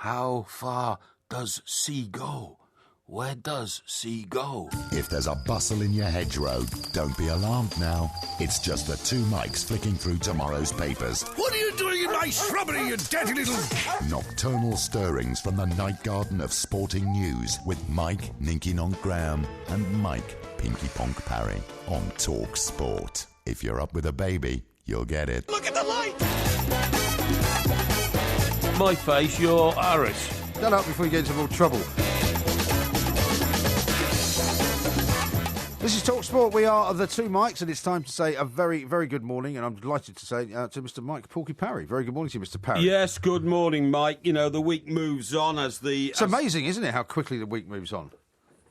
How far does sea go? Where does sea go? If there's a bustle in your hedgerow, don't be alarmed now. It's just the two Mikes flicking through tomorrow's papers. What are you doing in my shrubbery, you dirty little... Nocturnal stirrings from the night garden of sporting news with Mike Ninky Nonk Graham and Mike Pinky Ponk Parry on Talk Sport. If you're up with a baby, you'll get it. Look at the light! My face, you're Irish. Shut up before you get into more trouble. This is Talk Sport. We are the two Mikes, and it's time to say a very, very good morning, and I'm delighted to say to Mr. Mike Porky Parry. Very good morning to you, Mr. Parry. Yes, good morning, Mike. You know, the week moves on as the... It's amazing, isn't it, how quickly the week moves on?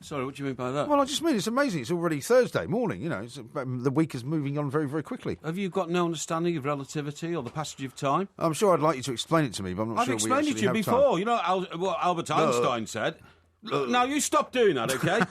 Sorry, what do you mean by that? Well, I just mean it's amazing. It's already Thursday morning, you know. The week is moving on very, very quickly. Have you got no understanding of relativity or the passage of time? I'm sure I'd like you to explain it to me, but I'm not sure we actually have time. I've explained it to you before. You know what Albert Einstein said... Now, you stop doing that, OK?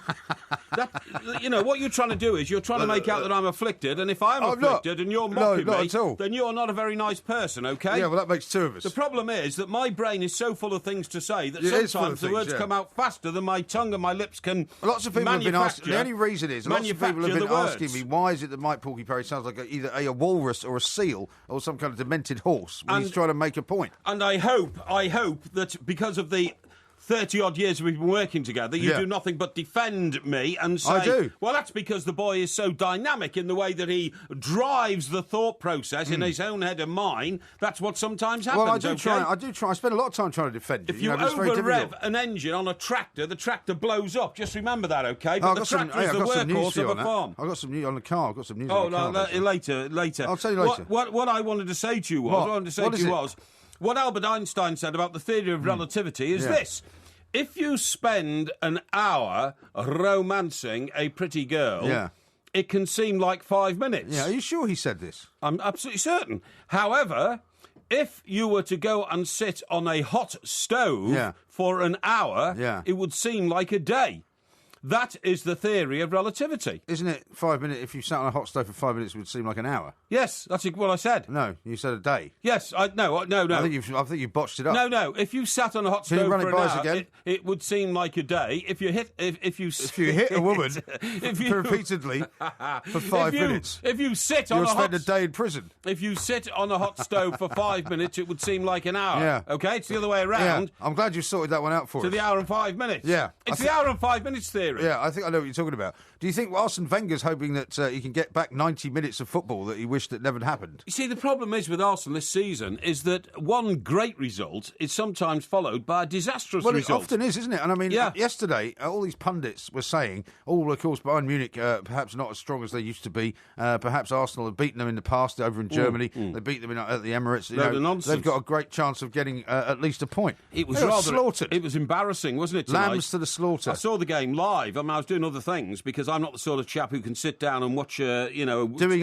You know, what you're trying to do is you're trying to make out that I'm afflicted, and if I'm afflicted and you're mocking me, then you're not a very nice person, OK? Yeah, well, that makes two of us. The problem is that my brain is so full of things to say that sometimes the words come out faster than my tongue and my lips can Lots of people have been asking... The only reason is lots of people have been asking me, why is it that Mike Porky Parry sounds like either a walrus or a seal or some kind of demented horse when he's trying to make a point? And I hope that because of the 30-odd years we've been working together, you do nothing but defend me and say... I do. Well, that's because the boy is so dynamic in the way that he drives the thought process in his own head and mine. That's what sometimes happens, Well, I do try. I spend a lot of time trying to defend you. If you over-rev an engine on a tractor, the tractor blows up. Just remember that, OK? But the tractor is the workhorse of a farm. I've got some news on the car. I've got some news on the car. Later. I'll tell you later. What I wanted to say to you was... What Albert Einstein said about the theory of relativity is this. If you spend an hour romancing a pretty girl, it can seem like 5 minutes. Yeah, are you sure he said this? I'm absolutely certain. However, if you were to go and sit on a hot stove for an hour, it would seem like a day. That is the theory of relativity. Isn't it 5 minutes? If you sat on a hot stove for 5 minutes, it would seem like an hour. Yes, that's what I said. No, you said a day. Yes, no. I think you botched it up. No. If you sat on a hot stove for an hour, it would seem like a day. If you hit a woman repeatedly for 5 minutes, if you sit on you'll spend a day in prison. If you sit on a hot stove for 5 minutes, it would seem like an hour. Yeah. Okay, it's the other way around. Yeah. I'm glad you sorted that one out for us. To the hour and 5 minutes. Yeah, it's the hour and 5 minutes theory. Yeah, I think I know what you're talking about. Do you think Arsene Wenger's hoping that he can get back 90 minutes of football that he wished that never happened? You see, the problem is with Arsenal this season is that one great result is sometimes followed by a disastrous result. Well, it often is, isn't it? And I mean, yesterday, all these pundits were saying, of course, Bayern Munich perhaps not as strong as they used to be. Perhaps Arsenal have beaten them in the past over in Germany. They beat them at the Emirates. They've got a great chance of getting at least a point. It was slaughtered. It was embarrassing, wasn't it, tonight? Lambs to the slaughter. I saw the game live. I mean, I was doing other things because I'm not the sort of chap who can sit down and watch, doing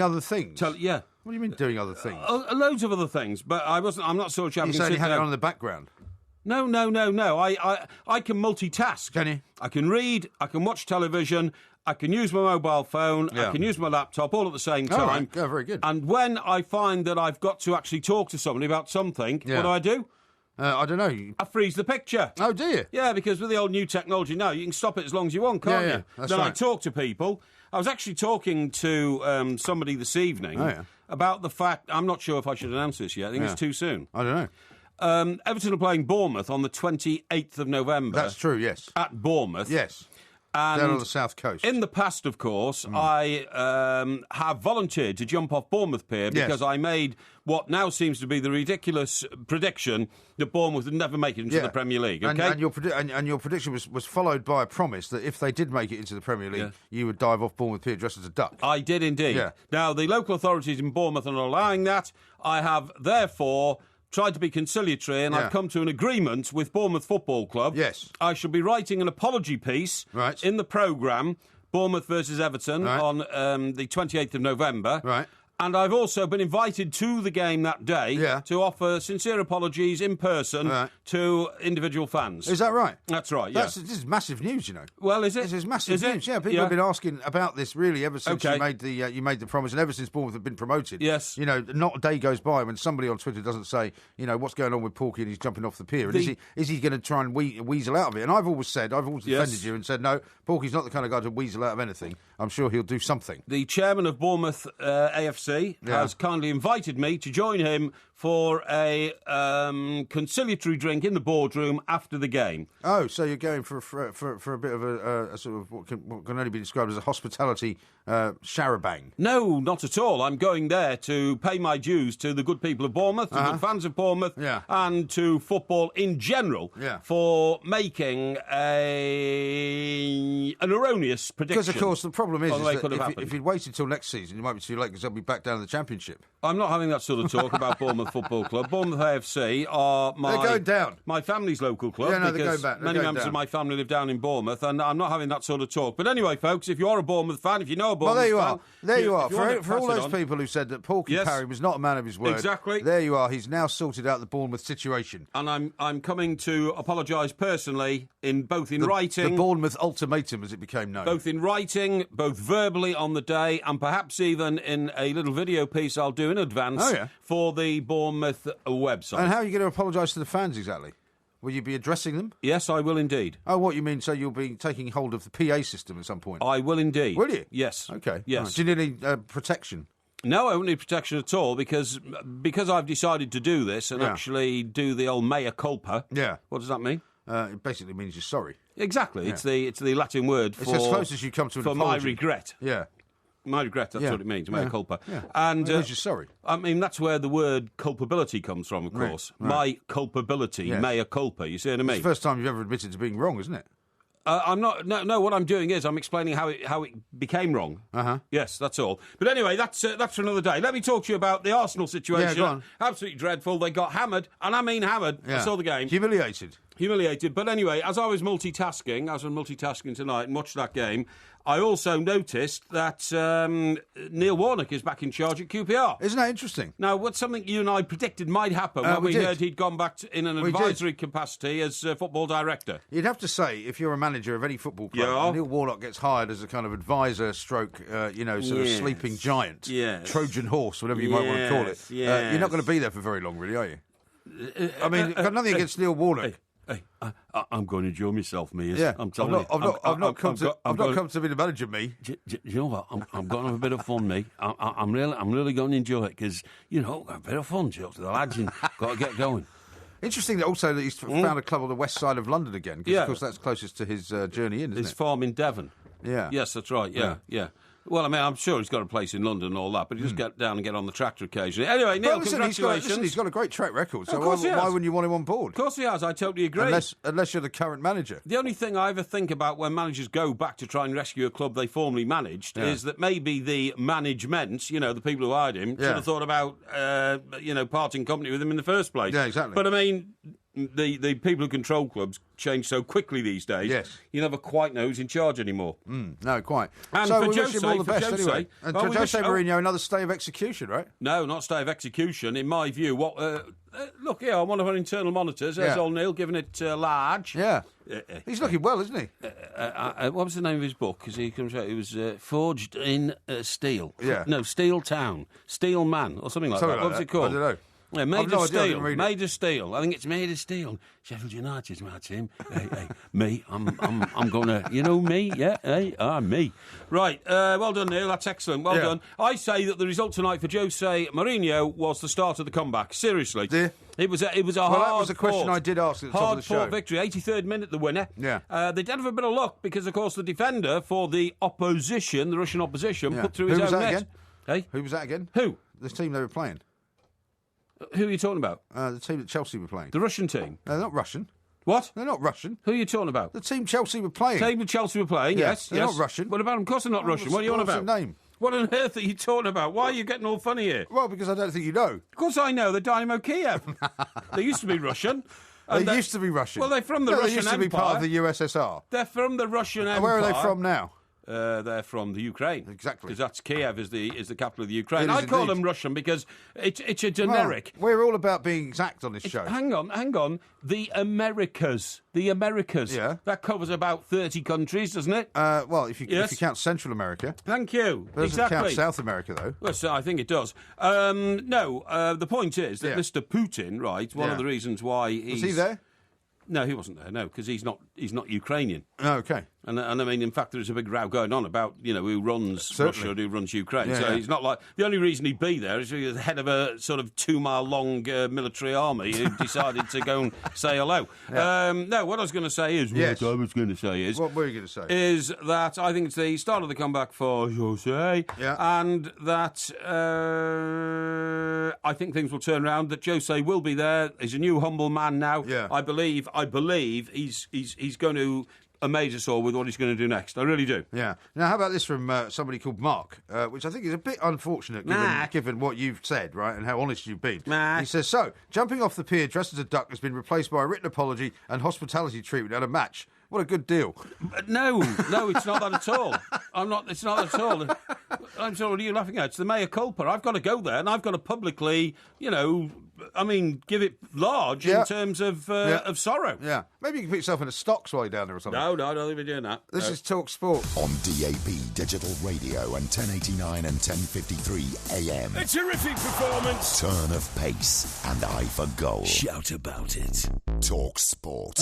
other things? What do you mean doing other things? Loads of other things, but I'm not the sort of chap who can sit down. You had it on in the background? No. I can multitask. Can you? I can read, I can watch television, I can use my mobile phone, I can use my laptop all at the same time. Right. Yeah, very good. And when I find that I've got to actually talk to somebody about something, what do? I don't know. I freeze the picture. Oh, do you? Yeah, because with the old new technology now, you can stop it as long as you want, can't you? That's then right. I talk to people. I was actually talking to somebody this evening about the fact... I'm not sure if I should announce this yet. I think it's too soon. I don't know. Everton are playing Bourne-mouth on the 28th of November. That's true, yes. At Bourne-mouth. Yes. And down on the south coast. In the past, of course, I have volunteered to jump off Bournemouth Pier because I made what now seems to be the ridiculous prediction that Bournemouth would never make it into the Premier League. Okay? And your prediction was followed by a promise that if they did make it into the Premier League, you would dive off Bournemouth Pier dressed as a duck. I did indeed. Yeah. Now, the local authorities in Bournemouth are not allowing that. I have, therefore... tried to be conciliatory, and I've come to an agreement with Bournemouth Football Club. Yes. I shall be writing an apology piece in the programme, Bournemouth versus Everton, on the 28th of November. Right. And I've also been invited to the game that day to offer sincere apologies in person to individual fans. Is that right? That's right, yeah. This is massive news, you know. Well, is it? This is massive news, yeah. People have been asking about this, really, ever since you made the promise, and ever since Bournemouth have been promoted. Yes. You know, not a day goes by when somebody on Twitter doesn't say, you know, what's going on with Porky and he's jumping off the pier. And is he going to try and weasel out of it? And I've always defended you and said, no, Porky's not the kind of guy to weasel out of anything. I'm sure he'll do something. The chairman of Bournemouth AFC has kindly invited me to join him for a conciliatory drink in the boardroom after the game. Oh, so you're going for a bit of a sort of what can only be described as a hospitality charabang? No, not at all. I'm going there to pay my dues to the good people of Bournemouth, to the fans of Bournemouth, and to football in general for making an erroneous prediction. Because, of course, the problem is that if you'd waited till next season, you might be too late because they'll be back down in the Championship. I'm not having that sort of talk about Bournemouth Football Club. Bournemouth AFC are they're going down. My family's local club. Yeah, no, they're going back. Many members of my family live down in Bournemouth, and I'm not having that sort of talk. But anyway, folks, if you are a Bournemouth fan, if you know a Bournemouth fan... There you are. For all those people who said that Porky Parry was not a man of his word, exactly. There you are. He's now sorted out the Bournemouth situation. And I'm coming to apologise personally, both in writing... The Bournemouth Ultimatum, as it became known. Both in writing, both verbally on the day, and perhaps even in a little video piece I'll do in advance for the Bournemouth website. And how are you going to apologise to the fans exactly? Will you be addressing them? Yes, I will indeed. Oh, what you mean? So you'll be taking hold of the PA system at some point? I will indeed. Will you? Yes. Okay. Yes. Right. Do you need any protection? No, I don't need protection at all because I've decided to do this and actually do the old mea culpa. Yeah. What does that mean? It basically means you're sorry. Exactly. Yeah. It's the Latin word for... It's as close as you come to an apology. For my regret. Yeah. My regret, that's what it means, mea culpa. Yeah. And it means you're sorry. I mean, that's where the word culpability comes from, of course. Right. My culpability, mea culpa, you see what I mean? It's the first time you've ever admitted to being wrong, isn't it? I'm not. No. What I'm doing is I'm explaining how it became wrong. Yes, that's all. But anyway, that's for another day. Let me talk to you about the Arsenal situation. Yeah, go on. Absolutely dreadful. They got hammered, and I mean hammered. Yeah. I saw the game. Humiliated. But anyway, as I was multitasking tonight and watched that game, I also noticed that Neil Warnock is back in charge at QPR. Isn't that interesting? Now, what's something you and I predicted might happen when we heard he'd gone back in an advisory capacity as football director. You'd have to say, if you're a manager of any football club, Neil Warnock gets hired as a kind of advisor stroke, sort of sleeping giant, Trojan horse, whatever you might want to call it. You're not going to be there for very long, really, are you? I mean, I've got nothing against Neil Warnock. I'm going to enjoy myself, me. Yeah, I'm telling you. I've not come to be the manager, me. Do you know what? I'm going to have a bit of fun, me. I'm really going to enjoy it because a bit of fun, Jill, to the lads, and got to get going. Interesting that also that he's found a club on the west side of London again, because of course that's closest to his journey in, isn't it? His farm in Devon. Yeah. Yes, that's right. Yeah. Well, I mean, I'm sure he's got a place in London and all that, but he just get down and get on the tractor occasionally. Anyway, Neil, congratulations. He's got a great track record, so why wouldn't you want him on board? Of course he has, I totally agree. Unless you're the current manager. The only thing I ever think about when managers go back to try and rescue a club they formerly managed is that maybe the management, the people who hired him, should have thought about, parting company with him in the first place. Yeah, exactly. But, I mean... The people who control clubs change so quickly these days. Yes. You never quite know who's in charge anymore. No, quite. And so for we wish him all the best anyway. And for Jose Mourinho, another stay of execution, right? No, not stay of execution. In my view, look here on one of our internal monitors. There's old Neil giving it large. Yeah. He's looking well, isn't he? What was the name of his book? Because he comes out. It was Forged in Steel. Yeah. No, Steel Town, Steel Man, or something like that. What was it called? I don't know. Yeah, made of steel. I think it's made of steel. Sheffield United's my team. Hey, me. I'm gonna. You know me? Yeah. Hey, me. Right. Well done, Neil. That's excellent. Well done. I say that the result tonight for Jose Mourinho was the start of the comeback. Seriously. It was a hard. Well, that was a question I did ask at the top of the show. Hard-fought victory. 83rd minute, the winner. Yeah. They did have a bit of luck because, of course, the defender for the opposition, the Russian opposition, put through his own net. Again? Hey, who was that again? Who? The team they were playing. Who are you talking about? The team that Chelsea were playing. The Russian team? No, they're not Russian. What? They're not Russian. Who are you talking about? The team Chelsea were playing. The team Chelsea were playing, yes. They're not Russian. What about them? Of course they're not Russian. What are you on about? What's their name? What on earth are you talking about? Why are you getting all funny here? Well, because I don't think you know. Of course I know. They're Dynamo Kiev. They used to be Russian. They used to be Russian. Well, they're from the Russian Empire. They used to be part of the USSR. They're from the Russian Empire. Where are they from now? they're from the Ukraine. Exactly. Because that's Kiev is the capital of the Ukraine. I call them Russian because it's a generic. Well, we're all about being exact on this show. Hang on. The Americas. Yeah. That covers about 30 countries, doesn't it? Well, if you count Central America. Thank you. It doesn't exactly. count South America, though. Well, so I think it does. The point is that Mr. Putin, right, one of the reasons why he's... Was he there? No, he wasn't there, no, because he's not Ukrainian. Oh, okay. And I mean, in fact, there's a big row going on about, who runs Russia and who runs Ukraine. He's not like... The only reason he'd be there is he's the head of a sort of 2-mile-long military army who decided to go and say hello. Yeah. No, what I was going to say is... Yes. What I was going to say is... What were you going to say? Is that I think it's the start of the comeback for Jose. Yeah. And that I think things will turn around, that Jose will be there. He's a new humble man now. Yeah. I believe he's going to amaze us all with what he's going to do next. I really do. Yeah. Now, how about this from somebody called Mark, which I think is a bit unfortunate given what you've said, right, and how honest you've been. He says, so, jumping off the pier dressed as a duck has been replaced by a written apology and hospitality treatment at a match. What a good deal. No, it's not that at all. It's not at all. I'm sorry, what are you laughing at? It's the mea culpa. I've got to go there and I've got to publicly, give it large in terms of sorrow. Yeah. Maybe you can put yourself in a stocks while you're down there or something. No, I don't think we're doing that. This is Talk Sport. On DAB Digital Radio and 1089 and 1053 AM. A terrific performance. Turn of pace and eye for goal. Shout about it. Talk Sport.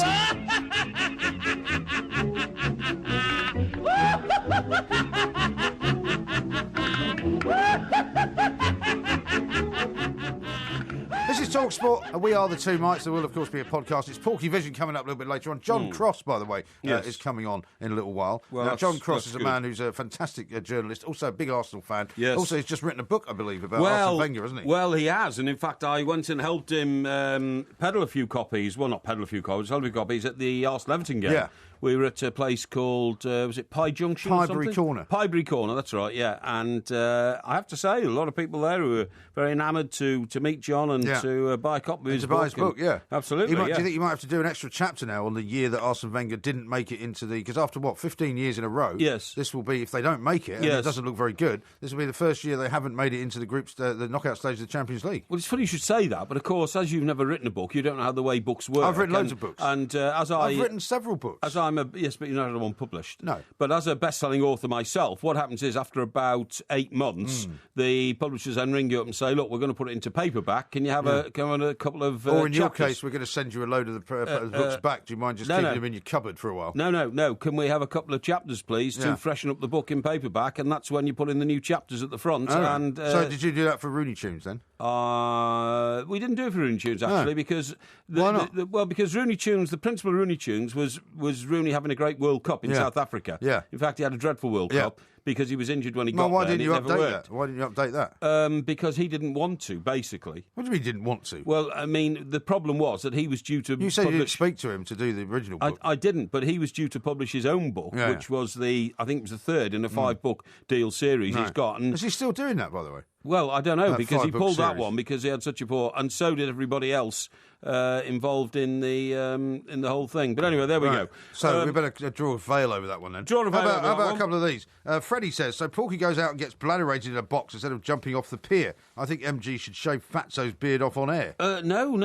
This is Talk Sport, and we are the Two Mites. There will, of course, be a podcast. It's Porkyvision coming up a little bit later on. John Cross, by the way, is coming on in a little while. Well, now, John Cross is a man who's a fantastic journalist, also a big Arsenal fan. Yes. Also, he's just written a book, I believe, about Arsene Wenger, hasn't he? Well, he has, and in fact, I went and helped him peddle a few copies. Well, not peddle a few copies, help a few copies at the Arsenal-Everton game. Yeah. We were at a place called, was it Pie Junction or something? Piebury Corner. Piebury Corner, that's right, yeah. And I have to say, a lot of people there who were very enamoured to meet John and to buy a copy of his book. Buy his book, yeah. Absolutely, Do you think you might have to do an extra chapter now on the year that Arsene Wenger didn't make it into the... Because after, 15 years in a row, this will be, if they don't make it, and it doesn't look very good, this will be the first year they haven't made it into the knockout stage of the Champions League. Well, it's funny you should say that, but of course, as you've never written a book, you don't know how the way books work. I've written loads of books. And I've written several books. Yes, but you're not one published. No. But as a best-selling author myself, what happens is after about 8 months, the publishers then ring you up and say, look, we're going to put it into paperback. Can you have a couple of Or in your chapters? case, we're going to send you a load of the books back. Do you mind just keeping them in your cupboard for a while? No. Can we have a couple of chapters, please, to freshen up the book in paperback? And that's when you put in the new chapters at the front. Oh. And so did you do that for Rooney Tunes then? We didn't do it for Rooney Tunes, actually, because... Why not? Because Rooney Tunes, the principle of Rooney Tunes was Rooney having a great World Cup in South Africa. Yeah. In fact, he had a dreadful World Cup because he was injured when he got there. Why didn't you update that? Why didn't you update that? Because he didn't want to, basically. What do you mean he didn't want to? Well, I mean, the problem was that he was due to You said you didn't speak to him to do the original book. I didn't, but he was due to publish his own book, which was I think it was the third in a 5-book deal series he's got. And is he still doing that, by the way? Well, I don't know, because he pulled that one because he had such a poor... And so did everybody else involved in the whole thing. But anyway, there we go. So we better draw a veil over that one then. Draw a veil over that one. How about a couple of these? Freddie says, so Porky goes out and gets bladderated in a box instead of jumping off the pier. I think MG should shave Fatso's beard off on air. No.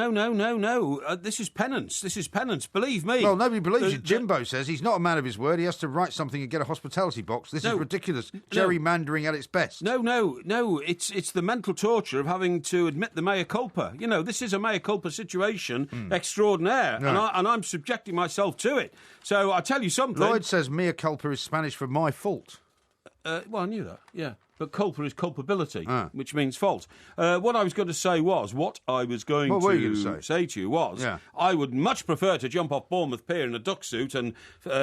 This is penance. Believe me. Well, nobody believes you. Jimbo says he's not a man of his word. He has to write something and get a hospitality box. This is ridiculous. Gerrymandering at its best. No. It's the mental torture of having to admit the mea culpa. This is a mea culpa situation extraordinaire, and I'm subjecting myself to it. So I tell you something. Lloyd says mea culpa is Spanish for my fault. Well, I knew that, yeah. But culpa is culpability, which means fault. What I was going to say was, say to you was, I would much prefer to jump off Bourne-mouth Pier in a duck suit and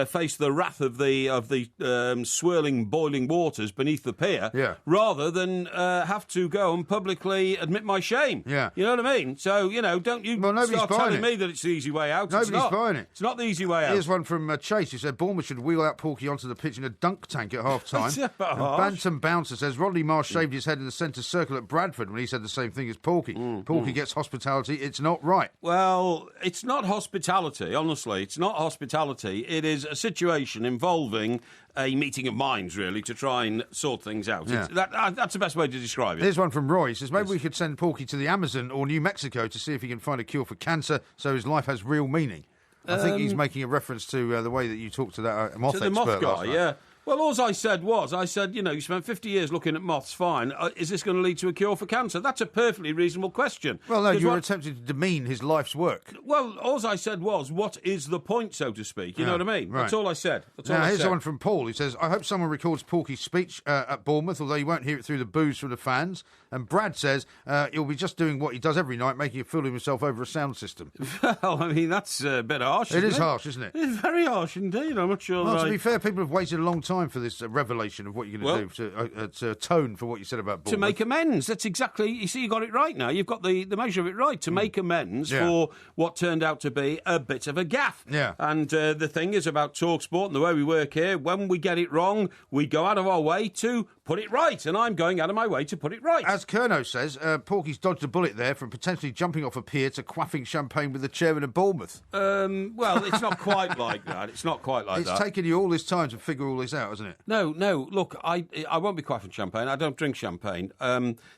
face the wrath of the swirling, boiling waters beneath the pier, rather than have to go and publicly admit my shame. Yeah. You know what I mean? So, don't you start telling me that it's the easy way out. Nobody's buying it. It's not the easy way out. Here's one from Chase, who said Bournemouth should wheel out Porky onto the pitch in a dunk tank at half-time. Bantam Bouncer says, Rodney Marsh shaved his head in the centre circle at Bradford when he said the same thing as Porky. Porky gets hospitality. It's not right. Well, it's not hospitality, honestly. It's not hospitality. It is a situation involving a meeting of minds, really, to try and sort things out. Yeah. That's the best way to describe it. Here's one from Roy. He says, maybe we could send Porky to the Amazon or New Mexico to see if he can find a cure for cancer so his life has real meaning. I think he's making a reference to the way that you talked to that moth expert. To the moth guy, last night. yeah. Well, all I said, you spent 50 years looking at moths, fine. Is this going to lead to a cure for cancer? That's a perfectly reasonable question. Well, no, you were attempting to demean his life's work. Well, all I said was, what is the point, so to speak? You know what I mean? Right. That's all I said. Here's one from Paul. He says, I hope someone records Porky's speech at Bourne-mouth, although you won't hear it through the boos from the fans. And Brad says he'll be just doing what he does every night, making a fool of himself over a sound system. Well, I mean, that's a bit harsh, It is harsh, isn't it? It's very harsh indeed. I'm not sure. Well, to be fair, people have waited a long time for this revelation of what you're going to do to atone for what you said about Bournemouth. To make amends. That's exactly... You see, you got it right now. You've got the measure of it right. To make amends for what turned out to be a bit of a gaffe. Yeah. And the thing is about TalkSport and the way we work here, when we get it wrong, we go out of our way to put it right. And I'm going out of my way to put it right. As Kerno says, Porky's dodged a bullet there from potentially jumping off a pier to quaffing champagne with the chairman of Bournemouth. Well, it's not quite like that. It's not quite like that. It's taken you all this time to figure all this out, hasn't it? No. Look, I won't be quaffing champagne. I don't drink champagne.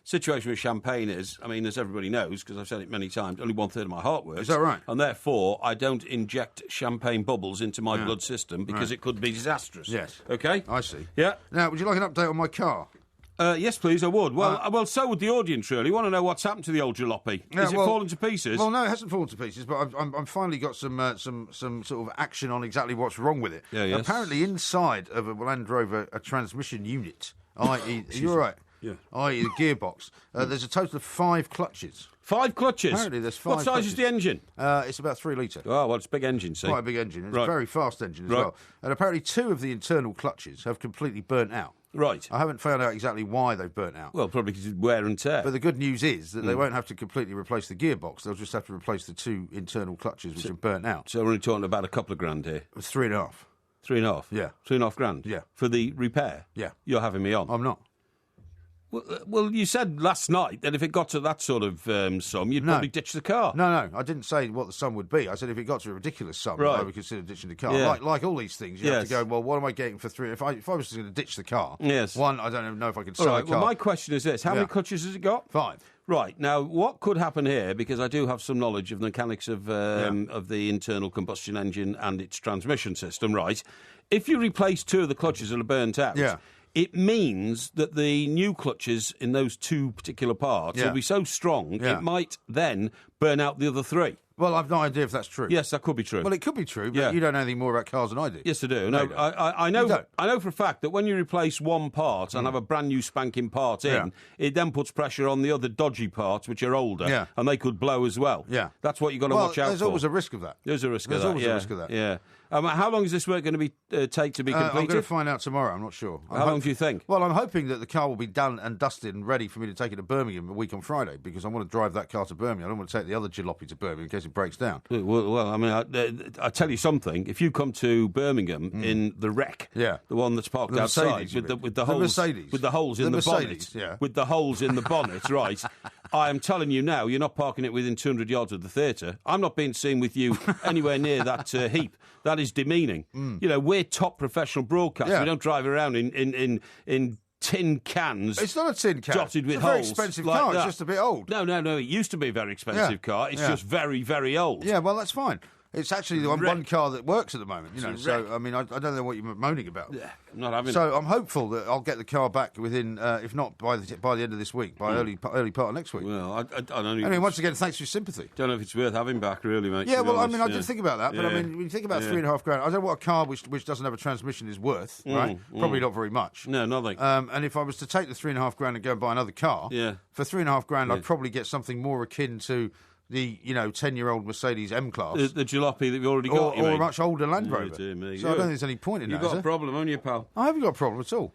Situation with champagne is, I mean, as everybody knows, because I've said it many times, only 1/3 of my heart works. Is that right? And therefore, I don't inject champagne bubbles into my blood system because it could be disastrous. Yes. Okay? I see. Yeah. Now, would you like an update on my car? Yes, please, I would. Well, so would the audience, really. Want to know what's happened to the old jalopy? Is it fallen to pieces? Well, no, it hasn't fallen to pieces, but I've finally got some sort of action on exactly what's wrong with it. Yeah, yes. Apparently, inside of a Land Rover, a transmission unit, i.e., you're right, yeah. i.e., the gearbox, there's a total of 5 clutches. 5 clutches? Apparently, there's 5 What size clutches. is the engine? It's about 3 litre. Oh, well, it's a big engine, see. Quite a big engine. It's Right. a very fast engine as Right. well. And apparently 2 of the internal clutches have completely burnt out. Right. I haven't found out exactly why they've burnt out. Well, probably because it's wear and tear. But the good news is that they won't have to completely replace the gearbox. They'll just have to replace the 2 internal clutches, which have burnt out. So we're only talking about a couple of grand here. It's 3.5. 3.5? Yeah. 3.5 grand? Yeah. For the repair? Yeah. You're having me on? I'm not. Well, you said last night that if it got to that sort of sum, you'd probably ditch the car. No, I didn't say what the sum would be. I said if it got to a ridiculous sum, Right. I would consider ditching the car. Yeah. Like all these things, you have to Yes. go, well, what am I getting for 3? If I was just going to ditch the car, Yes. one, I don't even know if I could All sell right, a car. well, my question is this. How many clutches has it got? 5. Right, now, what could happen here, because I do have some knowledge of the mechanics of the internal combustion engine and its transmission system, right? If you replace 2 of the clutches that are burnt out, it means that the new clutches in those 2 particular parts will be so strong, it might then burn out the other 3. Well, I've no idea if that's true. Yes, that could be true. Well, it could be true, but you don't know anything more about cars than I do. Yes, I do. No, No, I know. You don't. I know for a fact that when you replace one part and have a brand new spanking part in, it then puts pressure on the other dodgy parts, which are older, and they could blow as well. Yeah, that's what you've got to watch out for. There's always a risk of that. There's a risk of that. There's always a risk of that. Yeah. How long is this work going to be take to be completed? I'm going to find out tomorrow. I'm not sure. How long do you think? Well, I'm hoping that the car will be done and dusted and ready for me to take it to Birmingham a week on Friday, because I want to drive that car to Birmingham. I don't want to take the other jalopy to Birmingham in case it breaks down. Well, I mean, I tell you something. If you come to Birmingham in the wreck, the one that's parked outside with the holes, with the holes in the bonnet, with the holes in the bonnet, right? I am telling you now, you're not parking it within 200 yards of the theatre. I'm not being seen with you anywhere near that heap. That is demeaning. You know, we're top professional broadcasters. We don't drive around in tin cans. It's not a tin can. Dotted with it's a holes. very expensive like car. That. It's just a bit old. No. It used to be a very expensive car. It's just very, very old. Yeah, well, that's fine. It's actually the one car that works at the moment, you know. So, I mean, I don't know what you're moaning about. Yeah, I'm not having So I'm hopeful that I'll get the car back within, if not by the end of this week, by early part of next week. Well, I don't know. Anyway, once again, thanks for your sympathy. Don't know if it's worth having back, really, mate. Yeah, well, I mean, I did think about that, but I mean, when you think about £3.5 grand, I don't know what a car which doesn't have a transmission is worth, right? Probably not very much. No, nothing. And if I was to take the £3.5 grand and go and buy another car, for £3.5 grand, Yeah. I'd probably get something more akin to the 10-year-old Mercedes M-Class. The jalopy that you've already got, or a much older Land Rover. Dear me. So I don't think there's any point in that. You've got a problem, haven't you, pal? I haven't got a problem at all.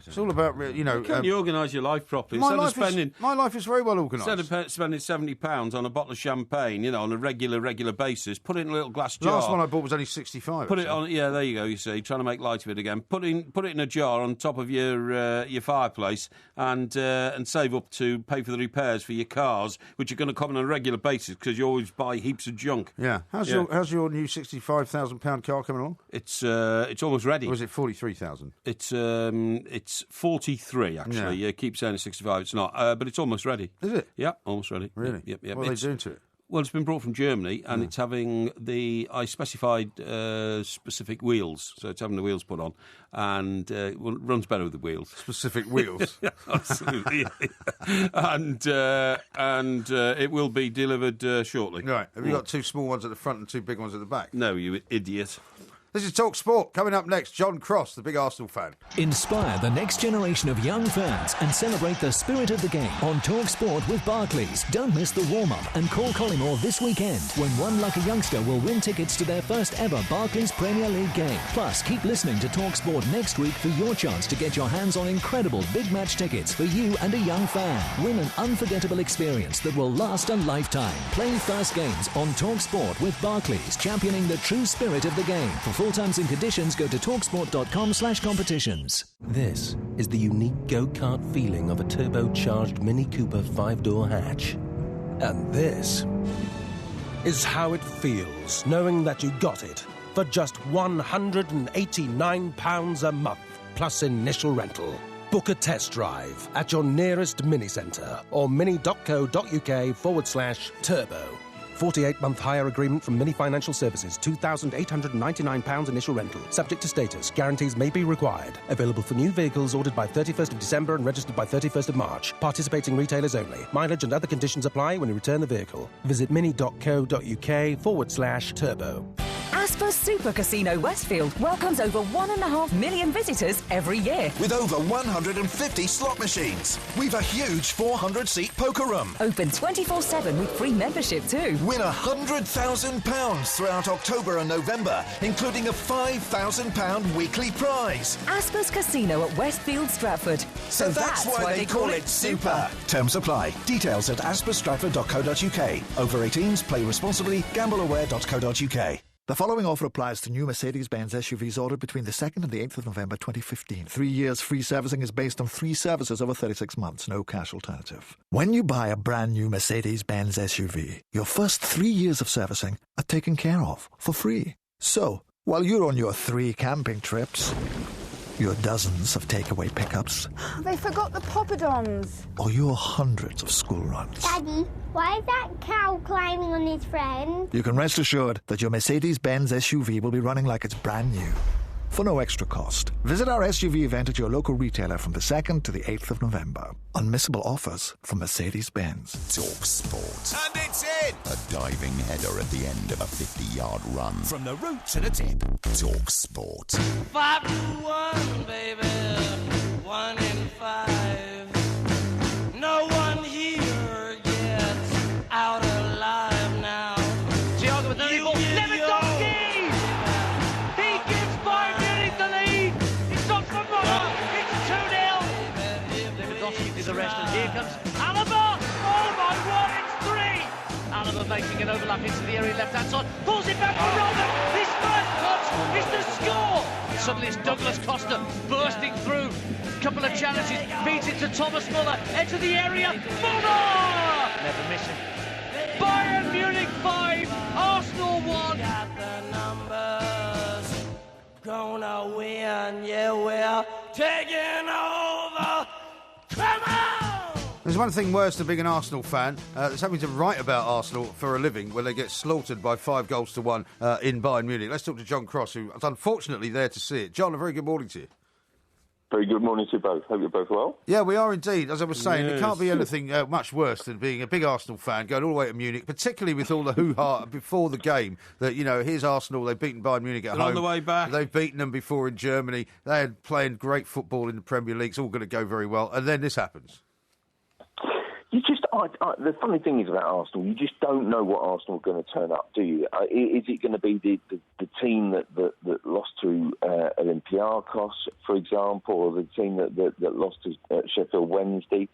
It's all about, Can you organise your life properly? My life is very well organised. Instead of spending £70 on a bottle of champagne, on a regular basis, put it in a little glass jar. The last one I bought was only 65. Put it on. Yeah, there you go. You see, trying to make light of it again. Put it in a jar on top of your fireplace, and save up to pay for the repairs for your cars, which are going to come on a regular basis because you always buy heaps of junk. Yeah. How's your new £65,000 car coming along? It's almost ready. Or is it 43,000? It's 43 actually. Yeah. Keep saying it's 65. It's not, but it's almost ready. Is it? Yeah, almost ready. Really? Yep. What are they doing to it? Well, it's been brought from Germany, and it's having I specified specific wheels, so it's having the wheels put on, and it runs better with the wheels. Specific wheels? Absolutely. And it will be delivered shortly. Right. Have you got 2 small ones at the front and 2 big ones at the back? No, you idiot. This is Talk Sport. Coming up next, John Cross, the big Arsenal fan. Inspire the next generation of young fans and celebrate the spirit of the game on Talk Sport with Barclays. Don't miss the warm-up and call Collymore this weekend when one lucky youngster will win tickets to their first ever Barclays Premier League game. Plus, keep listening to Talk Sport next week for your chance to get your hands on incredible big match tickets for you and a young fan. Win an unforgettable experience that will last a lifetime. Play first games on Talk Sport with Barclays, championing the true spirit of the game. For full terms and conditions, go to talksport.com/competitions. This is the unique go-kart feeling of a turbocharged Mini Cooper 5-door hatch. And this is how it feels knowing that you got it for just £189 a month, plus initial rental. Book a test drive at your nearest Mini Centre or mini.co.uk/turbo. 48-month hire agreement from Mini Financial Services. £2,899 initial rental. Subject to status. Guarantees may be required. Available for new vehicles ordered by 31st of December and registered by 31st of March. Participating retailers only. Mileage and other conditions apply when you return the vehicle. Visit mini.co.uk/turbo. Asper Super Casino Westfield welcomes over 1.5 million visitors every year. With over 150 slot machines. We've a huge 400-seat poker room. Open 24/7 with free membership too. Win £100,000 throughout October and November, including a £5,000 weekly prize. Asper's Casino at Westfield Stratford. So that's why they call it Super. Terms apply. Details at asperstratford.co.uk. Over 18s, play responsibly, gambleaware.co.uk. The following offer applies to new Mercedes-Benz SUVs ordered between the 2nd and the 8th of November 2015. 3 years free servicing is based on 3 services over 36 months. No cash alternative. When you buy a brand new Mercedes-Benz SUV, your first 3 years of servicing are taken care of for free. So, while you're on your 3 camping trips, your dozens of takeaway pickups, they forgot the poppadoms, or your hundreds of school runs. Daddy, why is that cow climbing on his friend? You can rest assured that your Mercedes-Benz SUV will be running like it's brand new, for no extra cost. Visit our SUV event at your local retailer from the 2nd to the 8th of November. Unmissable offers from Mercedes-Benz. Talk Sport. And it's in! A diving header at the end of a 50-yard run. From the root to the tip. Talk Sport. 5-1, baby. 1 in 5. No one here gets out alive now. Thiago with the ball. Lewandowski! He gives Bayern Munich the lead. It's not from Müller. It's 2-0. Lewandowski did the rest, and here comes Alaba. Oh my word, it's 3. Alaba making an overlap into the area left-hand side. Pulls it back for Robert. His first touch is to score. Suddenly it's Douglas Costa bursting through. Couple of challenges, feeds it to Thomas Müller, into the area. Müller! Never missing. Bayern Munich 5, Arsenal 1. Got the numbers. Gonna win, yeah, we're taking over. Come on! There's one thing worse than being an Arsenal fan. That's having to write about Arsenal for a living when they get slaughtered by 5-1 in Bayern Munich. Let's talk to John Cross, who is unfortunately there to see it. John, a very good morning to you. Very good morning to you both. Hope you're both well. Yeah, we are indeed. As I was saying, It can't be anything much worse than being a big Arsenal fan, going all the way to Munich, particularly with all the hoo-ha before the game. That, here's Arsenal, they've beaten Bayern Munich at home. On the way back. They've beaten them before in Germany. They're playing great football in the Premier League. It's all going to go very well. And then this happens. The funny thing is about Arsenal, you just don't know what Arsenal are going to turn up, do you? Is it going to be the team that lost to Olympiacos, for example, or the team that lost to Sheffield Wednesday,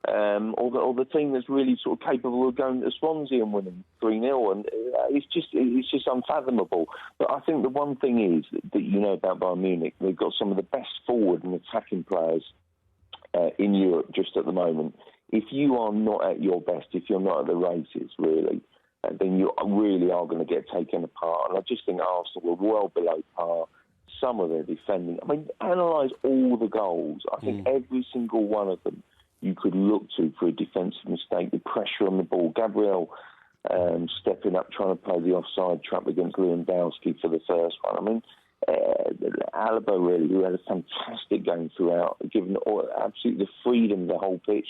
or the team that's really sort of capable of going to Swansea and winning 3-0? And it's just unfathomable. But I think the one thing is that you know about Bayern Munich, they've got some of the best forward and attacking players in Europe just at the moment. If you are not at your best, if you're not at the races, really, then you really are going to get taken apart. And I just think Arsenal were well below par. Some of their defending. I mean, analyse all the goals. I think every single one of them you could look to for a defensive mistake. The pressure on the ball. Gabriel stepping up, trying to play the offside trap against Lewandowski for the first one. I mean, Alaba, really, who had a fantastic game throughout, given absolutely the freedom, the whole pitch,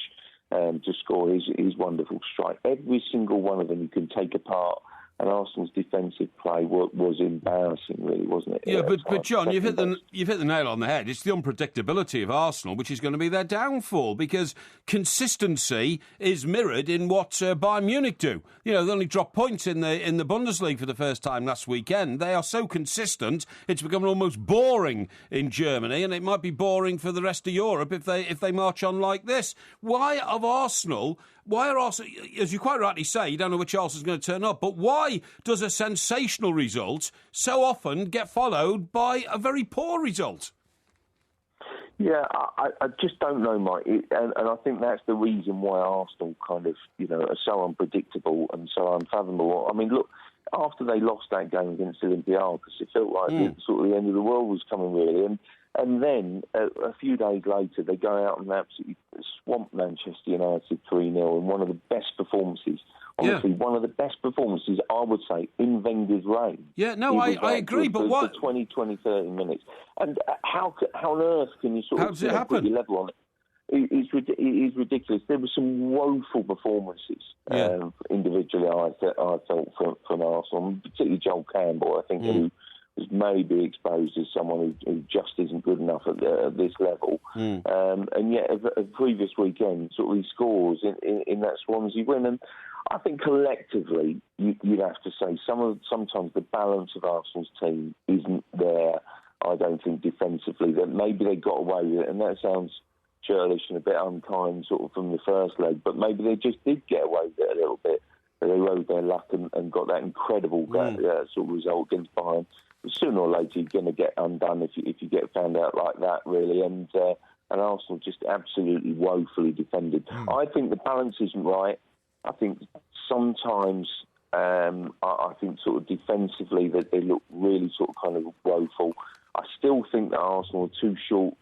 to score his wonderful strike. Every single one of them you can take apart, and Arsenal's defensive play was embarrassing, really, wasn't it? Yeah, but John, you've hit the nail on the head. It's the unpredictability of Arsenal which is going to be their downfall, because consistency is mirrored in what Bayern Munich do. You know, they only dropped points in the Bundesliga for the first time last weekend. They are so consistent, it's becoming almost boring in Germany, and it might be boring for the rest of Europe if they march on like this. Why are Arsenal, as you quite rightly say, you don't know which Arsenal's going to turn up, but why does a sensational result so often get followed by a very poor result? Yeah, I just don't know, Mike. And I think that's the reason why Arsenal kind of, are so unpredictable and so unfathomable. I mean, look, after they lost that game against Olympiacos, it felt like sort of the end of the world was coming, really. And then, a few days later, they go out and absolutely swamp Manchester United 3-0 in one of the best performances. Honestly, one of the best performances, I would say, in Wenger's reign. Yeah, no, I agree, but what... For 20, 30 minutes. And how on earth can you sort of put your level on it? It is ridiculous. There were some woeful performances individually, I felt, from Arsenal, particularly Joel Campbell, I think, who was maybe exposed as someone who just isn't good enough at this level. And yet, a previous weekend, sort of he scores in that Swansea win. And I think collectively, you'd have to say sometimes the balance of Arsenal's team isn't there, I don't think, defensively. That maybe they got away with it, and that sounds churlish and a bit unkind sort of from the first leg, but maybe they just did get away with it a little bit. They rode their luck and got that incredible sort of result against Bayern. Sooner or later, you're going to get undone if you get found out like that, really. And Arsenal just absolutely woefully defended. I think the balance isn't right. I think sometimes, I think sort of defensively that they look really sort of kind of woeful. I still think that Arsenal are too short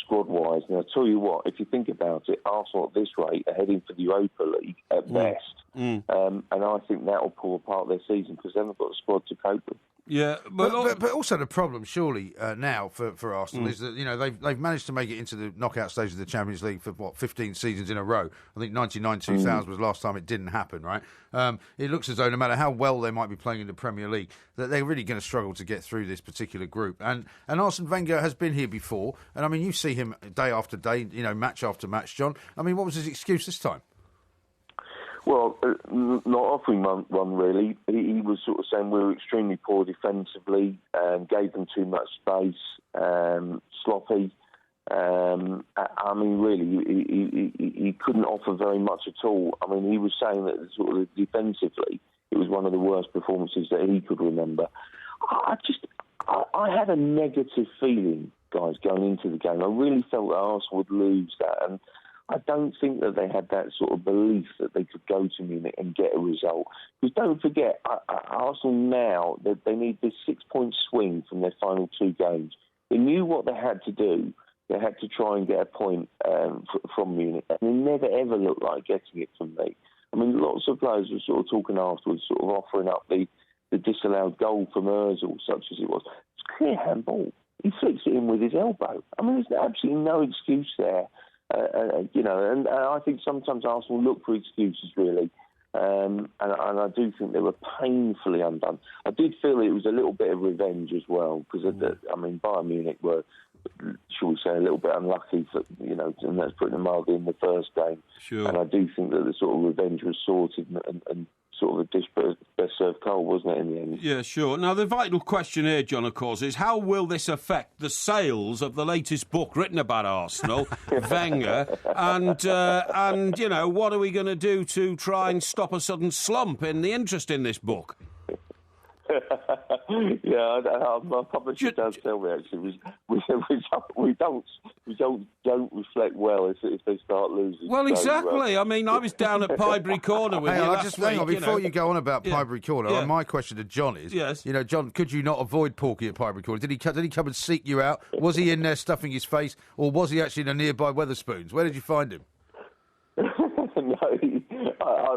squad-wise. And I'll tell you what, if you think about it, Arsenal at this rate are heading for the Europa League at best. And I think that will pull apart their season because they haven't got a squad to cope with. Yeah, but also the problem, surely, now for Arsenal is that they've managed to make it into the knockout stage of the Champions League for 15 seasons in a row. I think 1999-2000 was the last time it didn't happen, right? It looks as though no matter how well they might be playing in the Premier League, that they're really going to struggle to get through this particular group. And Arsene Wenger has been here before, and I mean you see him day after day, match after match, John. I mean, what was his excuse this time? Well, not offering one really. He was sort of saying we were extremely poor defensively, gave them too much space, sloppy. I mean, really, he couldn't offer very much at all. I mean, he was saying that sort of defensively, it was one of the worst performances that he could remember. I had a negative feeling, guys, going into the game. I really felt that Arsenal would lose that, and I don't think that they had that sort of belief that they could go to Munich and get a result. Because don't forget, Arsenal now, they need this 6-point swing from their final 2 games. They knew what they had to do. They had to try and get a point from Munich. And they never, ever looked like getting it from me. I mean, lots of players were sort of talking afterwards, sort of offering up the disallowed goal from Ozil, such as it was. It's clear handball. He flicks it in with his elbow. I mean, there's absolutely no excuse there. And I think sometimes Arsenal look for excuses, really. And I do think they were painfully undone. I did feel it was a little bit of revenge as well, because, Bayern Munich were shall we say, a little bit unlucky for, and that's putting them mildly in the first game. Sure. And I do think that the sort of revenge was sorted and sort of a dish best served cold, wasn't it, in the end? Yeah, sure. Now, the vital question here, John, of course, is how will this affect the sales of the latest book written about Arsenal, Wenger, and what are we going to do to try and stop a sudden slump in the interest in this book? Yeah, my publisher does tell me, actually, we don't reflect well if they start losing. Well, exactly. I mean, I was down at Pinebury Corner with you last week. Hang on, before you go on about Pinebury Corner, my question to John is, yes. John, could you not avoid Porky at Pinebury Corner? Did he come and seek you out? Was he in there stuffing his face, or was he actually in a nearby Wetherspoons? Where did you find him? No,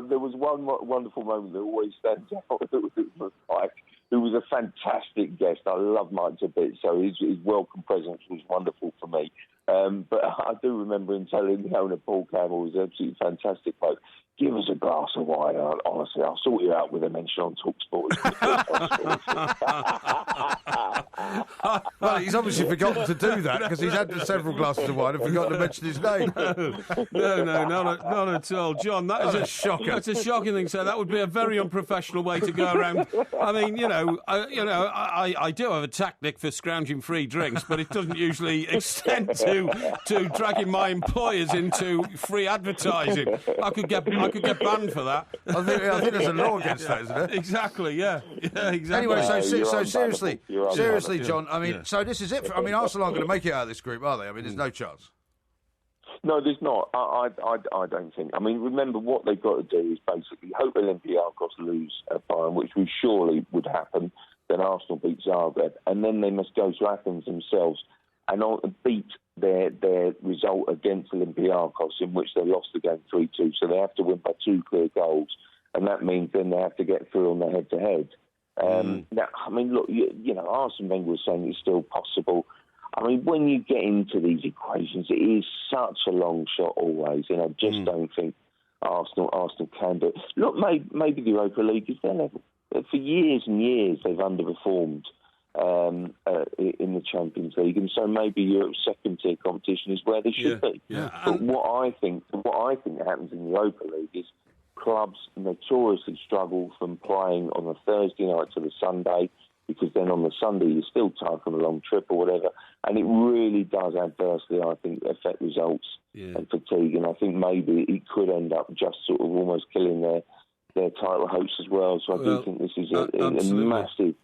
there was one wonderful moment that always stands out. It was Mike, who was a fantastic guest. I love Mike a bit, so his welcome presence was wonderful for me. But I do remember him telling the owner, Paul Campbell, was absolutely fantastic bloke, give us a glass of wine. Honestly, I'll sort you out with a mention on TalkSport. Well, he's obviously forgotten to do that because he's had several glasses of wine and forgotten to mention his name. No, not at all. John, that is a shocker. That's a shocking thing. So that would be a very unprofessional way to go around. I mean, I do have a tactic for scrounging free drinks, but it doesn't usually extend to dragging my employers into free advertising. I could get banned for that. I think there's a law against that, isn't it? Exactly, yeah, exactly. Anyway, so seriously, John, I mean, so this is it. Arsenal aren't going to make it out of this group, are they? I mean, there's no chance. No, there's not. I don't think. I mean, remember, what they've got to do is basically hope Olympiacos lose at Bayern, which we surely would happen. Then Arsenal beat Zagreb, and then they must go to Athens themselves and beat their result against Olympiacos, in which they lost the game 3-2. So they have to win by 2 clear goals, and that means then they have to get through on the head-to-head. Now, I mean, look, Arsene Wenger was saying it's still possible. I mean, when you get into these equations, it is such a long shot always, and I just don't think Arsenal can do it. Look, maybe the Europa League is their level. For years and years, they've underperformed in the Champions League, and so maybe Europe's second-tier competition is where they should be. Yeah. But what I think happens in the Europa League is clubs notoriously struggle from playing on a Thursday night to the Sunday, because then on the Sunday you're still tired from a long trip or whatever, and it really does adversely, I think, affect results and fatigue, and I think maybe it could end up just sort of almost killing their title hopes as well. So I do think this is a massive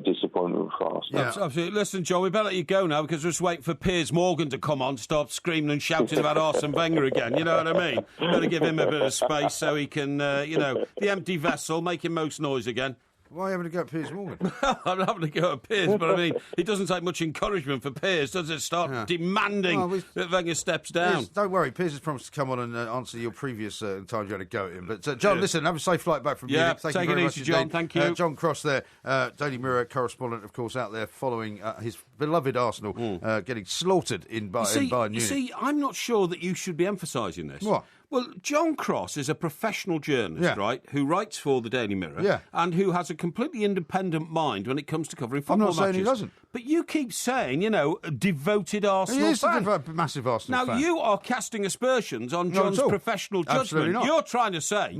disappointment for us. Yeah, absolutely. Listen, John, we better let you go now because we're just waiting for Piers Morgan to come on, start screaming and shouting about Arsene Wenger again. You know what I mean? Better give him a bit of space so he can, the empty vessel, make him most noise again. Why are you having to go at Piers Morgan? I'm having to go at Piers, but I mean, it doesn't take much encouragement for Piers, does it? Start demanding that Wenger steps down. Don't worry, Piers has promised to come on and answer your previous times you had to go at him. But, John, listen, have a safe flight back from Munich. Thank you very much, John. Thank you. John Cross there, Daily Mirror correspondent, of course, out there following his beloved Arsenal getting slaughtered in Bayern Munich. You see, I'm not sure that you should be emphasising this. What? Well, John Cross is a professional journalist, right, who writes for the Daily Mirror and who has a completely independent mind when it comes to covering football matches. I'm not saying he doesn't. But you keep saying, a devoted Arsenal fan. He is a massive Arsenal fan. Now, you are casting aspersions on John's professional judgment. Absolutely not. You're trying to say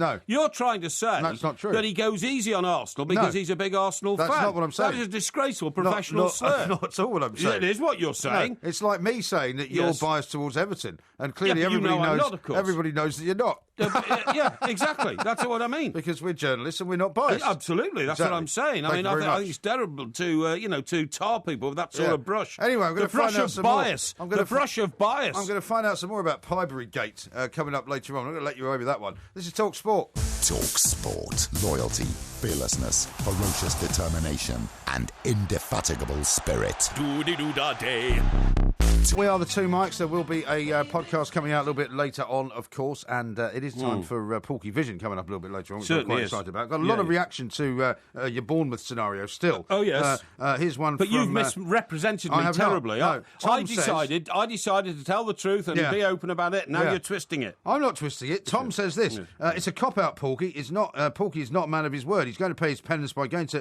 That's not true. that he goes easy on Arsenal because he's a big Arsenal fan. That's not what I'm saying. That is a disgraceful professional slur. Not at all what I'm saying. It is what you're saying. No, it's like me saying that you're biased towards Everton, and clearly everybody knows that you're not. Yeah, exactly. That's what I mean. Because we're journalists and we're not biased. Absolutely, that's what I'm saying. I think it's terrible to tar people with that sort of brush. Anyway, I'm going to find out some bias. more. The brush of bias. I'm going to find out some more about Pinebury Gate coming up later on. I'm going to let you over that one. This is Talk Sport. Talk Sport. Loyalty, fearlessness, ferocious determination, and indefatigable spirit. Do-de-do-da-day. Sport. We are the two Mikes. There will be a podcast coming out a little bit later on, of course, and it is time for Porkyvision coming up a little bit later on, which I'm quite excited about. Got a lot of reaction to your Bourne-mouth scenario still. Oh, yes. Here's one but you've misrepresented me terribly. No. I decided to tell the truth and be open about it. Now you're twisting it. I'm not twisting it. Tom says this. It's a cop-out, Porky. Porky is not a man of his word. He's going to pay his penance by going to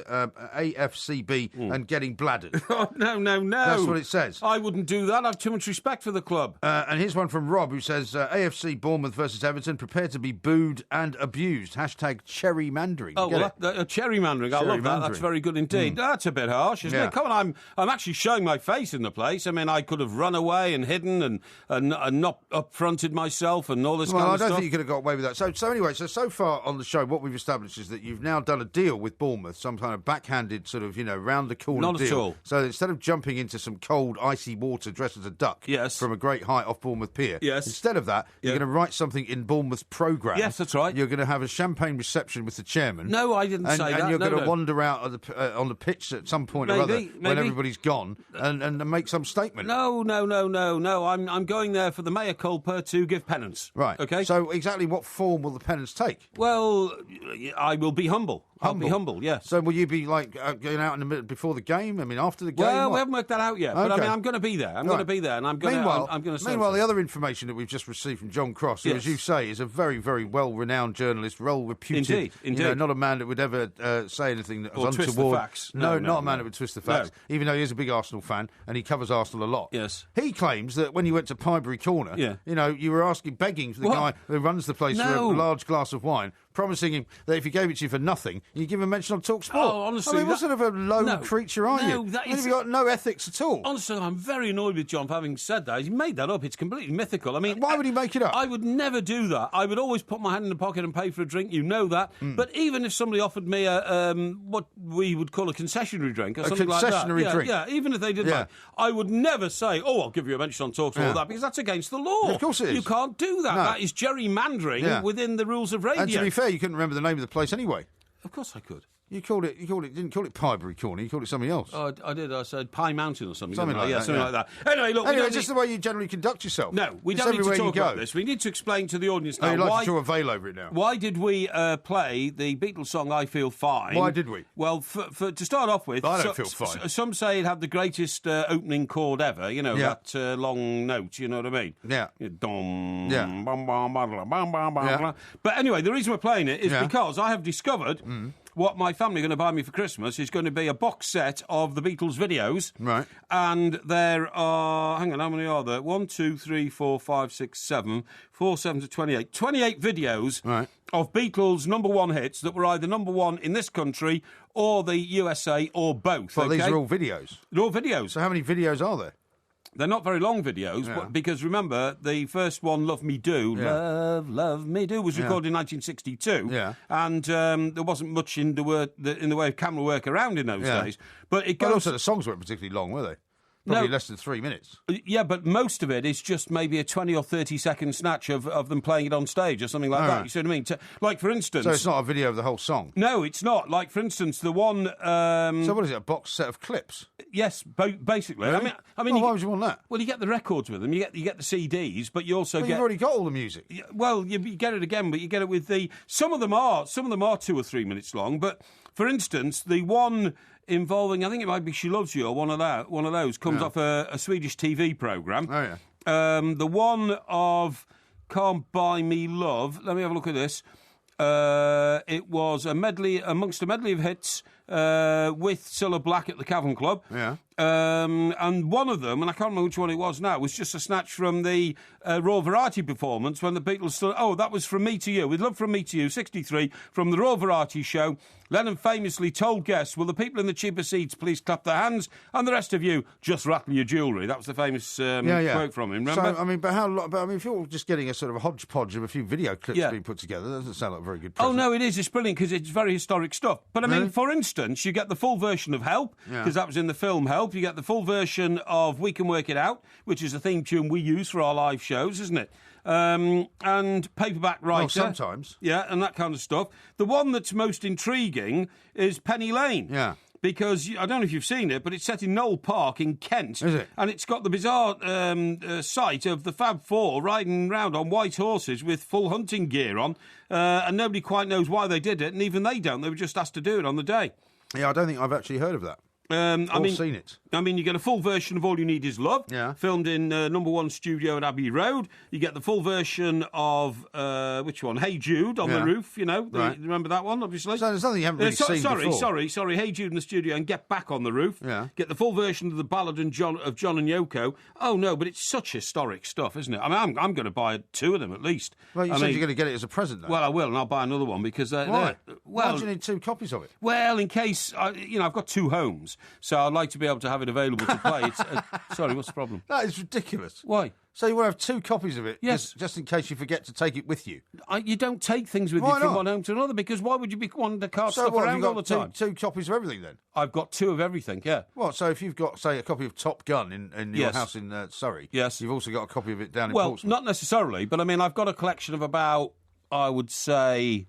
AFCB and getting bladdered. Oh, no. That's what it says. I wouldn't do that. I have too much respect for the club. And here's one from Rob, who says, AFC Bournemouth versus Everton, prepare to be booed and abused. #cherrymandering. Oh, well, cherrymandering. I love that. That's very good indeed. That's a bit harsh, isn't it? Come on, I'm actually showing my face in the place. I mean, I could have run away and hidden and not upfronted myself and all this kind of stuff. I don't think you could have got away with that. So anyway, so far on the show, what we've established is that you've now done a deal with Bournemouth, some kind of backhanded sort of, round the corner deal. Not at all. So instead of jumping into some cold, icy water dressed as a duck from a great height off Bournemouth Pier, instead of that, you're going to write something in Bournemouth's programme. Yes, that's right. You're going to have a champagne reception with the chairman. No, I didn't say that. And you're going to wander out on the pitch at some point or other when everybody's gone and make some statement. No. I'm going there for the mea culpa to give penance. Right. Okay. So exactly what form will the penance take? Well, I will be humble. I'll be humble, yes. So will you be like going out in the minute before the game? I mean, after the game? Well, we haven't worked that out yet. Okay. But I mean, I'm going to be there. I'm going to be there, and I'm going to. Meanwhile, the other information that we've just received from John Cross, who, as you say, is a very, very well-renowned journalist, well-reputed. Indeed. Not a man that would ever say anything that was untoward. Twist the facts. No, not a man that would twist the facts. No. Even though he is a big Arsenal fan and he covers Arsenal a lot. Yes. He claims that when you went to Pinebury Corner, you were begging for the guy who runs the place for a large glass of wine, promising him that if he gave it to you for nothing, you'd give him a mention on Talk Sport. Oh, honestly, what sort of a low creature are you? You've got no ethics at all. Honestly, I'm very annoyed with John for having said that. He made that up. It's completely mythical. I mean, why would he make it up? I would never do that. I would always put my hand in the pocket and pay for a drink. You know that. But even if somebody offered me what we would call a concessionary drink or something like that, drink. Yeah, even if they did that, I would never say, I'll give you a mention on Talk Sport that, because that's against the law. Of course it is. You can't do that. No. That is gerrymandering within the rules of radio. And to be fair, you couldn't remember the name of the place anyway. Of course I could. You didn't call it Pinebury Corner, you called it something else. Oh, I did. I said Pie Mountain or something. Something like that. Anyway, look. It's just the way you generally conduct yourself. No, we don't need to talk about this. We need to explain to the audience now. You'd like to draw a veil over it now. Why did we play the Beatles song I Feel Fine? Why did we? Well, to start off with... I don't feel fine. Some say it had the greatest opening chord ever, that long note, you know what I mean? Yeah. Dum, bum, bum, bum, bum, bum, bum. But anyway, the reason we're playing it is because I have discovered... What my family are going to buy me for Christmas is going to be a box set of the Beatles videos. Right. And there are... Hang on, how many are there? 1, 2, 3, 4, 5, 6, 7. 4, 7 to 28. 28 videos of Beatles' #1 hits that were either #1 in this country or the USA or both. Well, these are all videos? They're all videos. So how many videos are there? They're not very long videos, but because remember, the first one, Love Me Do, Love Me Do, was recorded in 1962. Yeah. And there wasn't much in the way of camera work around in those days. But it goes... But also the songs weren't particularly long, were they? Probably less than 3 minutes. Yeah, but most of it is just maybe a 20 or 30 second snatch of them playing it on stage or something like that. You see what I mean? Like, for instance... So it's not a video of the whole song? No, it's not. Like, for instance, the one... So what is it, a box set of clips? Yes, basically. Really? I mean, why would you want that? Well, you get the records with them, you get the CDs, but you also get... You've already got all the music. Well, you get it again, but you get it with the... Some of them are 2 or 3 minutes long, but, for instance, the one... involving, I think it might be She Loves You or one of those, comes off a Swedish TV programme. Oh, yeah. The one of Can't Buy Me Love, let me have a look at this. It was amongst a medley of hits with Cilla Black at the Cavern Club. Yeah. And one of them, and I can't remember which one it was now, was just a snatch from the Royal Variety performance when the Beatles stood... Oh, that was From Me to You. With Love From Me to You, 63, from the Royal Variety show. Lennon famously told guests, will the people in the cheaper seats please clap their hands, and the rest of you just rattle your jewellery. That was the famous quote from him, remember? So, I mean, if you're just getting a sort of a hodgepodge of a few video clips being put together, that doesn't sound like a very good present. Oh, no, it is. It's brilliant because it's very historic stuff. But, I mean, for instance, you get the full version of Help, because that was in the film Help. You get the full version of We Can Work It Out, which is a theme tune we use for our live shows, isn't it? And Paperback Writer. Well, sometimes. Yeah, and that kind of stuff. The one that's most intriguing is Penny Lane. Yeah. because I don't know if you've seen it, but it's set in Knoll Park in Kent. Is it? And it's got the bizarre sight of the Fab Four riding round on white horses with full hunting gear on, and nobody quite knows why they did it, and even they don't. They were just asked to do it on the day. Yeah, I don't think I've actually heard of that. Seen it. I mean, you get a full version of All You Need Is Love, filmed in number 1 studio at Abbey Road. You get the full version of, which one? Hey Jude on the roof, you know. Right. Remember that one, obviously? So there's something you haven't really seen before. Sorry. Hey Jude in the studio and Get Back on the Roof. Yeah. Get the full version of the Ballad of John and Yoko. Oh, no, but it's such historic stuff, isn't it? I mean, I'm going to buy 2 of them at least. Well, you said you're going to get it as a present, though. Well, I will, and I'll buy another one because... Why? Why do you need 2 copies of it? Well, in case, I've got 2 homes, so I'd like to be able to have it available to play. Sorry, what's the problem? That is ridiculous. Why? So you want to have 2 copies of it? Yes. Just in case you forget to take it with you? You don't take things with you from one home to another, because why would you be wanting to cart stuff around all the time? So two copies of everything, then? I've got 2 of everything, yeah. What, so if you've got, say, a copy of Top Gun in your house in Surrey, yes, you've also got a copy of it down in Portsmouth? Portsmouth? Well, not necessarily, but I mean, I've got a collection of about, I would say...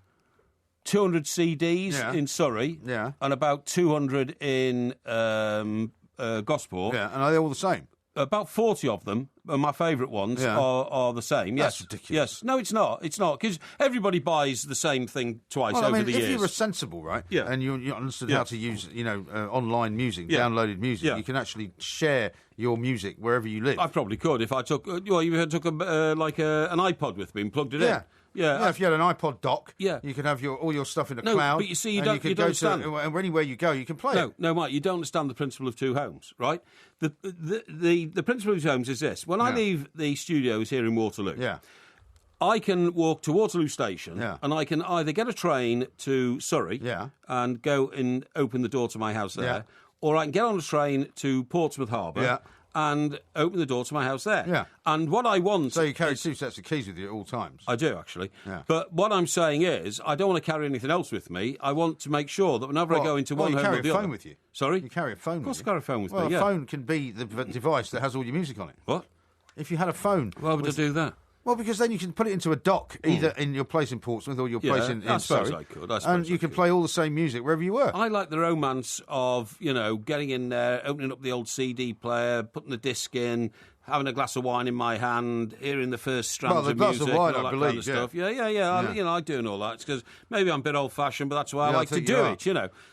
200 CDs in Surrey, and about 200 in Gosport. Yeah, and are they all the same? About 40 of them, my favourite ones, are the same. That's ridiculous. Yes. No, it's not. It's not, because everybody buys the same thing twice over the years. If you were sensible, right, and you understood how to use, online music, downloaded music, you can actually share your music wherever you live. I probably could if I took, an iPod with me and plugged it in. Yeah, if you had an iPod dock, you can have all your stuff in the cloud. But you see, you don't understand. And anywhere you go, you can play it. No, Mike, you don't understand the principle of 2 homes, right? The principle of 2 homes is this. When I leave the studios here in Waterloo, I can walk to Waterloo Station and I can either get a train to Surrey and go and open the door to my house there, or I can get on a train to Portsmouth Harbour and open the door to my house there. Yeah. And what I want... So you carry 2 sets of keys with you at all times? I do, actually. Yeah. But what I'm saying is, I don't want to carry anything else with me. I want to make sure that whenever I go into one home or the other... you carry a phone with you? Sorry? You carry a phone with you? Of course I carry a phone with me, Well, a phone can be the device that has all your music on it. What? If you had a phone... Why would I do that? Well, because then you can put it into a dock, either in your place in Portsmouth or your place in Surrey. I could. And you can play all the same music wherever you were. I like the romance of, getting in there, opening up the old CD player, putting the disc in, having a glass of wine in my hand, hearing the first strands of music, of wine, and all that kind of stuff. Yeah. I do and all that. It's because maybe I'm a bit old-fashioned, but that's why I like to do it,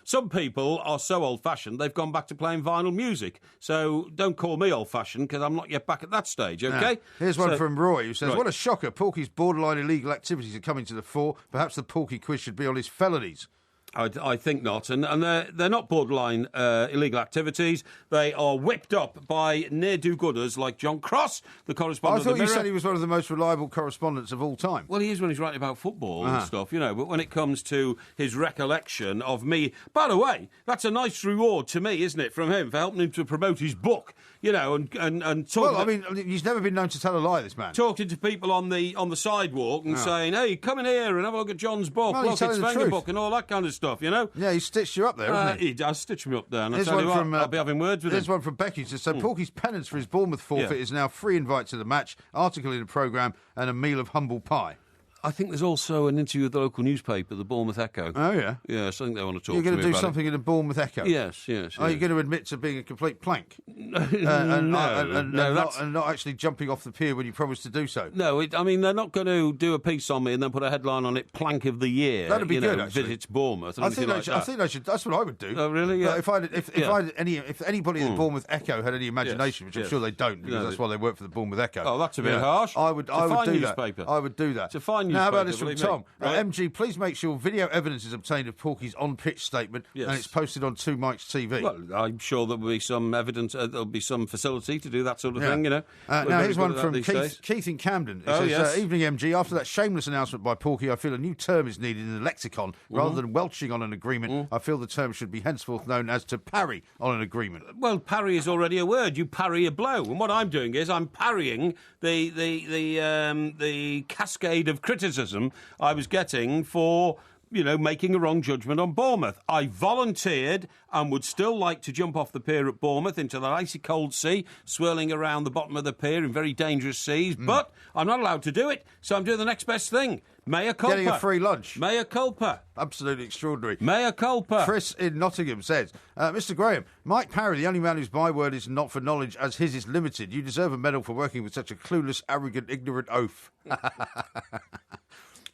Some people are so old-fashioned, they've gone back to playing vinyl music. So don't call me old-fashioned, because I'm not yet back at that stage, OK? Yeah. Here's one from Roy, who says, What a shocker. Porky's borderline illegal activities are coming to the fore. Perhaps the Porky quiz should be on his felonies. I think not, and they're not borderline illegal activities. They are whipped up by ne'er-do-gooders like John Cross, the correspondent of the Mirror. I thought you said he was one of the most reliable correspondents of all time. Well, he is when he's writing about football and stuff, but when it comes to his recollection of me... By the way, that's a nice reward to me, isn't it, from him, for helping him to promote his book, and talking... Well, I mean, he's never been known to tell a lie, this man. Talking to people on the sidewalk and saying, hey, come in here and have a look at John's book, look, it's Wenger book and all that kind of stuff, Yeah, he stitched you up there, hasn't he? He does stitch me up there, and I tell you what, I'll be having words with him. There's one from Becky. So Porky's penance for his Bourne-mouth forfeit is now 3 invites to the match, article in the programme, and a meal of humble pie. I think there's also an interview with the local newspaper, the Bourne-mouth Echo. Oh, yeah? Yes, I think they want to talk to me about it. You're going to do something something in the Bourne-mouth Echo? Yes. Are you going to admit to being a complete plank? And not actually jumping off the pier when you promised to do so? No, they're not going to do a piece on me and then put a headline on it, Plank of the Year. That'd be good, actually. Visits Bournemouth and I think they should. That's what I would do. Oh, really? Yeah. If anybody in the Bournemouth Echo had any imagination, which I'm sure they don't, because that's why they work for the Bournemouth Echo. Oh, that's a bit harsh. I would do that. I would do that. It's a fine newspaper. Now, how about this from Tom? MG, please make sure video evidence is obtained of Porky's on-pitch statement and it's posted on 2 Mics TV. Well, I'm sure there will be some evidence, there'll be some facility to do that sort of thing, Now, here's one from Keith in Camden. It says, Evening, MG. After that shameless announcement by Porky, I feel a new term is needed in the lexicon. Rather than welching on an agreement, I feel the term should be henceforth known as to parry on an agreement. Well, parry is already a word. You parry a blow. And what I'm doing is I'm parrying the cascade of criticism I was getting for making a wrong judgment on Bournemouth. I volunteered and would still like to jump off the pier at Bournemouth into that icy cold sea, swirling around the bottom of the pier in very dangerous seas, but I'm not allowed to do it, so I'm doing the next best thing. Mea culpa. Getting a free lunch. Mea culpa. Absolutely extraordinary. Mea culpa. Chris in Nottingham says, Mr. Graham, Mike Parry, the only man whose byword is not for knowledge as his is limited. You deserve a medal for working with such a clueless, arrogant, ignorant oaf.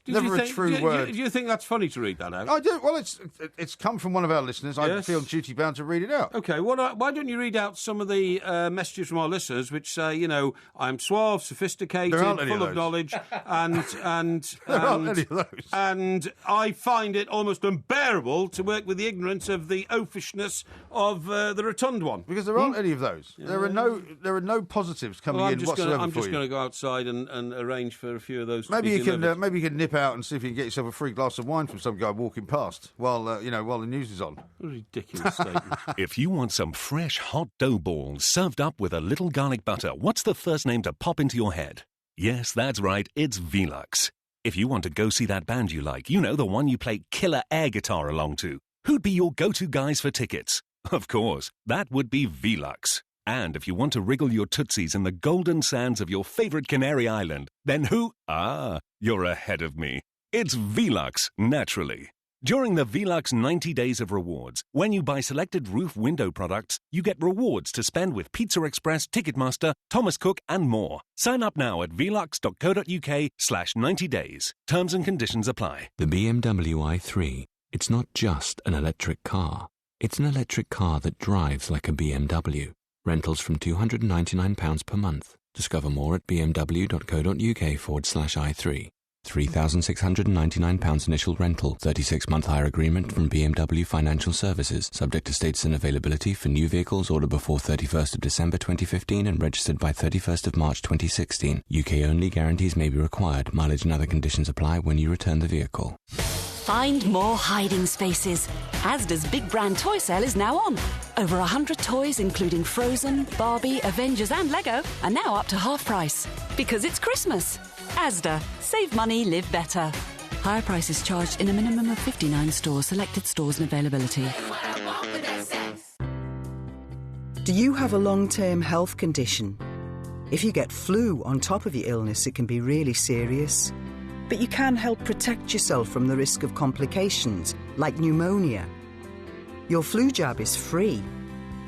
Never a true word. Do you think that's funny to read that out? I do. Well, it's come from one of our listeners. Yes. I feel duty bound to read it out. OK, why don't you read out some of the messages from our listeners which say, you know, I'm suave, sophisticated, full of knowledge, and there aren't any of those. And I find it almost unbearable to work with the ignorance of the oafishness of the rotund one. Because there aren't any of those. Yeah. There are no positives coming in whatsoever. I'm just going to go outside and arrange for a few of those. Maybe you can nip out and see if you can get yourself a free glass of wine from some guy walking past while the news is on. What a ridiculous statement. If you want some fresh hot dough balls served up with a little garlic butter, what's the first name to pop into your head? Yes, that's right, it's Velux. If you want to go see that band you like, you know, the one you play killer air guitar along to, who'd be your go-to guys for tickets? Of course, that would be Velux. And if you want to wriggle your tootsies in the golden sands of your favourite Canary Island, then who? You're ahead of me. It's Velux, naturally. During the Velux 90 Days of Rewards, when you buy selected roof window products, you get rewards to spend with Pizza Express, Ticketmaster, Thomas Cook and more. Sign up now at velux.co.uk/90days. Terms and conditions apply. The BMW i3. It's not just an electric car. It's an electric car that drives like a BMW. Rentals from £299 per month. Discover more at bmw.co.uk/i3. £3,699 initial rental, 36-month hire agreement from BMW Financial Services, subject to status and availability for new vehicles ordered before 31st of December 2015 and registered by 31st of March 2016. UK only, guarantees may be required. Mileage and other conditions apply when you return the vehicle. Find more hiding spaces. Asda's big brand toy sale is now on. Over 100 toys, including Frozen, Barbie, Avengers and Lego, are now up to half price. Because it's Christmas. Asda. Save money, live better. Higher prices charged in a minimum of 59 stores. Selected stores and availability. Do you have a long-term health condition? If you get flu on top of your illness, it can be really serious. But you can help protect yourself from the risk of complications, like pneumonia. Your flu jab is free,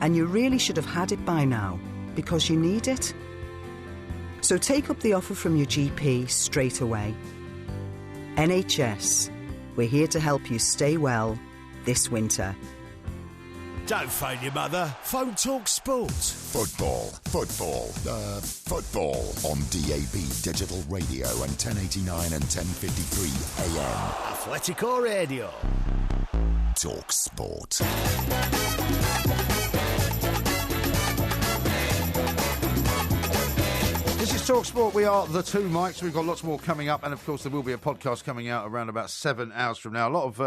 and you really should have had it by now, because you need it. So take up the offer from your GP straight away. NHS, we're here to help you stay well this winter. Don't phone your mother. Phone Talk Sport. Football on DAB Digital Radio and 1089 and 1053 AM. Atletico Radio. Talk Sport. This is Talk Sport. We are the two mics. We've got lots more coming up, and of course there will be a podcast coming out around about 7 hours from now. A lot of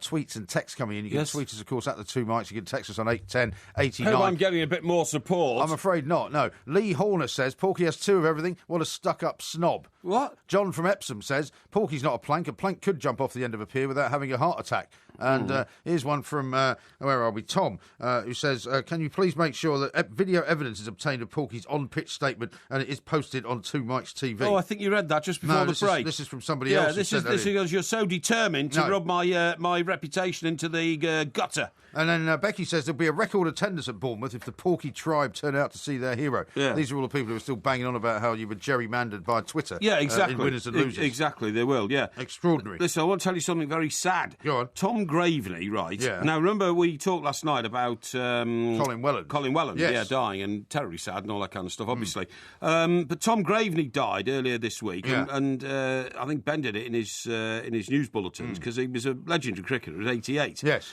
tweets and texts coming in. You can tweet us, of course, at the two mics. You can text us on 81089. Hope I'm getting a bit more support. I'm afraid not. No. Lee Horner says Porky has two of everything. What a stuck-up snob. What? John from Epsom says Porky's not a plank. A plank could jump off the end of a pier without having a heart attack. And here's one from, where are we? Tom, who says, can you please make sure that video evidence is obtained of Porky's on-pitch statement and it is posted on Two Mics TV? Oh, I think you read that just before the break. This is from somebody else. This is because you're so determined to rub my reputation into the gutter. And then Becky says there'll be a record attendance at Bourne-mouth if the Porky tribe turn out to see their hero. Yeah. These are all the people who are still banging on about how you were gerrymandered by Twitter. Yeah, exactly. In winners and losers. Exactly, they will, yeah. Extraordinary. Listen, I want to tell you something very sad. Go on. Tom Graveney, right? Yeah. Now, remember we talked last night about... Colin Welland. Yes. dying, and terribly sad and all that kind of stuff, obviously. But Tom Graveney died earlier this week, and I think Ben did it in his news bulletins, because he was a legendary cricketer at 88. Yes.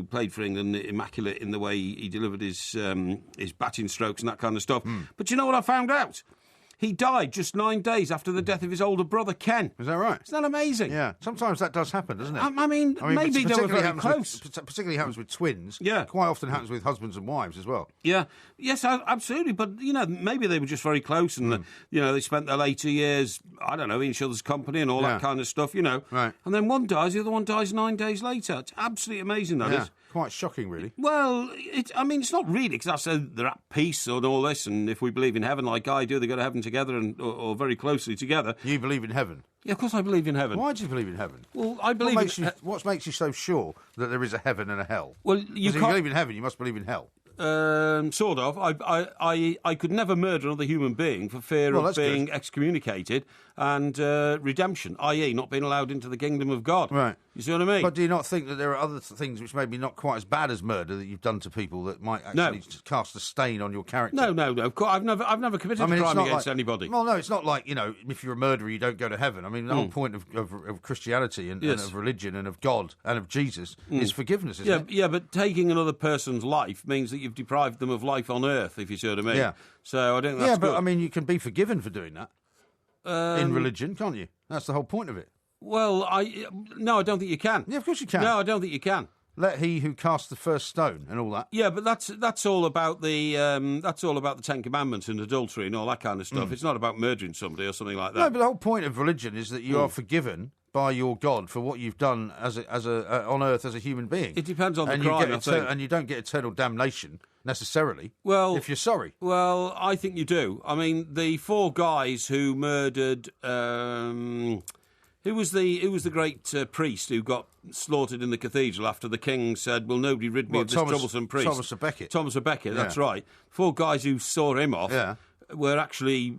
Played for England, immaculate in the way he delivered his batting strokes and that kind of stuff. But you know what I found out? He died just 9 days after the death of his older brother, Ken. Is that right? Isn't that amazing? Yeah. Sometimes that does happen, doesn't it? I mean maybe they were very close. Particularly happens with twins. Yeah. Quite often happens with husbands and wives as well. Yeah. Yes, absolutely. But, maybe they were just very close and, they spent their later years, I don't know, in each other's company and all that kind of stuff, Right. And then one dies, the other one dies 9 days later. It's absolutely amazing, that is. Quite shocking, really. Well, it's not really, because I said they're at peace and all this, and if we believe in heaven like I do, they go to heaven together or very closely together. You believe in heaven? Yeah, of course I believe in heaven. Why do you believe in heaven? Well, I believe what makes you so sure that there is a heaven and a hell? Well, if you believe in heaven, you must believe in hell. Sort of. I could never murder another human being for fear of being excommunicated and redemption, i.e. not being allowed into the kingdom of God. Right. You see what I mean? But do you not think that there are other things which may be not quite as bad as murder that you've done to people that might actually cast a stain on your character? No. Of course, I've never committed a crime against anybody. Well, no, it's not like, if you're a murderer, you don't go to heaven. I mean, the whole point of Christianity and of religion and of God and of Jesus is forgiveness, isn't it? Yeah, but taking another person's life means that you've deprived them of life on earth, if you see what I mean. Yeah. So I don't think that's good. I mean, you can be forgiven for doing that in religion, can't you? That's the whole point of it. Well, no, I don't think you can. Yeah, of course you can. No, I don't think you can. Let he who cast the first stone and all that. Yeah, but that's all about the Ten Commandments and adultery and all that kind of stuff. It's not about murdering somebody or something like that. No, but the whole point of religion is that you are forgiven by your God for what you've done on earth as a human being. It depends on the crime, I think. And you don't get eternal damnation necessarily. Well, if you're sorry. Well, I think you do. I mean, the 4 guys who murdered. Who was the great priest who got slaughtered in the cathedral after the king said, "Will nobody rid me of this troublesome priest?" Thomas à Becket. Thomas à Becket, that's right. 4 guys who saw him off. Yeah. Were actually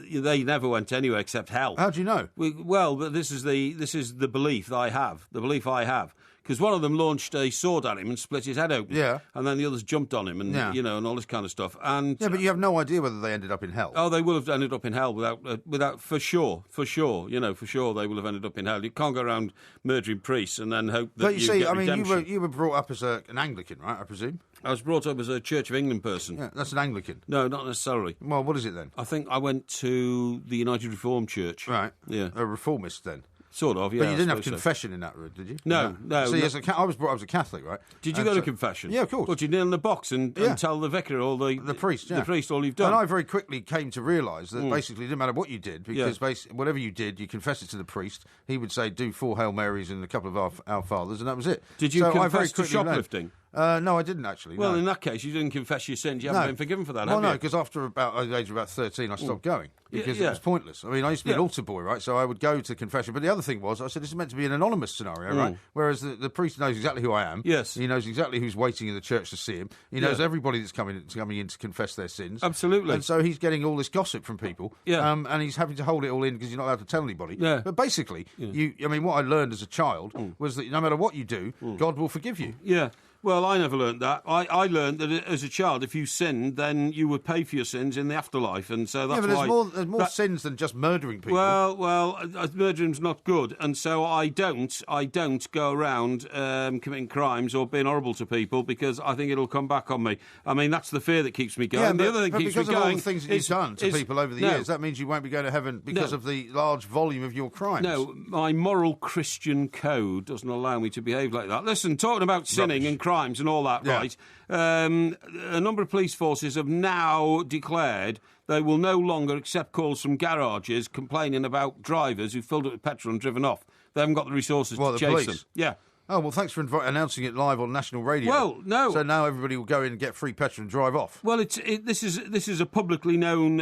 they never went anywhere except hell. How do you know? Well, this is the belief that I have. The belief I have. Because one of them launched a sword at him and split his head open. Yeah. And then the others jumped on him and and all this kind of stuff. And yeah, but you have no idea whether they ended up in hell. Oh, they will have ended up in hell without for sure. For sure they will have ended up in hell. You can't go around murdering priests and then hope that get redemption. You were brought up as an Anglican, right? I presume. I was brought up as a Church of England person. Yeah, that's an Anglican. No, not necessarily. Well, what is it then? I think I went to the United Reformed Church. Right. Yeah. A reformist then. Sort of, yeah. But you didn't have confession in that route, did you? No. See, I was brought up as a Catholic, right? Did you go to confession? Yeah, of course. Did you kneel in the box and tell the vicar or the priest, the priest all you've done? And I very quickly came to realise that basically it didn't matter what you did, because whatever you did, you confessed it to the priest. He would say, do 4 Hail Marys and a couple of Our Fathers, and that was it. Did you confess to shoplifting? No, I didn't actually. Well, no. In that case, you didn't confess your sins. You haven't been forgiven for that, have you? No, because after the age of about 13, I stopped going because it was pointless. I mean, I used to be an altar boy, right? So I would go to confession. But the other thing was, I said, this is meant to be an anonymous scenario, right? Whereas the priest knows exactly who I am. Yes. He knows exactly who's waiting in the church to see him. He knows everybody that's coming in to confess their sins. Absolutely. And so he's getting all this gossip from people. Yeah. And he's having to hold it all in because you're not allowed to tell anybody. Yeah. But basically, what I learned as a child was that no matter what you do, God will forgive you. Yeah. Well, I never learned that. I learned that as a child, if you sinned, then you would pay for your sins in the afterlife, and so that's why. There's more sins than just murdering people. Well, murdering's not good, and so I don't go around committing crimes or being horrible to people because I think it'll come back on me. I mean, that's the fear that keeps me going. Yeah, the other thing keeps me going. Because of all the things that you've done to people over the years, that means you won't be going to heaven because of the large volume of your crimes. No, my moral Christian code doesn't allow me to behave like that. Listen, talking about sinning and crimes and all that, right? A number of police forces have now declared they will no longer accept calls from garages complaining about drivers who filled it with petrol and driven off. They haven't got the resources to chase them. Yeah. Oh, well, thanks for announcing it live on national radio. Well, no. So now everybody will go in and get free petrol and drive off. Well, this is a publicly known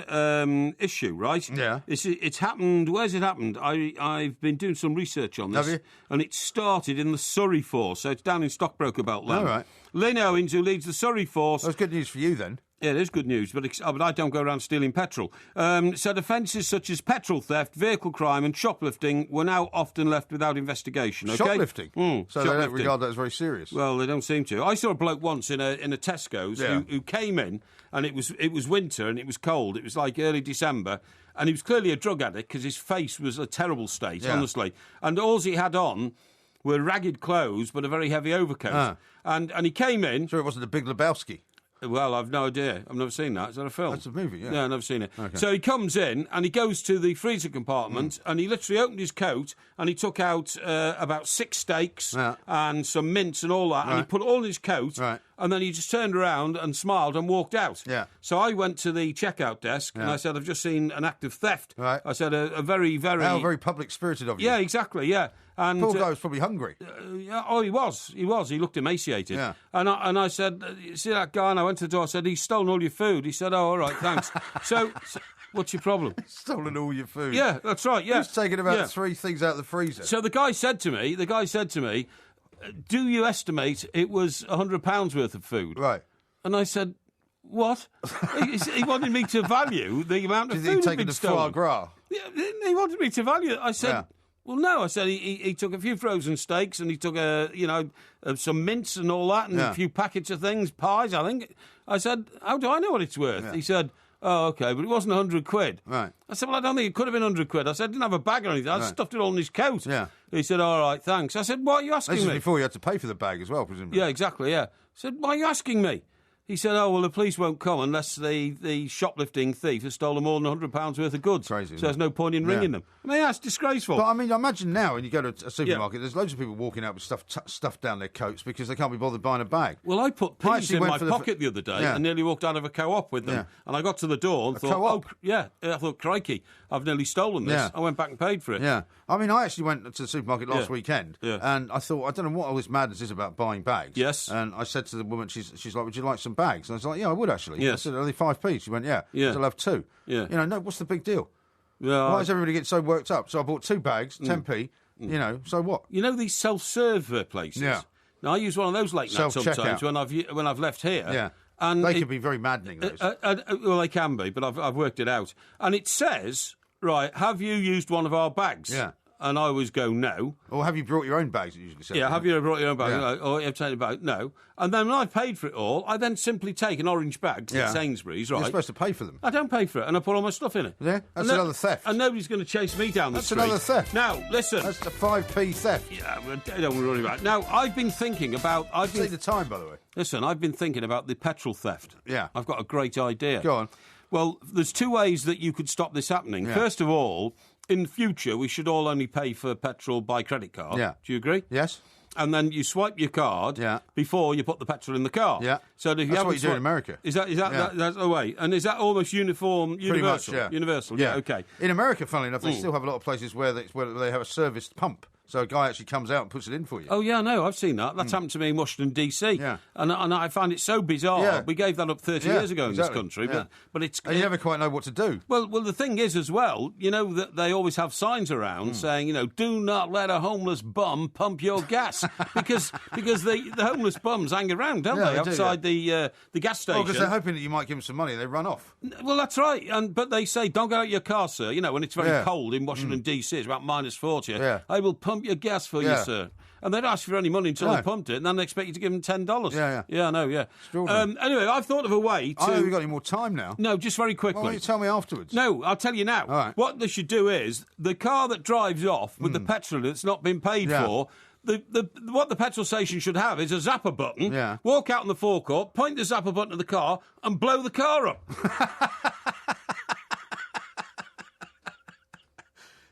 issue, right? Yeah. It's happened. Where's it happened? I've been doing some research on this. Have you? And it started in the Surrey Force, so it's down in Stockbroker Belt land. All right. Lynn Owens, who leads the Surrey Force... That's good news for you, then. Yeah, it is good news, but I don't go around stealing petrol. Said offences such as petrol theft, vehicle crime and shoplifting were now often left without investigation. Okay? Shoplifting? So shoplifting. They don't regard that as very serious? Well, they don't seem to. I saw a bloke once in a Tesco's who came in, and it was winter and it was cold. It was like early December, and he was clearly a drug addict because his face was a terrible state, honestly. And all he had on were ragged clothes but a very heavy overcoat. And he came in... Sure it wasn't the Big Lebowski? Well, I've no idea. I've never seen that. Is that a film? That's a movie, yeah. No, I've never seen it. Okay. So he comes in and he goes to the freezer compartment and he literally opened his coat and he took out about 6 steaks and some mince and all that and he put it all in his coat and then he just turned around and smiled and walked out. Yeah. So I went to the checkout desk and I said, I've just seen an act of theft. Right. I said, a very, very... How very public-spirited of you. Yeah, exactly, yeah. And, poor guy was probably hungry. He was. He looked emaciated. Yeah. And I said, you see that guy? And I went to the door. I said, he's stolen all your food. He said, oh, all right, thanks. So What's your problem? Stolen all your food. Yeah, that's right, yeah. He's taken about 3 things out of the freezer. So the guy said to me, do you estimate it was £100 worth of food? Right. And I said, what? He wanted me to value the amount of food he'd he'd taken been stolen. foie gras? Yeah, he wanted me to value it. I said, well, no. I said he took a few frozen steaks and he took some mince and all that and a few packets of things, pies, I think. I said, how do I know what it's worth? Yeah. He said, oh, OK, but it wasn't £100. Right. I said, well, I don't think it could have been £100. I said, I didn't have a bag or anything. I stuffed it all in his coat. Yeah. He said, all right, thanks. I said, why are you asking me? This is before you had to pay for the bag as well, presumably. Yeah, exactly, yeah. I said, why are you asking me? He said, oh, well, the police won't come unless the shoplifting thief has stolen more than £100 worth of goods. Crazy, so there's no point in ringing them. I mean, that's disgraceful. But, I mean, imagine now when you go to a supermarket, there's loads of people walking out with stuff down their coats because they can't be bothered buying a bag. Well, I put peas in my pocket the other day and nearly walked out of a co-op with them. Yeah. And I got to the door and thought, I thought, crikey, I've nearly stolen this. Yeah. I went back and paid for it. Yeah. I mean, I actually went to the supermarket last weekend and I thought, I don't know what all this madness is about buying bags. Yes. And I said to the woman, she's like, would you like some bags? And I was like, yeah, I would actually. Yes. I said, are they 5p? She went, yeah. I'll have 2. Yeah. You know, no, what's the big deal? Why does everybody get so worked up? So I bought 2 bags, 10p, you know, so what? You know these self-serve places? Yeah. Now, I use one of those late nights sometimes when I've left here. Yeah. And they can be very maddening, those. Well, they can be, but I've worked it out. And it says, right, have you used one of our bags? Yeah. And I always go, no. Or have you brought your own bags, it usually says. Yeah, have you brought your own bag? Yeah. Or have you taken a bag? No. And then when I've paid for it all, I then simply take an orange bag to Sainsbury's, right? You're supposed to pay for them. I don't pay for it, and I put all my stuff in it. Yeah? That's another theft. And nobody's going to chase me down the street. That's another theft. Now, listen. That's a 5p theft. Yeah, don't worry about it. Now, I've been thinking about... See the time, by the way. Listen, I've been thinking about the petrol theft. Yeah. I've got a great idea. Go on. Well, there's 2 ways that you could stop this happening. Yeah. First of all, in future, we should all only pay for petrol by credit card. Yeah. Do you agree? Yes. And then you swipe your card before you put the petrol in the car. Yeah. So if that's what you do in America. Is that that's the way? And is that almost universal? Pretty much, yeah. Universal, yeah. Okay. In America, funnily enough, they still have a lot of places where they have a serviced pump. So a guy actually comes out and puts it in for you. Oh, yeah, no, I've seen that. That's happened to me in Washington, D.C. Yeah. And I find it so bizarre. Yeah. We gave that up 30 years ago in this country. Yeah. But it's... And you never quite know what to do. Well, the thing is as well, you know, that they always have signs around saying, you know, do not let a homeless bum pump your gas. because the homeless bums hang around, don't they, outside the gas station. Well, because they're hoping that you might give them some money. They run off. Well, that's right. But they say, don't go out your car, sir. You know, when it's very cold in Washington, D.C., it's about -40. Yeah. I will pump your gas for you, sir. And they don't ask you for any money until they pumped it, and then they expect you to give them $10. Yeah, I know, yeah. Anyway, I've thought of a way to... I haven't got any more time now. No, just very quickly. Why don't you tell me afterwards? No, I'll tell you now. All right. What they should do is, the car that drives off with the petrol that's not been paid for... what the petrol station should have is a zapper button. Yeah. Walk out on the forecourt, point the zapper button at the car, and blow the car up.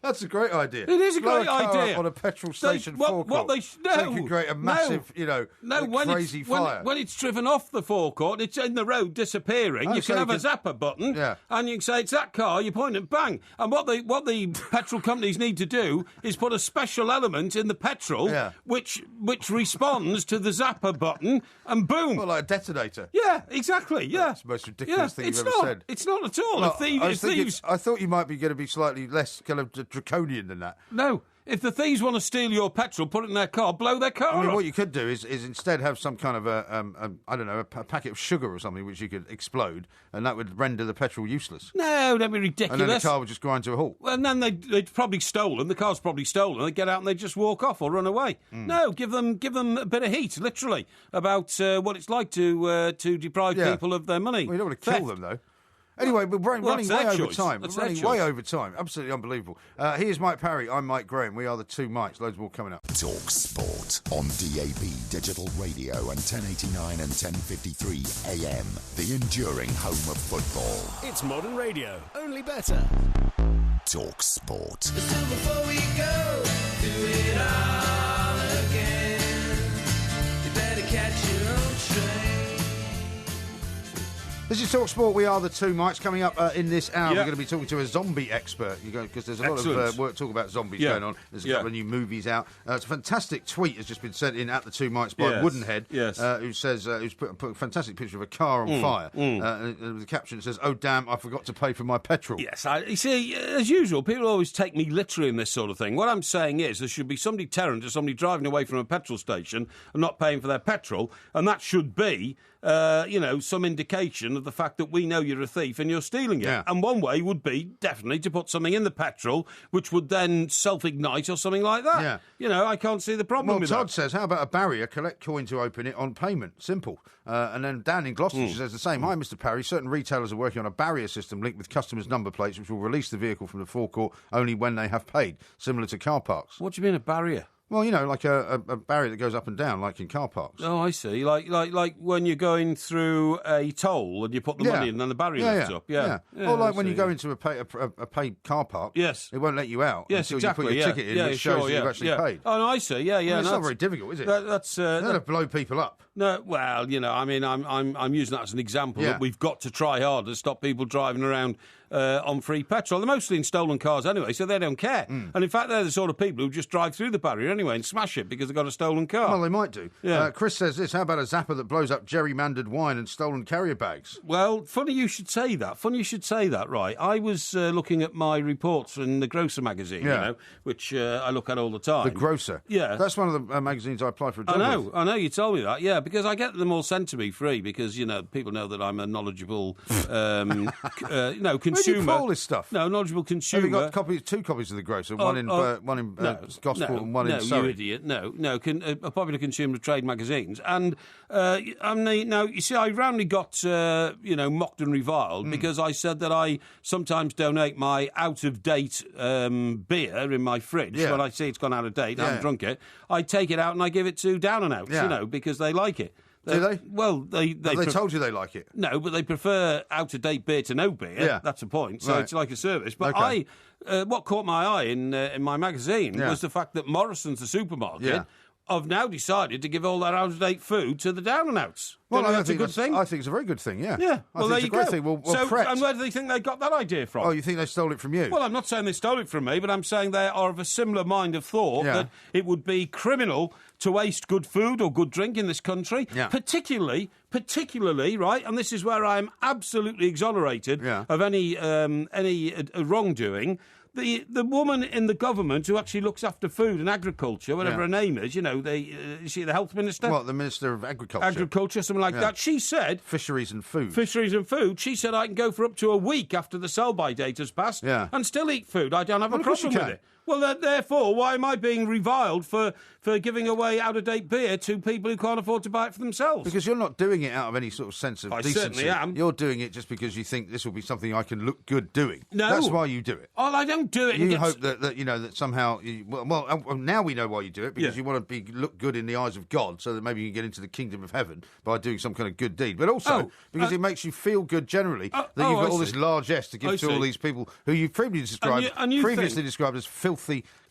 That's a great idea. It is a great idea. On a petrol station forecourt. So you can create a massive, crazy fire. When it's driven off the forecourt, it's in the road disappearing. You can have a zapper button, and you can say, it's that car, you point and bang. And what the petrol companies need to do is put a special element in the petrol which responds to the zapper button, and boom. Well, like a detonator. Yeah, exactly, yeah. That's the most ridiculous thing you've ever said. It's not at all. No, I thought you might be going to be slightly less kind of draconian than that. No. If the thieves want to steal your petrol, put it in their car, blow their car up. What you could do is instead have some kind of a packet of sugar or something which you could explode, and that would render the petrol useless. No, that'd be ridiculous. And then the car would just grind to a halt. Well, and then they'd probably stolen. The car's probably stolen. They'd get out and they'd just walk off or run away. No, give them a bit of heat, literally, about what it's like to deprive people of their money. Well, you don't want to kill them, though. Anyway, we're running way over time. We're running way over time. Absolutely unbelievable. Here's Mike Parry. I'm Mike Graham. We are the 2 Mikes. Loads more coming up. Talk Sport on DAB Digital Radio and 1089 and 1053 AM. The enduring home of football. It's modern radio, only better. Talk Sport. So before we go, do it all again. You better catch your own train. This is Talk Sport. We are the two Mikes. Coming up in this hour, we're going to be talking to a zombie expert. Because there's a lot of talk about zombies going on. There's a couple of new movies out. It's a fantastic tweet has just been sent in at the two Mikes by Woodenhead, who says who's put a fantastic picture of a car on fire. The caption says, "Oh damn, I forgot to pay for my petrol." Yes, you see, as usual, people always take me literally in this sort of thing. What I'm saying is there should be somebody terrant to somebody driving away from a petrol station and not paying for their petrol, and that should be some indication of the fact that we know you're a thief and you're stealing it. Yeah. And one way would be definitely to put something in the petrol which would then self-ignite or something like that. Yeah. I can't see the problem with that. Todd says, how about a barrier? Collect coin to open it on payment. Simple. And then Dan in Gloucestershire says the same. Hi, Mr. Parry. Certain retailers are working on a barrier system linked with customers' number plates which will release the vehicle from the forecourt only when they have paid, similar to car parks. What do you mean a barrier? Well, like a barrier that goes up and down, like in car parks. Oh, I see. Like when you're going through a toll and you put the money in and then the barrier lifts up. Yeah. Or like when you go into a paid car park, yes, it won't let you out until exactly. You put your ticket in, which shows that you've actually paid. Oh, no, I see. Yeah. It's not very difficult, is it? That's that'll blow people up. No, well, I'm using that as an example that we've got to try harder to stop people driving around on free petrol. They're mostly in stolen cars anyway, so they don't care. And in fact, they're the sort of people who just drive through the barrier anyway and smash it because they've got a stolen car. Well, they might do. Yeah. Chris says this, how about a zapper that blows up gerrymandered wine and stolen carrier bags? Well, funny you should say that, right. I was looking at my reports in the Grocer magazine, which I look at all the time. The Grocer? Yeah. That's one of the magazines I applied for a job with. I know, you told me that, yeah, because I get them all sent to me free because, people know that I'm a knowledgeable, consumer. Where do you pull this stuff? No, knowledgeable consumer. Have you got two copies of the Grocer, one in Gosport and one in Surrey? No, you idiot. No. A popular consumer of trade magazines. And now, you see, I roundly got, mocked and reviled because I said that I sometimes donate my out-of-date beer in my fridge when I see it's gone out of date and I haven't drunk it. I take it out and I give it to down and outs, because they like it. Do they? Well, they told you they like it. No, but they prefer out-of-date beer to no beer. Yeah. That's the point. So it's like a service. But what caught my eye in my magazine was the fact that Morrison's, the supermarket, have now decided to give all their out-of-date food to the down-and-outs. Well, I that's a good thing. I think it's a very good thing, yeah. Yeah, I think it's a great thing. Well, and where do they think they got that idea from? Oh, you think they stole it from you? Well, I'm not saying they stole it from me, but I'm saying they are of a similar mind of thought that it would be criminal to waste good food or good drink in this country, particularly, right, and this is where I am absolutely exonerated of any wrongdoing. The woman in the government who actually looks after food and agriculture, whatever her name is, is she the health minister? Well, the Minister of Agriculture. Agriculture, something like that. She said... Fisheries and food. She said I can go for up to a week after the sell-by date has passed and still eat food. I don't have a problem with it. Well, therefore, why am I being reviled for giving away out-of-date beer to people who can't afford to buy it for themselves? Because you're not doing it out of any sort of sense of decency. I certainly am. You're doing it just because you think this will be something I can look good doing. No. That's why you do it. Oh, I don't do it. You hope that somehow... now we know why you do it, because you want to look good in the eyes of God, so that maybe you can get into the kingdom of heaven by doing some kind of good deed. But also because it makes you feel good generally that you've got all this largesse to give to all these people who you've previously described as filthy,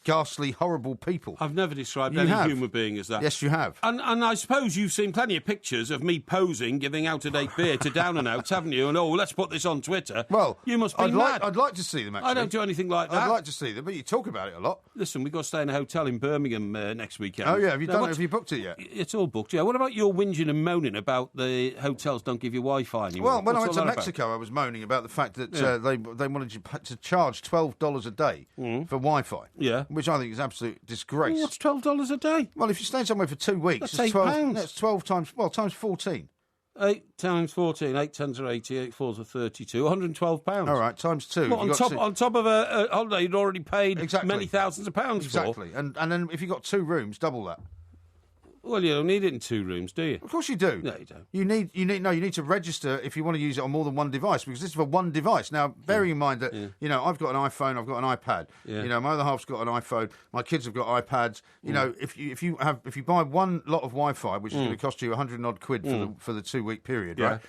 ghastly, horrible people. I've never described any human being as that. Yes, you have. And I suppose you've seen plenty of pictures of me posing, giving out-of-date beer to down-and-outs, haven't you? And, let's put this on Twitter. Well, you must be mad. I'd like to see them, actually. I don't do anything like that. I'd like to see them, but you talk about it a lot. Listen, we've got to stay in a hotel in Birmingham next weekend. Oh, yeah. Have you booked it yet? It's all booked, yeah. What about your whinging and moaning about the hotels don't give you Wi-Fi anymore? Well, when I went to Mexico, I was moaning about the fact that they wanted you to charge $12 a day for Wi-Fi. Yeah. Which I think is absolute disgrace. Well, what's $12 a day? Well, if you're staying somewhere for 2 weeks, that's £8. That's 12 times, times 14. 8 times 14, 8 tens are 80, 8 fours are 32, £112. All right, times 2. What, on top of a holiday you'd already paid many thousands of pounds for? Exactly, and then if you've got 2 rooms, double that. Well, you don't need it in 2 rooms, do you? Of course you do. No, you don't. You need to register if you want to use it on more than one device, because this is for one device. Now, bearing in mind that I've got an iPhone, I've got an iPad. Yeah. My other half's got an iPhone. My kids have got iPads. If you buy one lot of Wi-Fi, which is going to cost you 100 odd quid for the 2 week period, right?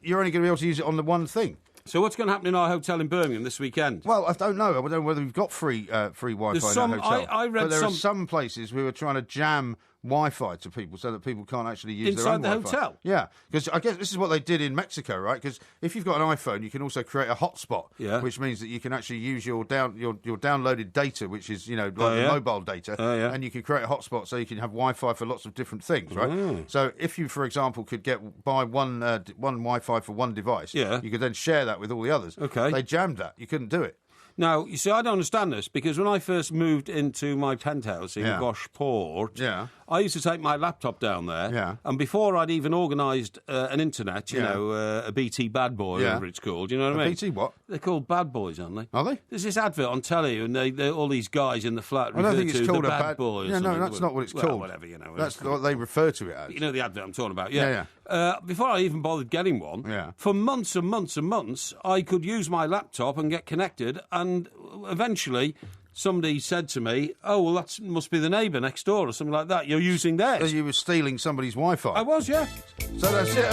You're only going to be able to use it on the one thing. So what's going to happen in our hotel in Birmingham this weekend? Well, I don't know. I don't know whether we've got free Wi-Fi in our hotel. I read but there are some places who are trying to jam Wi-Fi to people so that people can't actually use inside their own the Wi-Fi. hotel. Yeah, because I guess this is what they did in Mexico, right? Because if you've got an iPhone, you can also create a hotspot, which means that you can actually use your downloaded data, which is the mobile data, and you can create a hotspot so you can have Wi-Fi for lots of different things, right? So if you, for example, could buy one Wi-Fi for one device, you could then share that with all the others. Okay, they jammed that; you couldn't do it. Now, you see, I don't understand this, because when I first moved into my penthouse in Goshport, I used to take my laptop down there, and before I'd even organised an internet, a BT Bad Boy, whatever it's called, you know what I mean? BT what? They're called Bad Boys, aren't they? Are they? There's this advert on telly, and they all these guys in the flat I don't think refer it's to called the a Bad Boy. Yeah, no, that's not what it's called. Whatever, That's what they refer to it as. You know the advert I'm talking about, before I even bothered getting one, for months and months and months, I could use my laptop and get connected, and eventually somebody said to me, "Oh, well, that must be the neighbour next door," or something like that. You're using theirs. So you were stealing somebody's Wi-Fi? I was, yeah. So that's it.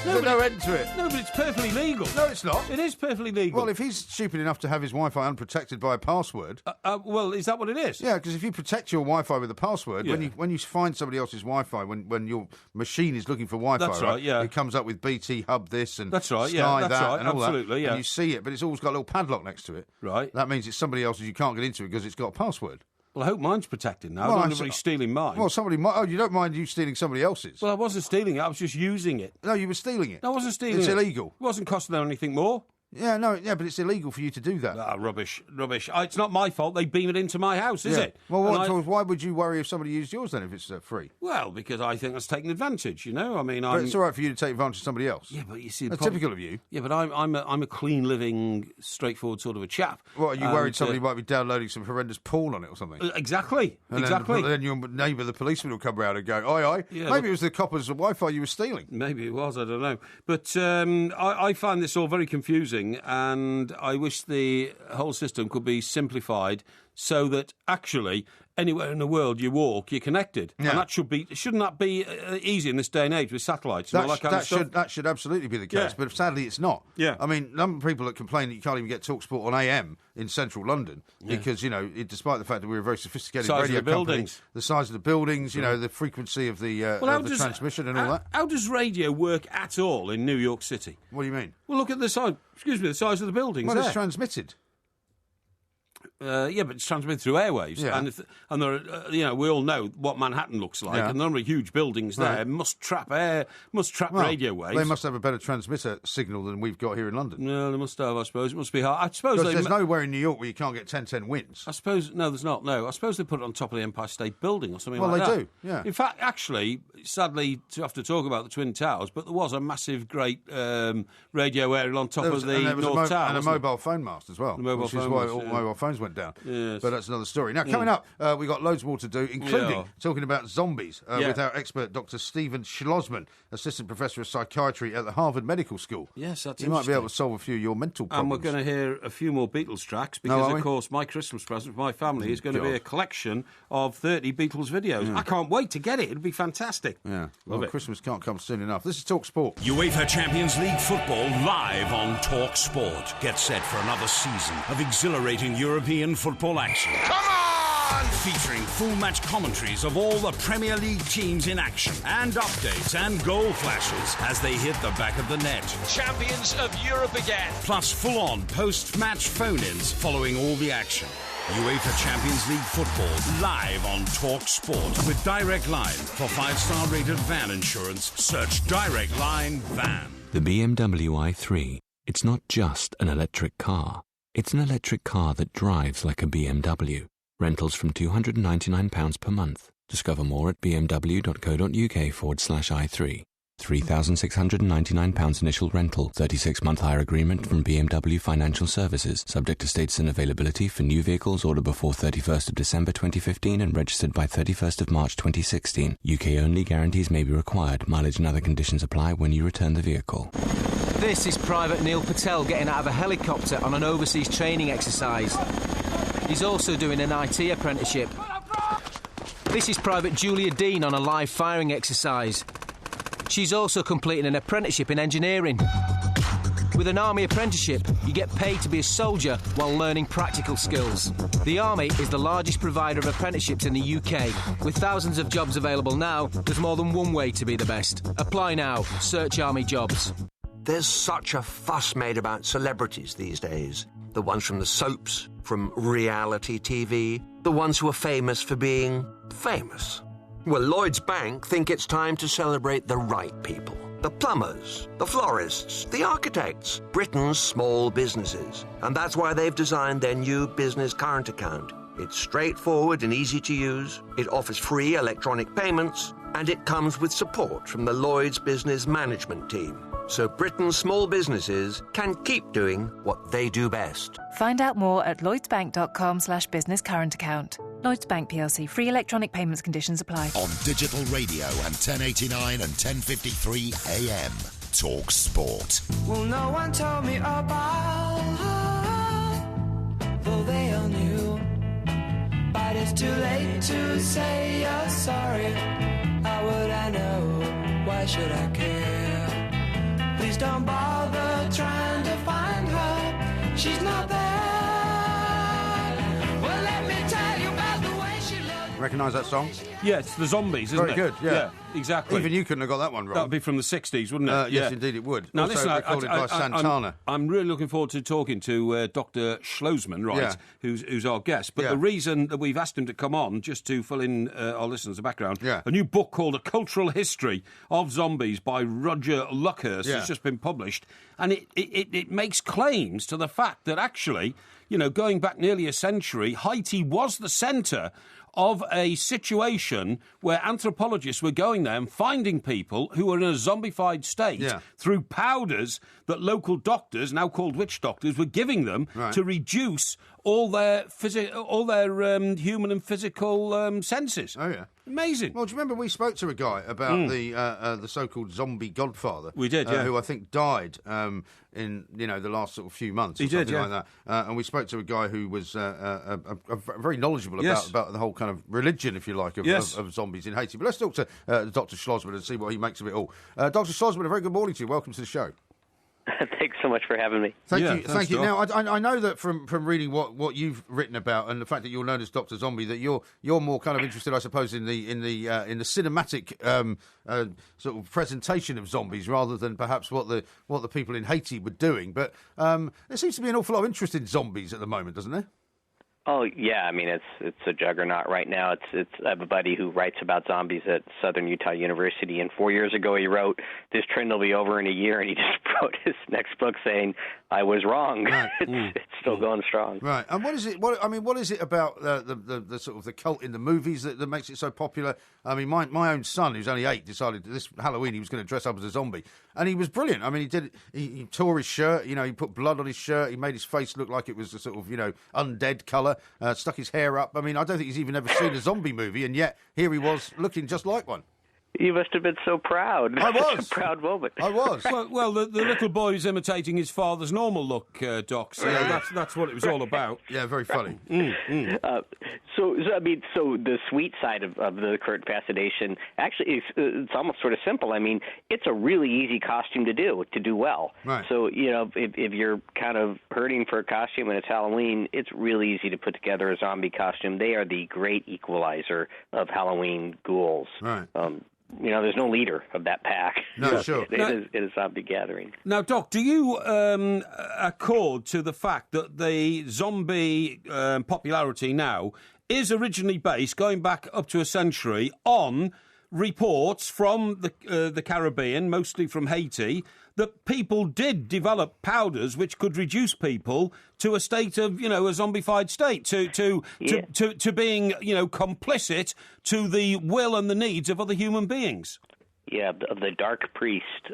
There's no end to it. No, but it's perfectly legal. No, it's not. It is perfectly legal. Well, if he's stupid enough to have his Wi-Fi unprotected by a password... well, is that what it is? Yeah, because if you protect your Wi-Fi with a password, when you find somebody else's Wi-Fi, when your machine is looking for Wi-Fi, that's right, it comes up with BT Hub this and that's right, Sky that's that right, and all absolutely, that, and you see it, but it's always got a little padlock next to it. Right. That means it's somebody else's, you can't get into it because it's got a password. Well, I hope mine's protected now. I don't want anybody stealing mine. Well, somebody might... Oh, you don't mind you stealing somebody else's? Well, I wasn't stealing it. I was just using it. No, you were stealing it. No, I wasn't stealing it. It's illegal. It wasn't costing them anything more. Yeah, but it's illegal for you to do that. Ah, rubbish. It's not my fault they beam it into my house, is it? Well, why would you worry if somebody used yours then if it's free? Well, because I think that's taking advantage, I mean, but it's all right for you to take advantage of somebody else. Yeah, but you see... That's typical of you. Yeah, but I'm a clean-living, straightforward sort of a chap. What, are you worried somebody might be downloading some horrendous porn on it or something? Exactly. Then your neighbour, the policeman, will come round and go, oi. Yeah, maybe it was the coppers' Wi-Fi you were stealing. Maybe it was, I don't know. But I find this all very confusing, and I wish the whole system could be simplified so that actually anywhere in the world you walk, you're connected. Yeah. And that shouldn't that be easy in this day and age with satellites and all that kind of stuff? That should absolutely be the case, but sadly it's not. Yeah. I mean, number of people that complain that you can't even get TalkSport on AM in central London because, despite the fact that we're a very sophisticated radio company, the size of the buildings, the frequency of the transmission and all that. How does radio work at all in New York City? What do you mean? Well, look at the size of the buildings. Well, it's transmitted. But it's transmitted through airwaves, and there are, we all know what Manhattan looks like, and the number of huge buildings there must trap radio waves. They must have a better transmitter signal than we've got here in London. No, they must have. I suppose it must be hard. I suppose there's nowhere in New York where you can't get 10-10 winds. I suppose there's not. No, I suppose they put it on top of the Empire State Building or something like that. Well, they do. Yeah. In fact, actually, sadly, to have to talk about the Twin Towers, but there was a massive, great radio area on top of the North Tower, and a mobile phone mast as well, which is why all mobile phones went down. Yes. But that's another story. Now, coming up, we've got loads more to do, including talking about zombies with our expert, Dr. Stephen Schlossman, Assistant Professor of Psychiatry at the Harvard Medical School. Yes, that's You might be able to solve a few of your mental problems. And we're going to hear a few more Beatles tracks because, of course, my Christmas present for my family is going to be a collection of 30 Beatles videos. I can't wait to get it. It'll be fantastic. Yeah. Well, Christmas can't come soon enough. This is Talk Sport. UEFA Champions League football live on Talk Sport. Get set for another season of exhilarating European football action. Come on! Featuring full match commentaries of all the Premier League teams in action and updates and goal flashes as they hit the back of the net. Champions of Europe again. Plus full-on post-match phone-ins following all the action. UEFA Champions League football live on Talk Sport with Direct Line. For 5-star rated van insurance, search Direct Line Van. The BMW i3. It's not just an electric car. It's an electric car that drives like a BMW. Rentals from £299 per month. Discover more at bmw.co.uk/i3. £3,699 initial rental, 36-month hire agreement from BMW Financial Services, subject to status and availability for new vehicles ordered before 31st of December 2015 and registered by 31st of March 2016. UK only, guarantees may be required. Mileage and other conditions apply when you return the vehicle. This is Private Neil Patel getting out of a helicopter on an overseas training exercise. He's also doing an IT apprenticeship. This is Private Julia Dean on a live firing exercise. She's also completing an apprenticeship in engineering. With an army apprenticeship, you get paid to be a soldier while learning practical skills. The Army is the largest provider of apprenticeships in the UK. With thousands of jobs available now, there's more than one way to be the best. Apply now. Search Army Jobs. There's such a fuss made about celebrities these days. The ones from the soaps, from reality TV, the ones who are famous for being famous. Well, Lloyds Bank think it's time to celebrate the right people. The plumbers, the florists, the architects, Britain's small businesses. And that's why they've designed their new business current account. It's straightforward and easy to use, it offers free electronic payments, and it comes with support from the Lloyds Business Management Team. So Britain's small businesses can keep doing what they do best. Find out more at lloydsbank.com/business current account. Lloyds Bank PLC. Free electronic payments conditions apply. On digital radio and 1089 and 1053 AM. Talk Sport. Well, no one told me about her, though they all knew. But it's too late to say you're sorry. How would I know? Why should I care? Please don't bother trying to find her. She's not there. Well, let me tell you about the way she looked. Recognise that song? Yeah, it's the Zombies, isn't it? Very good, yeah. Exactly. Even you couldn't have got that one wrong. That would be from the 60s, wouldn't it? Yes, indeed it would. Now, also listen, recorded by Santana. I'm really looking forward to talking to Dr. Schlossman, right, Yeah. who's our guest. But the reason that we've asked him to come on, just to fill in our listeners' background, a new book called A Cultural History of Zombies by Roger Luckhurst has just been published. And it makes claims to the fact that actually, you know, going back nearly a century, Haiti was the centre of a situation where anthropologists were going there and finding people who were in a zombified state through powders that local doctors, now called witch doctors, were giving them to reduce all their human and physical senses. Oh, yeah. Amazing. Well, do you remember we spoke to a guy about the so-called zombie godfather? We did, yeah. Who I think died in, the last sort of few months or something like that. And we spoke to a guy who was very knowledgeable about the whole kind of religion, if you like, of zombies in Haiti. But let's talk to Dr. Schlossman and see what he makes of it all. Dr. Schlossman, a very good morning to you. Welcome to the show. Thanks so much for having me. Thank you. Now, I know that from reading what you've written about and the fact that you're known as Dr. Zombie, that you're more kind of interested, I suppose, in the cinematic sort of presentation of zombies rather than perhaps what the people in Haiti were doing. But there seems to be an awful lot of interest in zombies at the moment, doesn't there? Oh yeah, I mean it's a juggernaut right now. I have a buddy who writes about zombies at Southern Utah University, and 4 years ago he wrote, "This trend will be over in a year," and he just wrote his next book saying, "I was wrong." Right. It's still going strong. Right. And what is it? What is it about the sort of the cult in the movies that makes it so popular? I mean, my own son, who's only 8, decided this Halloween he was going to dress up as a zombie, and he was brilliant. I mean, he tore his shirt. He put blood on his shirt. He made his face look like it was a sort of undead colour. Stuck his hair up. I mean, I don't think he's even ever seen a zombie movie, and yet here he was looking just like one. You must have been so proud. I was. A proud moment. I was. Well, the little boy was imitating his father's normal look, Doc, so that's what it was all about. Yeah, very funny. So the sweet side of the current fascination, actually, it's almost sort of simple. I mean, it's a really easy costume to do well. Right. So, if you're kind of hurting for a costume and it's Halloween, it's really easy to put together a zombie costume. They are the great equalizer of Halloween ghouls. Right. There's no leader of that pack. No, sure. It is a zombie gathering. Now, Doc, do you accord to the fact that the zombie popularity now is originally based, going back up to a century, on reports from the Caribbean, mostly from Haiti, that people did develop powders which could reduce people to a state of, a zombified state, to being, complicit to the will and the needs of other human beings. Yeah, of the dark priest.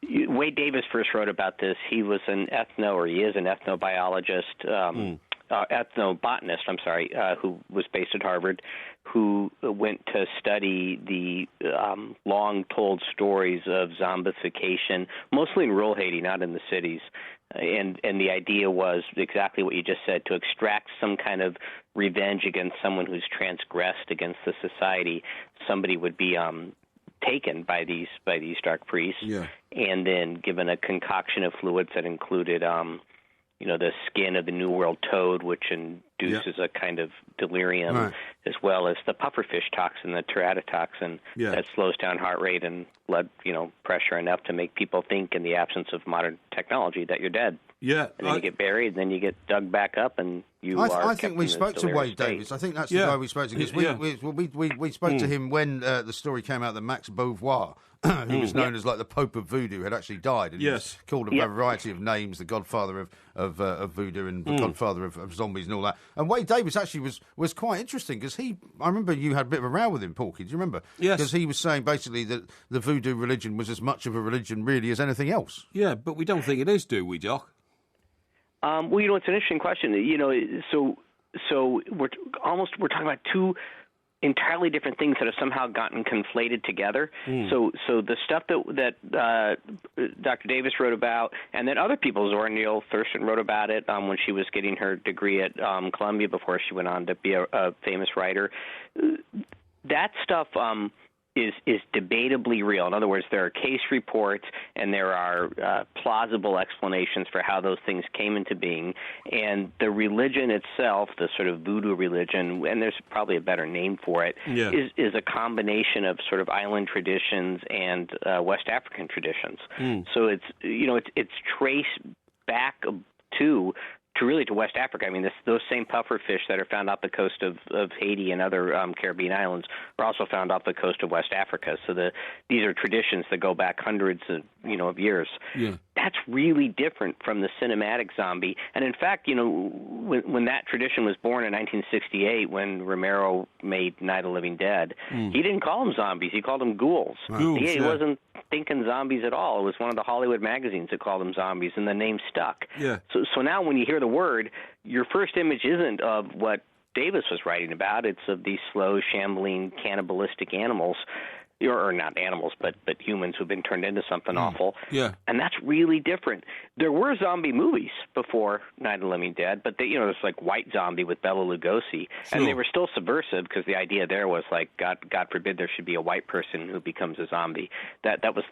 Wade Davis first wrote about this. He was he is an ethnobiologist, ethnobotanist, who was based at Harvard, who went to study the long-told stories of zombification, mostly in rural Haiti, not in the cities. And the idea was exactly what you just said, to extract some kind of revenge against someone who's transgressed against the society. Somebody would be taken by these dark priests, and then given a concoction of fluids that included, the skin of the New World toad, which induces a kind of delirium, as well as the pufferfish toxin, the teratotoxin, that slows down heart rate and blood, pressure enough to make people think, in the absence of modern technology, that you're dead. Yeah, and then you get buried, and then you get dug back up, and I think we spoke to Wade Davis. I think that's the guy we spoke to, because we spoke to him when the story came out that Max Beauvoir, who was known as like the Pope of Voodoo, had actually died. And he was called a variety of names, the Godfather of Voodoo and the Godfather of Zombies and all that. And Wade Davis actually was quite interesting, because I remember you had a bit of a row with him, Porky. Do you remember? Yes. Because he was saying basically that the Voodoo religion was as much of a religion really as anything else. Yeah, but we don't think it is, do we, Doc? Well, it's an interesting question. So we're talking about two entirely different things that have somehow gotten conflated together. So the stuff that Dr. Davis wrote about, and then other people, Zora Neale Thurston wrote about it when she was getting her degree at Columbia before she went on to be a famous writer. That stuff is debatably real. In other words, there are case reports and there are plausible explanations for how those things came into being. And the religion itself, the sort of voodoo religion, and there's probably a better name for it, is a combination of sort of island traditions and West African traditions. So it's traced back to West Africa. I mean, those same pufferfish that are found off the coast of Haiti and other Caribbean islands are also found off the coast of West Africa. So these are traditions that go back hundreds of years. Yeah. That's really different from the cinematic zombie. And in fact, when that tradition was born in 1968, when Romero made Night of the Living Dead, he didn't call them zombies. He called them ghouls. He wasn't thinking zombies at all. It was one of the Hollywood magazines that called them zombies, and the name stuck. Yeah. So now when you hear the word, your first image isn't of what Davis was writing about. It's of these slow, shambling, cannibalistic animals. Or not animals, but humans who've been turned into something awful. Yeah. And that's really different. There were zombie movies before Night of the Living Dead, but there's like White Zombie with Bela Lugosi, and they were still subversive, because the idea there was like, God forbid there should be a white person who becomes a zombie. That was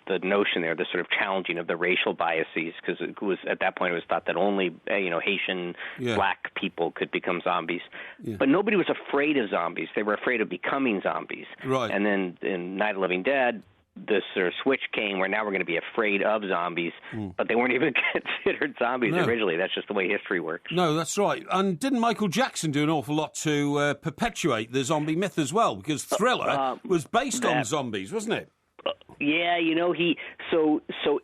the notion there, the sort of challenging of the racial biases, because it was, at that point, it was thought that only Haitian black people could become zombies. Yeah. But nobody was afraid of zombies. They were afraid of becoming zombies. Right. And then in Night of the Living Dead, this sort of switch came where now we're going to be afraid of zombies, but they weren't even considered zombies originally. That's just the way history works. No, that's right. And didn't Michael Jackson do an awful lot to perpetuate the zombie myth as well? Because Thriller was based on zombies, wasn't it? Yeah, so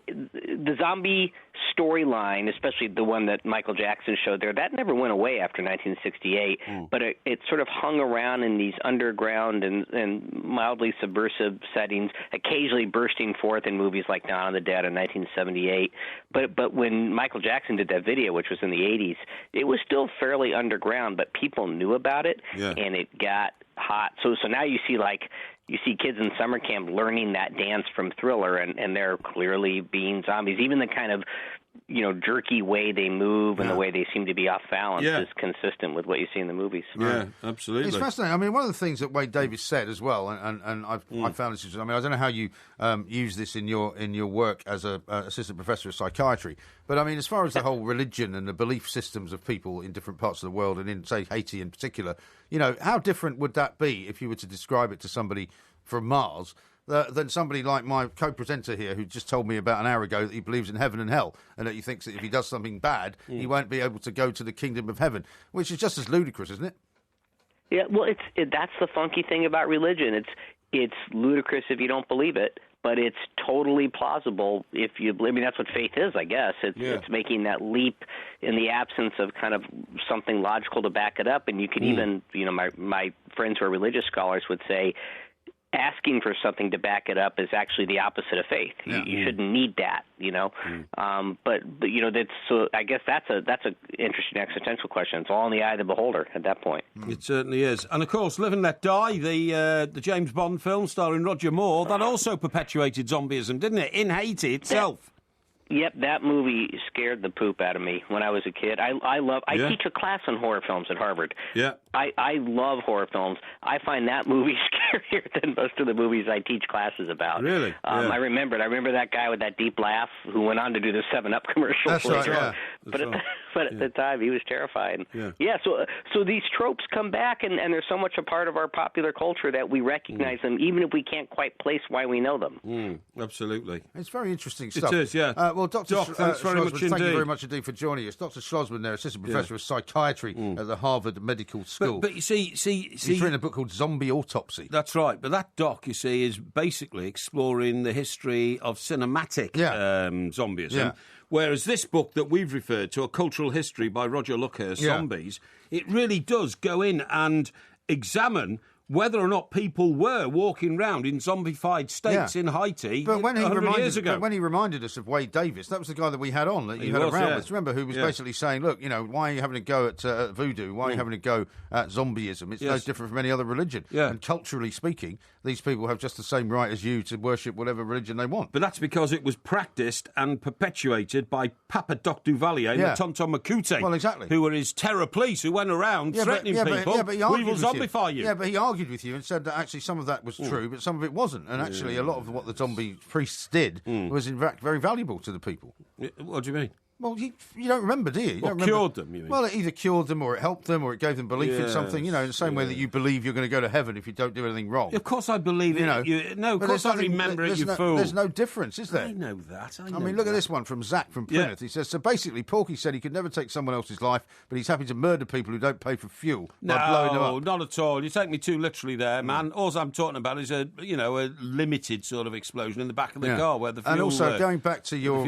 the zombie storyline, especially the one that Michael Jackson showed there, that never went away after 1968, but it sort of hung around in these underground and mildly subversive settings, occasionally bursting forth in movies like Dawn of the Dead in 1978. But when Michael Jackson did that video, which was in the 80s, it was still fairly underground, but people knew about it, and it got hot. So now you see kids in summer camp learning that dance from Thriller, and they're clearly being zombies. Even the kind of jerky way they move and the way they seem to be off balance is consistent with what you see in the movies. Yeah, absolutely. It's fascinating. I mean, one of the things that Wade Davis said as well, and I found this. I mean, I don't know how you use this in your work as a assistant professor of psychiatry, but I mean, as far as the whole religion and the belief systems of people in different parts of the world, and in say Haiti in particular, how different would that be if you were to describe it to somebody from Mars? Than somebody like my co-presenter here, who just told me about an hour ago that he believes in heaven and hell, and that he thinks that if he does something bad, he won't be able to go to the kingdom of heaven, which is just as ludicrous, isn't it? Yeah, well, that's the funky thing about religion. It's ludicrous if you don't believe it, but it's totally plausible if you believe. I mean, that's what faith is, I guess. It's making that leap in the absence of kind of something logical to back it up, and you could even, my friends who are religious scholars would say, asking for something to back it up is actually the opposite of faith. You shouldn't need that, But that's so. I guess that's an interesting existential question. It's all in the eye of the beholder at that point. It certainly is. And of course, Live and Let Die, the James Bond film starring Roger Moore, that also perpetuated zombieism, didn't it? In Haiti itself. Yep, that movie scared the poop out of me when I was a kid. I teach a class on horror films at Harvard. Yeah. I love horror films. I find that movie scarier than most of the movies I teach classes about. Really? I remember that guy with that deep laugh who went on to do the 7-Up commercial. That's later right, on. But at the time, he was terrifying. Yeah, so these tropes come back, and they're so much a part of our popular culture that we recognize them, even if we can't quite place why we know them. Absolutely. It's very interesting stuff. It is, yeah. Well, Dr. Thanks very much indeed. Thank you very much indeed for joining us. Dr. Schlossman there, Assistant Professor of Psychiatry at the Harvard Medical School. But you see... He's written a book called Zombie Autopsy. That's right. But that doc, you see, is basically exploring the history of cinematic zombieism. Yeah. Whereas this book that we've referred to, A Cultural History by Roger Luckhurst, Zombies, it really does go in and examine whether or not people were walking around in zombified states in Haiti 100 years ago. But when he reminded us of Wade Davis, that was the guy that we had on, that you had around with, remember, who was basically saying, look, why are you having a go at voodoo? Why are you having a go at zombieism? It's no different from any other religion. Yeah. And culturally speaking, these people have just the same right as you to worship whatever religion they want. But that's because it was practised and perpetuated by Papa Doc Duvalier and Tonton Makute. Well, exactly. Who were his terror police who went around threatening people. But we will zombify you. Yeah, but he argued with you and said that actually some of that was true, but some of it wasn't. And actually a lot of what the zombie priests did was in fact very valuable to the people. What do you mean? Well, you don't remember, do you? Cured them, you mean? Well, it either cured them or it helped them or it gave them belief in something, in the same way that you believe you're going to go to heaven if you don't do anything wrong. Of course I believe it. No, of course I remember it, you fool. There's no difference, is there? I know that. I mean, look at this one from Zach from Plymouth. He says, so basically, Porky said he could never take someone else's life, but he's happy to murder people who don't pay for fuel by blowing them up. No, not at all. You take me too literally there, man. All I'm talking about is a limited sort of explosion in the back of the car where the fuel... And also, going back to your,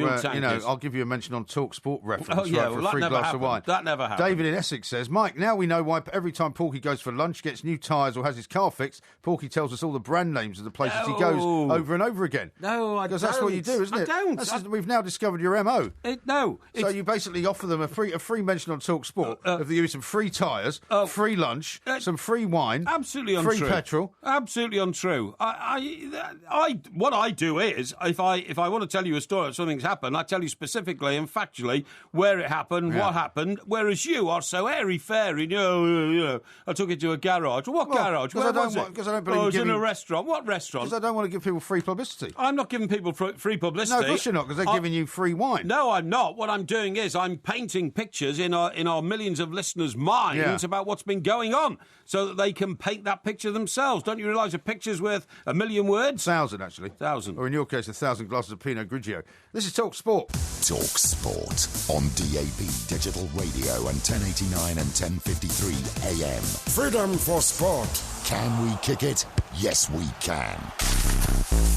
I'll give you a mention on Talk Sport reference. For a free glass of wine. That never happened. David in Essex says, Mike, now we know why every time Porky goes for lunch, gets new tyres or has his car fixed, Porky tells us all the brand names of the places he goes over and over again. No, I don't. Because that's what you do, isn't it? I don't. We've now discovered your MO. No. So you basically offer them a free mention on Talk Sport of the use of free tyres, free lunch, some free wine, absolutely untrue. Free petrol. Absolutely untrue. What I do is, if I want to tell you a story of something's happened, I tell you specifically and factually where it happened, what happened, whereas you are so airy-fairy, I took it to a garage. What garage? Where was it? Because I don't believe it was in a restaurant. What restaurant? Because I don't want to give people free publicity. I'm not giving people free publicity. No, of course you're not, because they're giving you free wine. No, I'm not. What I'm doing is I'm painting pictures in our millions of listeners' minds about what's been going on so that they can paint that picture themselves. Don't you realise a picture's worth 1,000,000 words? 1,000, actually. 1,000. Or in your case, 1,000 glasses of Pinot Grigio. This is Talk Sport. Talk Sport on DAB Digital Radio and 1089 and 1053 AM. Freedom for sport. Can we kick it? Yes, we can.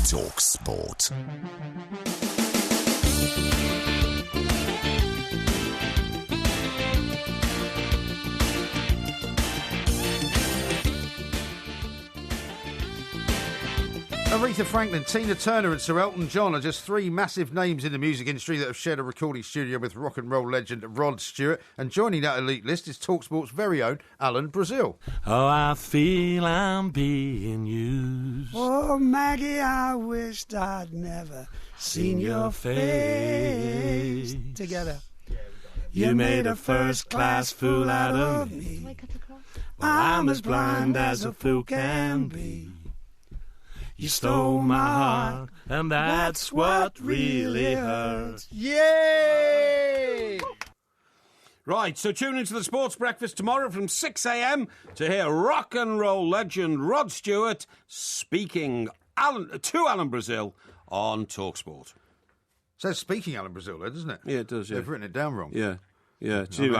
Talk Sport. Aretha Franklin, Tina Turner and Sir Elton John are just three massive names in the music industry that have shared a recording studio with rock and roll legend Rod Stewart. And joining that elite list is TalkSport's very own Alan Brazil. Oh, I feel I'm being used. Oh, Maggie, I wished I'd never seen your face. Together. You made a first-class fool out of me. Well, I'm as blind as a fool can be. You stole my heart, and that's what really hurts. Yay! Right, so tune into the Sports Breakfast tomorrow from 6 a.m. to hear rock and roll legend Rod Stewart speaking to Alan Brazil on TalkSport. Says speaking Alan Brazil there, doesn't it? Yeah, it does, yeah. They've written it down wrong. Yeah. Yeah, don't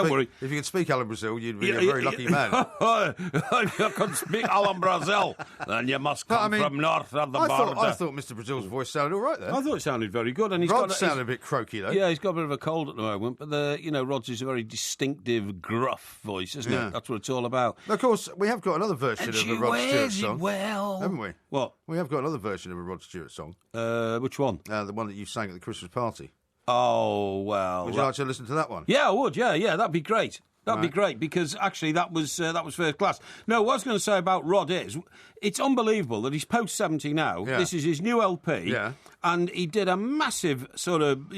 worry. If you could speak Alan Brazil, you'd be a very lucky man. If you could speak Alan Brazil, then you must come from north of the border. I thought Mr. Brazil's voice sounded all right there. I thought it sounded very good. And Rod sounded a bit croaky, though. Yeah, he's got a bit of a cold at the moment, but Rod's is a very distinctive, gruff voice, isn't it? That's what it's all about. Of course, we have got another version of a Rod Stewart song. Well, haven't we? What? We have got another version of a Rod Stewart song. Which one? The one that you sang at the Christmas party. Oh, well. Would you like to listen to that one? Yeah, I would. Yeah, that'd be great. That'd be great, because actually that was first class. No, what I was going to say about Rod is, it's unbelievable that he's post-70 now. Yeah. This is his new LP. Yeah. and he did a massive sort of,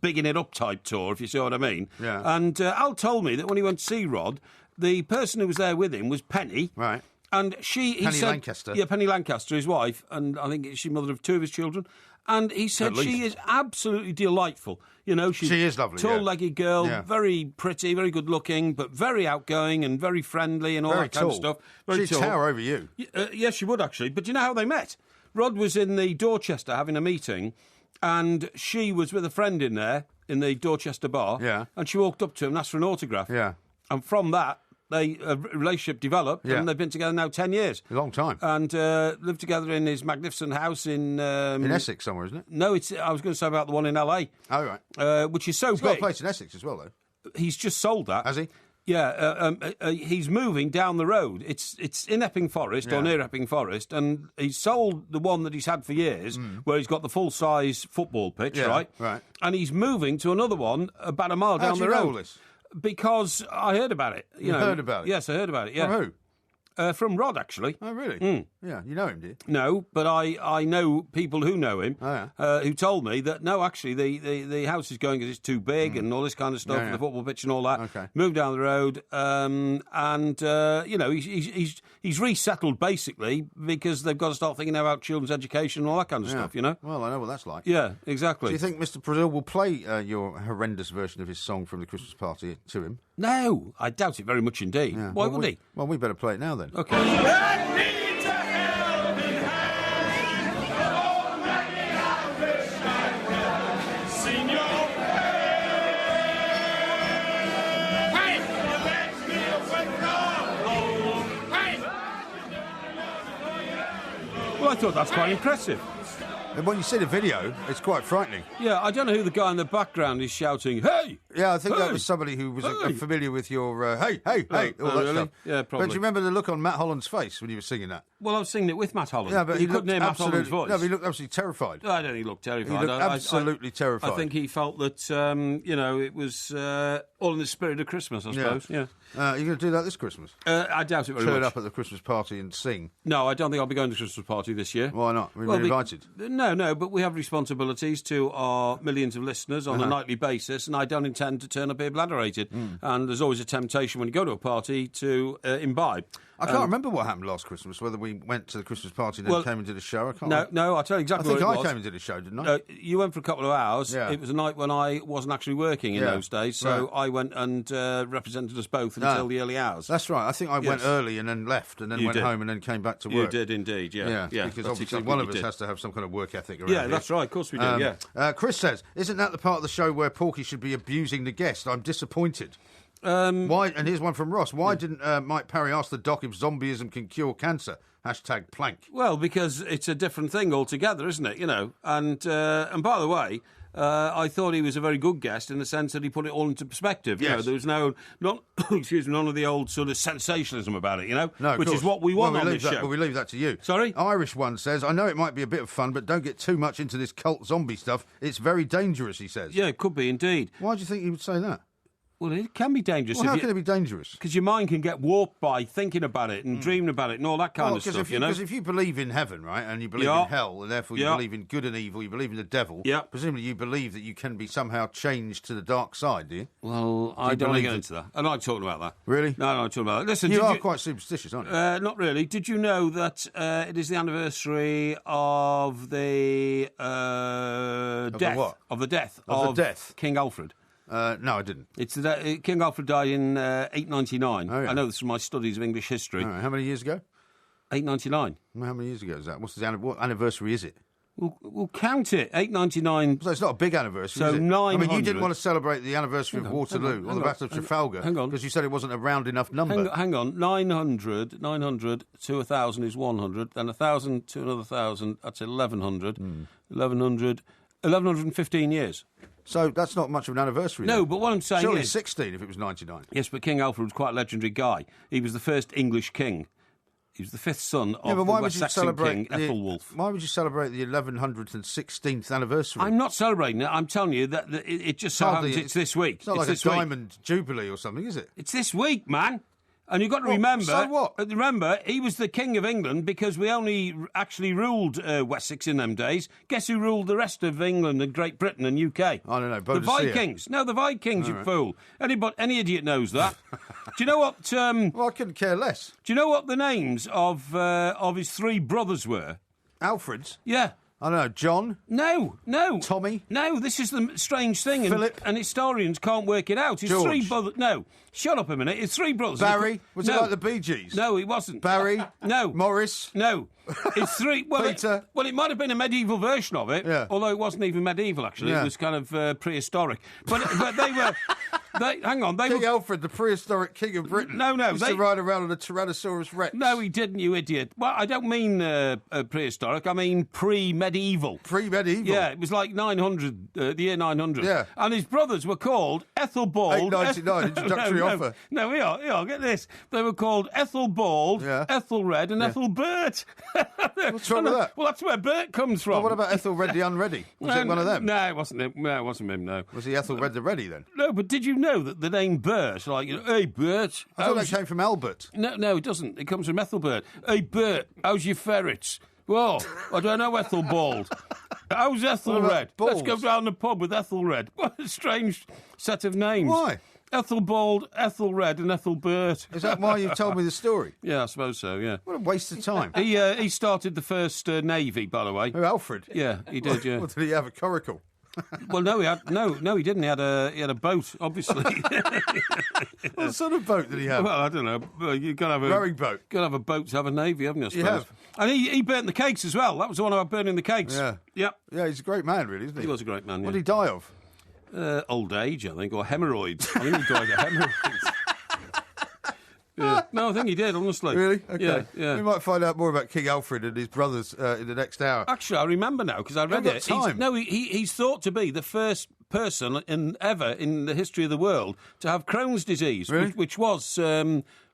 bigging it up type tour, if you see what I mean. Yeah. And Al told me that when he went to see Rod, the person who was there with him was Penny. Right. And Penny Lancaster. Yeah, Penny Lancaster, his wife, and I think she's mother of 2 of his children. And he said she is absolutely delightful. She's she is lovely. Tall-legged girl, very pretty, very good-looking, but very outgoing and very friendly and all that kind of stuff. She'd tower over you. Yes, she would, actually. But do you know how they met? Rod was in the Dorchester having a meeting, and she was with a friend in there, in the Dorchester bar, and she walked up to him and asked for an autograph. Yeah. And from that, a relationship developed, and they've been together now 10 years. A long time. And lived together in his magnificent house in Essex somewhere, isn't it? No, I was going to say about the one in LA. Oh, right. Which is so He's big. got a place in Essex as well, though. He's just sold that. Has he? Yeah, he's moving down the road. It's in Epping Forest, or near Epping Forest, and he's sold the one that he's had for years, where he's got the full-size football pitch, right? Right. And he's moving to another one about a mile down the road. How do you know all this? Because I heard about it. You heard about it? Yes, I heard about it, yeah. From who? From Rod, actually. Oh, really? Yeah, you know him, do you? No, but I know people who know him, who told me that, no, actually, the house is going because it's too big and all this kind of stuff, and the football pitch and all that. Okay. Moved down the road, he's resettled, basically, because they've got to start thinking about children's education and all that kind of stuff, Well, I know what that's like. Yeah, exactly. Do you think Mr. Brazil will play your horrendous version of his song from the Christmas party to him? No, I doubt it very much indeed. Yeah. Why would he? Well, we better play it now, then. Okay. Well, I thought that's quite impressive. And when you see the video, it's quite frightening. Yeah, I don't know who the guy in the background is shouting, "Hey!" Yeah, I think that was somebody who was familiar with your hey, all that really? stuff. Yeah, probably. But do you remember the look on Matt Holland's face when you were singing that? Well, I was singing it with Matt Holland. Yeah, but he couldn't hear Matt Holland's voice. No, but he looked absolutely terrified. I don't think he looked terrified. He looked absolutely terrified. I think he felt that, it was all in the spirit of Christmas, I suppose. Yeah. Are you going to do that this Christmas? I doubt it very much. Turn up at the Christmas party and sing? No, I don't think I'll be going to the Christmas party this year. Why not? We've been invited. No, but we have responsibilities to our millions of listeners on a nightly basis, and I don't intend to turn up here bladerated. And there's always a temptation when you go to a party to imbibe. I can't remember what happened last Christmas, whether we went to the Christmas party and then came and did a show. I can't remember. No, I'll tell you exactly what it was. I think I came and did a show, didn't I? You went for a couple of hours. Yeah. It was a night when I wasn't actually working in those days, so I went and represented us both until the early hours. That's right. I think I went early and then left and then went home and then came back to work. You did indeed, yeah. Because obviously one of us has to have some kind of work ethic around here. That's right, of course we do, Chris says, isn't that the part of the show where Porky should be abusing the guest? I'm disappointed. Why? And here's one from Ross. Why didn't Mike Parry ask the doc if zombieism can cure cancer? #plank. Well, because it's a different thing altogether, isn't it? And by the way, I thought he was a very good guest in the sense that he put it all into perspective. Yes. There was none of the old sort of sensationalism about it, No, which is what we want on this show. Well, we leave that to you. Sorry? Irish one says, I know it might be a bit of fun, but don't get too much into this cult zombie stuff. It's very dangerous, he says. Yeah, it could be indeed. Why do you think he would say that? Well, it can be dangerous. Well, how can it be dangerous? Because your mind can get warped by thinking about it and dreaming about it and all that kind of stuff, Because if you believe in heaven, right, and you believe in hell, and therefore you believe in good and evil, you believe in the devil, presumably you believe that you can be somehow changed to the dark side, do you? Well, I don't want to get into that. I like talking about that. Really? No, I don't talk about that. Listen, you are quite superstitious, aren't you? Not really. Did you know that it is the anniversary of the death of King Alfred? No, I didn't. It's King Alfred died in 899. Oh, yeah. I know this from my studies of English history. How many years ago? 899. Well, how many years ago is that? What anniversary is it? We'll count it. 899. So it's not a big anniversary, so is it? 900. I mean, you didn't want to celebrate the anniversary of Waterloo or the Battle of Trafalgar. Hang on. Because you said it wasn't a round enough number. Hang on. 900 to 1,000 is 100. Then 1,000 to another 1,000, that's 1,100. 1,115 years. So that's not much of an anniversary. No, then. but what I'm saying Surely is... 16 if it was 99. Yes, but King Alfred was quite a legendary guy. He was the first English king. He was the fifth son of the West Saxon king, Ethelwulf. Why would you celebrate the 1116th anniversary? I'm not celebrating it. I'm telling you that it just so happens it's this week. It's not like a diamond jubilee or something, is it? It's this week, man. And you've got to remember... So what? Remember, he was the King of England because we only actually ruled Wessex in them days. Guess who ruled the rest of England and Great Britain and UK? I don't know. The Vikings. No, the Vikings, you fool. Any idiot knows that. Do you know what... well, I couldn't care less. Do you know what the names of his three brothers were? Alfred's? Yeah. I don't know, John? No. Tommy? No, this is the strange thing. Philip? And historians can't work it out. His George? three brothers... No, shut up a minute. His three brothers... Barry? Was it like the Bee Gees? No, it wasn't. Barry? No. Morris? No. It's three... Well, Peter? It might have been a medieval version of it, although it wasn't even medieval, actually. It was kind of prehistoric. But they were... hang on, King Alfred, the prehistoric king of Britain. No, used to ride around on a Tyrannosaurus Rex. No, he didn't, you idiot. Well, I don't mean prehistoric. I mean pre-medieval. Pre-medieval? Yeah, it was like 900, the year 900. Yeah. And his brothers were called Ethelbald... 899, introductory offer. No, here, get this. They were called Ethelbald, Ethelred, and Ethelbert. What's wrong with that? Well, that's where Bert comes from. Well, what about Ethelred the Unready? Was it one of them? No, it wasn't him. No, it wasn't him, no. Was he Ethelred the Ready, then? No, but did you know that the name Bert, like, hey, Bert... I thought that came from Albert. No, it doesn't. It comes from Ethelbert. Hey, Bert, how's your ferrets? Well, I don't know Ethelbald. How's Ethelred? Let's go down the pub with Ethelred. What a strange set of names. Why? Ethelbald, Ethelred and Ethelbert. Is that why you told me the story? Yeah, I suppose so, yeah. What a waste of time. He started the first Navy, by the way. Who, Alfred? Yeah, he did, yeah. What, did he have a coracle? Well, no, he didn't. He had a boat, obviously. What sort of boat did he have? Well, I don't know. You got to have a rowing boat. Got to have a boat to have a navy, haven't you? I suppose. You have. And he burnt the cakes as well. That was the one about burning the cakes. Yeah. Yep. Yeah, he's a great man, really, isn't he? He was a great man. Yeah. What did he die of? Old age, I think, or hemorrhoids. I think he died of hemorrhoids. Yeah. No, I think he did, honestly. Really? Okay. Yeah. We might find out more about King Alfred and his brothers in the next hour. Actually, I remember now, because I read it. He's thought to be the first person ever in the history of the world to have Crohn's disease, really? which was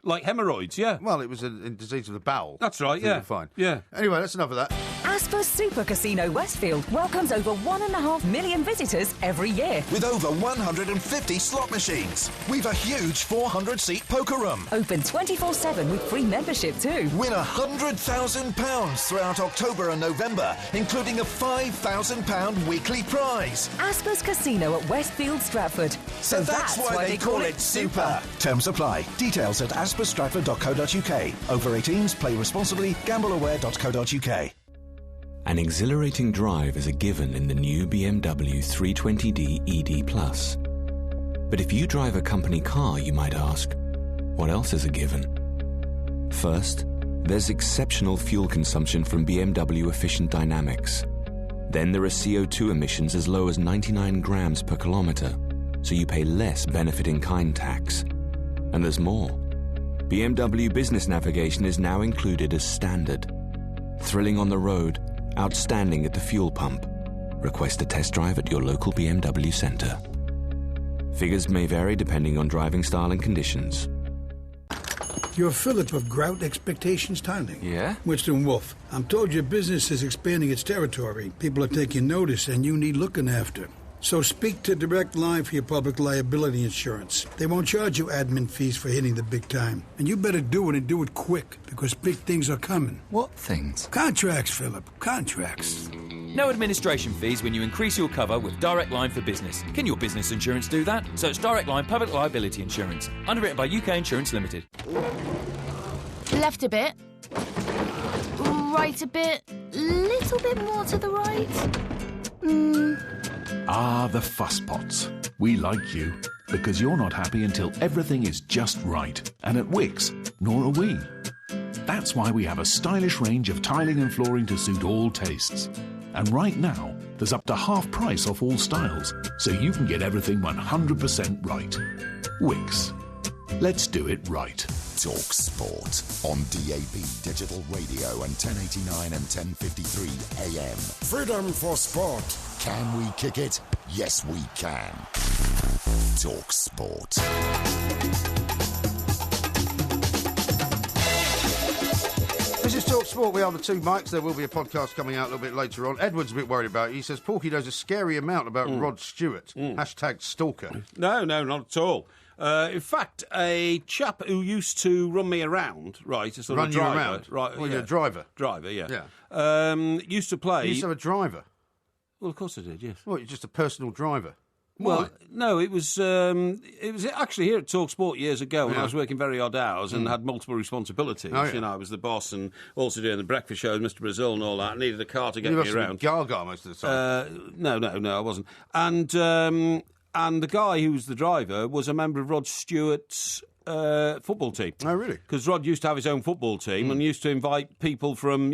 like hemorrhoids, yeah. Well, it was a disease of the bowel. That's right, yeah. Fine. Yeah. Anyway, that's enough of that. Asper Super Casino Westfield welcomes over 1.5 million visitors every year. With over 150 slot machines. We've a huge 400-seat poker room. Open 24/7 with free membership too. Win £100,000 throughout October and November, including a £5,000 weekly prize. Asper's Casino at Westfield Stratford. So that's why they call it Super. Terms apply. Details at asperstratford.co.uk. Over 18s, play responsibly, gambleaware.co.uk. An exhilarating drive is a given in the new BMW 320d ED+. But if you drive a company car, you might ask, what else is a given? First, there's exceptional fuel consumption from BMW Efficient Dynamics. Then there are CO2 emissions as low as 99 grams per kilometre, so you pay less benefit-in-kind tax. And there's more. BMW Business Navigation is now included as standard. Thrilling on the road, outstanding at the fuel pump. Request a test drive at your local BMW centre. Figures may vary depending on driving style and conditions. You're Philip of Grout Expectations Tiling. Yeah? Winston Wolfe. I'm told your business is expanding its territory. People are taking notice and you need looking after. So speak to Direct Line for your public liability insurance. They won't charge you admin fees for hitting the big time. And you better do it and do it quick, because big things are coming. What things? Contracts, Philip. Contracts. No administration fees when you increase your cover with Direct Line for Business. Can your business insurance do that? Search Direct Line Public Liability Insurance. Underwritten by UK Insurance Limited. Left a bit. Right a bit. Little bit more to the right. Ah, the fusspots. We like you, because you're not happy until everything is just right. And at Wix, nor are we. That's why we have a stylish range of tiling and flooring to suit all tastes. And right now, there's up to half price off all styles, so you can get everything 100% right. Wix. Let's do it right. Talk Sport on DAB Digital Radio and 1089 and 1053 AM. Freedom for sport. Can we kick it? Yes, we can. Talk Sport. This is Talk Sport. We are the two mics. There will be a podcast coming out a little bit later on. Edward's a bit worried about it. He says Porky knows a scary amount about Rod Stewart. Hashtag stalker. No, not at all. In fact, a chap who used to run me around, right, a sort of driver, you around? right? Well, you're a driver. Driver, yeah. Yeah. Used to play. You used to have a driver. Well, of course I did. Yes. Well, you're just a personal driver. Well, no, it was actually here at Talk Sport years ago when I was working very odd hours and had multiple responsibilities. Oh, yeah. You know, I was the boss and also doing the breakfast show with Mr. Brazil and all that. I needed a car to get you me must around. Have been Gaga most of the time. No, I wasn't. And the guy who was the driver was a member of Rod Stewart's football team. Oh, really? Because Rod used to have his own football team and used to invite people from,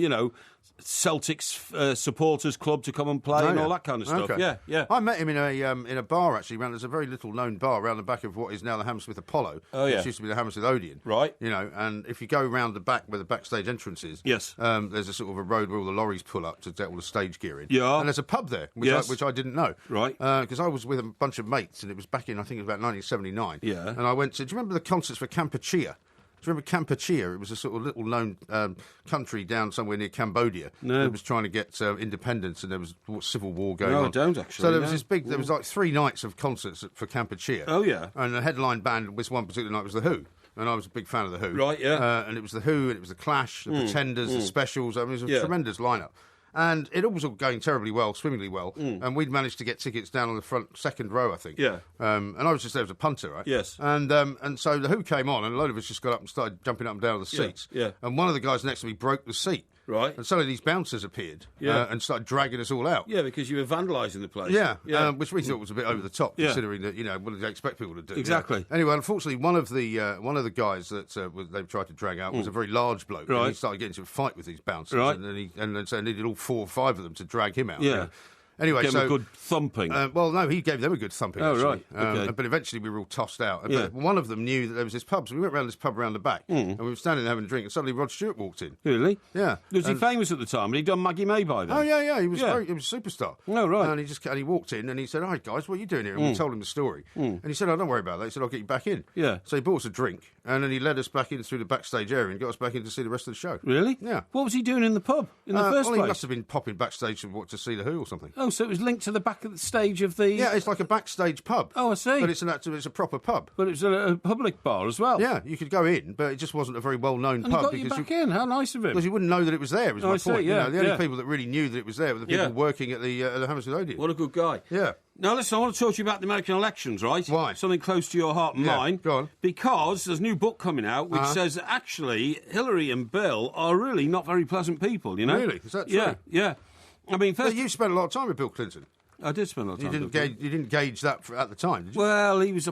Celtics supporters club to come and play and all that kind of stuff. Okay. Yeah. I met him in a bar actually. There's a very little known bar around the back of what is now the Hammersmith Apollo. Oh yeah, which used to be the Hammersmith Odeon. Right. And if you go round the back where the backstage entrance is, yes, there's a sort of a road where all the lorries pull up to get all the stage gear in. Yeah. And there's a pub there, which I didn't know. Right. Because I was with a bunch of mates, and it was back in I think it was about 1979. Yeah. And I went to. Do you remember the concerts for Kampuchea? Do you remember Kampuchea? It was a sort of little-known country down somewhere near Cambodia. No. It was trying to get independence, and there was civil war going on. No, I don't actually. So there was this big. There was like 3 nights of concerts for Kampuchea. Oh yeah. And the headline band this one particular night was the Who. And I was a big fan of the Who. Right. Yeah. And it was the Who, and it was the Clash, the Pretenders, the Specials. I mean, it was a tremendous lineup. And it was all going terribly well, swimmingly well. And we'd managed to get tickets down on the front second row, I think. Yeah. And I was just there as a punter, right? Yes. And so the Who came on, and a load of us just got up and started jumping up and down on the seats. Yeah. And one of the guys next to me broke the seat. Right. And suddenly these bouncers appeared and started dragging us all out. Yeah, because you were vandalising the place. Yeah. Which we thought was a bit over the top, considering that, what did they expect people to do? Exactly. Anyway, unfortunately, one of the guys that they tried to drag out was a very large bloke. Right. And he started getting into a fight with these bouncers. Right. And so they needed all 4 or 5 of them to drag him out. Yeah. Anyway, Give him a good thumping. Well, no, he gave them a good thumping. Oh, actually. right. Okay. But eventually we were all tossed out. Yeah. But one of them knew that there was this pub, so we went round this pub around the back, and we were standing there having a drink, and suddenly Rod Stewart walked in. Really? Yeah. Was he famous at the time? Had he done Maggie May by then? Oh, yeah. He was great. He was a superstar. Oh, right. And he walked in, and he said, "All right, guys, what are you doing here?" And we told him the story. And he said, "Oh, don't worry about that." He said, "I'll get you back in." Yeah. So he bought us a drink, and then he led us back in through the backstage area and got us back in to see the rest of the show. Really? Yeah. What was he doing in the pub in the first place? He must have been popping backstage to see the Who or something. Oh, so it was linked to the back of the stage of the... Yeah, it's like a backstage pub. Oh, I see. But it's a proper pub. But it's a public bar as well. Yeah, you could go in, but it just wasn't a very well-known and pub. He got you back in. How nice of him. Because you wouldn't know that it was there, was my point. See, yeah, the only people that really knew that it was there were the people working at the Hammersmith Odeon. What a good guy. Yeah. Now, listen, I want to talk to you about the American elections, right? Why? Something close to your heart and mine. Go on. Because there's a new book coming out which says that actually Hillary and Bill are really not very pleasant people, you know? Really? Is that true? Yeah. I mean, first... But you spent a lot of time with Bill Clinton. I did spend a lot of time. You didn't gauge that at the time, did you? Well, he's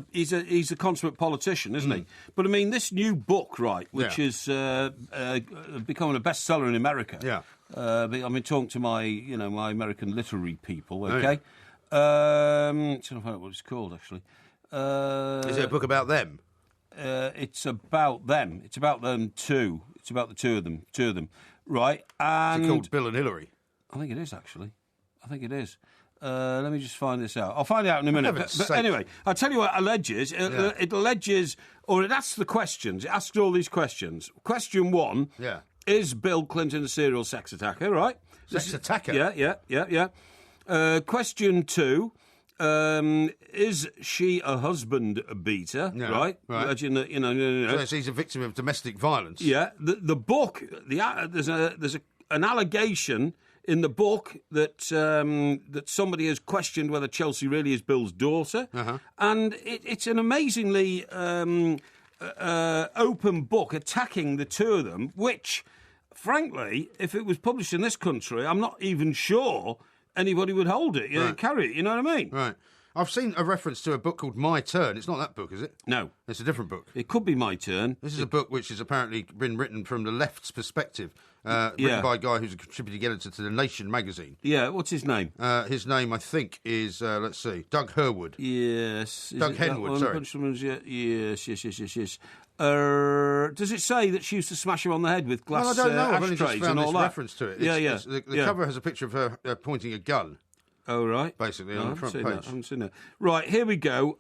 a consummate politician, isn't he? But I mean, this new book, right, which is becoming a bestseller in America. Yeah. I've been talking to my American literary people. Okay. Oh, trying to find out what it's called actually. Is it a book about them? It's about them. It's about them too. It's about the two of them. Right. And Is it called Bill and Hillary? I think it is actually. I think it is. Let me just find this out. I'll find it out in a minute. But anyway, I'll tell you what it alleges. It alleges, or it asks the questions. It asks all these questions. Question 1. Yeah. Is Bill Clinton a serial sex attacker, right? Sex attacker? Yeah. Question 2. Is she a husband beater? Yeah, right. Alleging that, So he's a victim of domestic violence. Yeah. The book, there's an allegation in the book that that somebody has questioned whether Chelsea really is Bill's daughter, and it's an amazingly open book attacking the two of them, which, frankly, if it was published in this country, I'm not even sure anybody would hold it, carry it, you know what I mean? Right. I've seen a reference to a book called My Turn. It's not that book, is it? No. It's a different book. It could be My Turn. This is a book which has apparently been written from the left's perspective, written by a guy who's a contributing editor to The Nation magazine. Yeah, what's his name? His name, I think, is, let's see, Doug Herwood. Yes. Doug Henwood, sorry. Yes. Does it say that she used to smash him on the head with glass I don't know. I've only ashtrays just found and all this that? reference to it. The cover has a picture of her pointing a gun. Oh, right. Basically, on the front page. I haven't seen that. Right, here we go.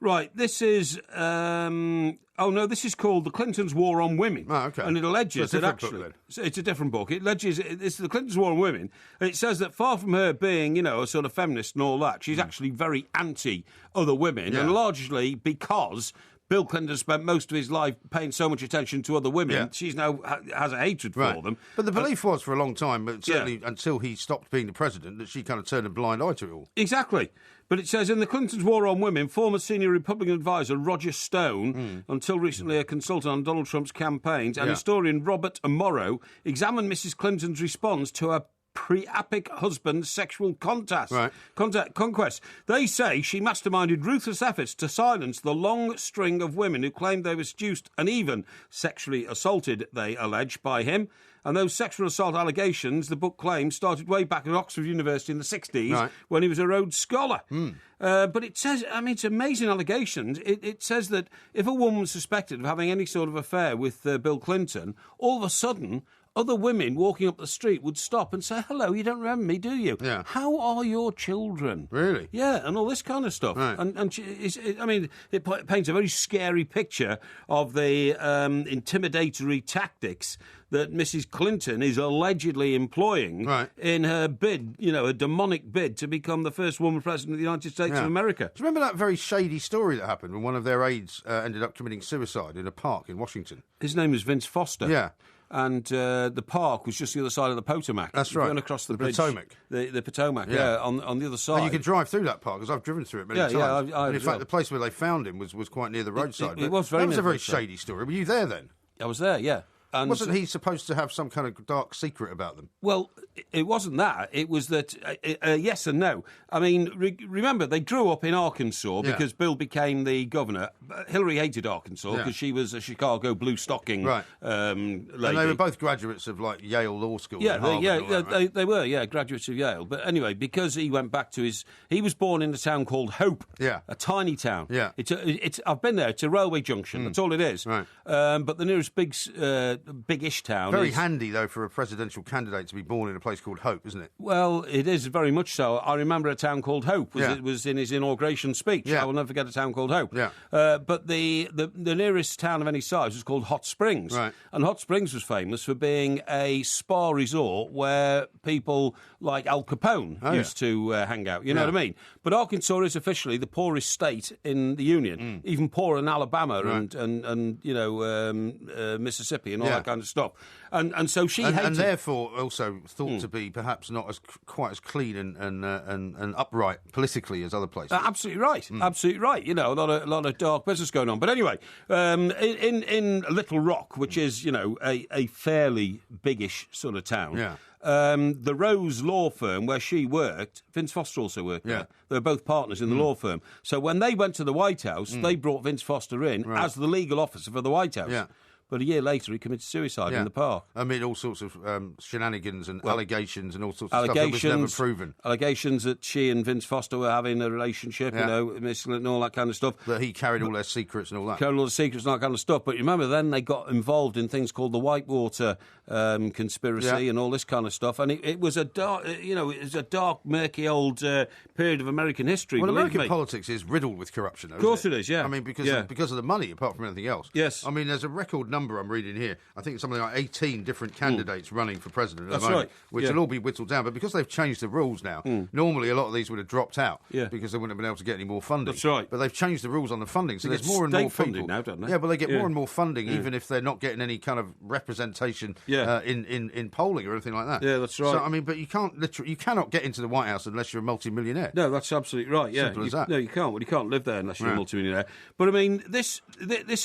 Right, this is... this is called The Clintons' War on Women. Oh, OK. And it alleges that actually... It's a different book. It alleges... It's The Clintons' War on Women. And it says that far from her being, a sort of feminist and all that, she's actually very anti-other women, and largely because... Bill Clinton spent most of his life paying so much attention to other women. Yeah. She's now has a hatred for them. But the belief was for a long time, but certainly until he stopped being the president, that she kind of turned a blind eye to it all. Exactly. But it says, in the Clintons' War on Women, former senior Republican advisor Roger Stone, until recently a consultant on Donald Trump's campaigns, and historian Robert Morrow, examined Mrs. Clinton's response to her pre-epic husband's sexual conquest. They say she masterminded ruthless efforts to silence the long string of women who claimed they were seduced and even sexually assaulted, they allege, by him. And those sexual assault allegations, the book claims, started way back at Oxford University in the 60s when he was a Rhodes Scholar. But it says, it's amazing allegations. It says that if a woman was suspected of having any sort of affair with Bill Clinton, all of a sudden... other women walking up the street would stop and say, hello, you don't remember me, do you? Yeah. How are your children? Really? Yeah, and all this kind of stuff. Right. And it paints a very scary picture of the intimidatory tactics that Mrs. Clinton is allegedly employing in her bid, a demonic bid to become the first woman president of the United States of America. Do you remember that very shady story that happened when one of their aides ended up committing suicide in a park in Washington? His name was Vince Foster. Yeah. And the park was just the other side of the Potomac. That's right. Going across the bridge. Potomac. The Potomac, on the other side. And you could drive through that park, because I've driven through it many times. Yeah, and in fact, the place where they found him was quite near the roadside. It was very near. That was a very shady story. Were you there then? I was there, yeah. And wasn't he supposed to have some kind of dark secret about them? Well, it wasn't that. It was that, yes and no. I mean, remember, they grew up in Arkansas because Bill became the governor. Hillary hated Arkansas because she was a Chicago blue stocking lady. And they were both graduates of, Yale Law School. Yeah, they were, graduates of Yale. But anyway, because he went back to he was born in a town called Hope, a tiny town. Yeah. I've been there. It's a railway junction. That's all it is. Right. But the nearest big-ish town. Very handy, though, for a presidential candidate to be born in a place called Hope, isn't it? Well, it is very much so. I remember a town called Hope. It was in his inauguration speech. Yeah. I will never forget a town called Hope. Yeah. But the nearest town of any size was called Hot Springs. Right. And Hot Springs was famous for being a spa resort where people like Al Capone used to hang out. You know what I mean? But Arkansas is officially the poorest state in the Union, even poorer than Alabama and Mississippi and all that kind of stuff. And so she hated... And therefore also thought to be perhaps not quite as clean and upright politically as other places. Absolutely right. Absolutely right. A lot of dark business going on. But anyway, in Little Rock, which is, a fairly biggish sort of town, the Rose law firm where she worked, Vince Foster also worked there. They were both partners in the law firm. So when they went to the White House, they brought Vince Foster in as the legal officer for the White House. Yeah. But a year later, he committed suicide in the park. Amid all sorts of shenanigans and allegations and all sorts of stuff that was never proven. Allegations that she and Vince Foster were having a relationship, and all that kind of stuff. That he carried all their secrets and all that. Carried all the secrets and all that kind of stuff. But remember, then they got involved in things called the Whitewater conspiracy and all this kind of stuff. And it was a dark, murky old period of American history. Well, American politics is riddled with corruption, though, of course it is, yeah. I mean, because of the money, apart from anything else. Yes. I mean, there's a record number I'm reading here. I think it's something like 18 different candidates running for president at the moment, which will all be whittled down. But because they've changed the rules now, normally a lot of these would have dropped out because they wouldn't have been able to get any more funding. That's right. But they've changed the rules on the funding, so there's more and more people now, don't they? Yeah, but they get more and more funding, even if they're not getting any kind of representation in polling or anything like that. Yeah, that's right. So I mean, but you cannot get into the White House unless you're a multi-millionaire. No, that's absolutely right. Yeah, simple as that. No, you can't. Well, you can't live there unless you're a multi-millionaire. But I mean, this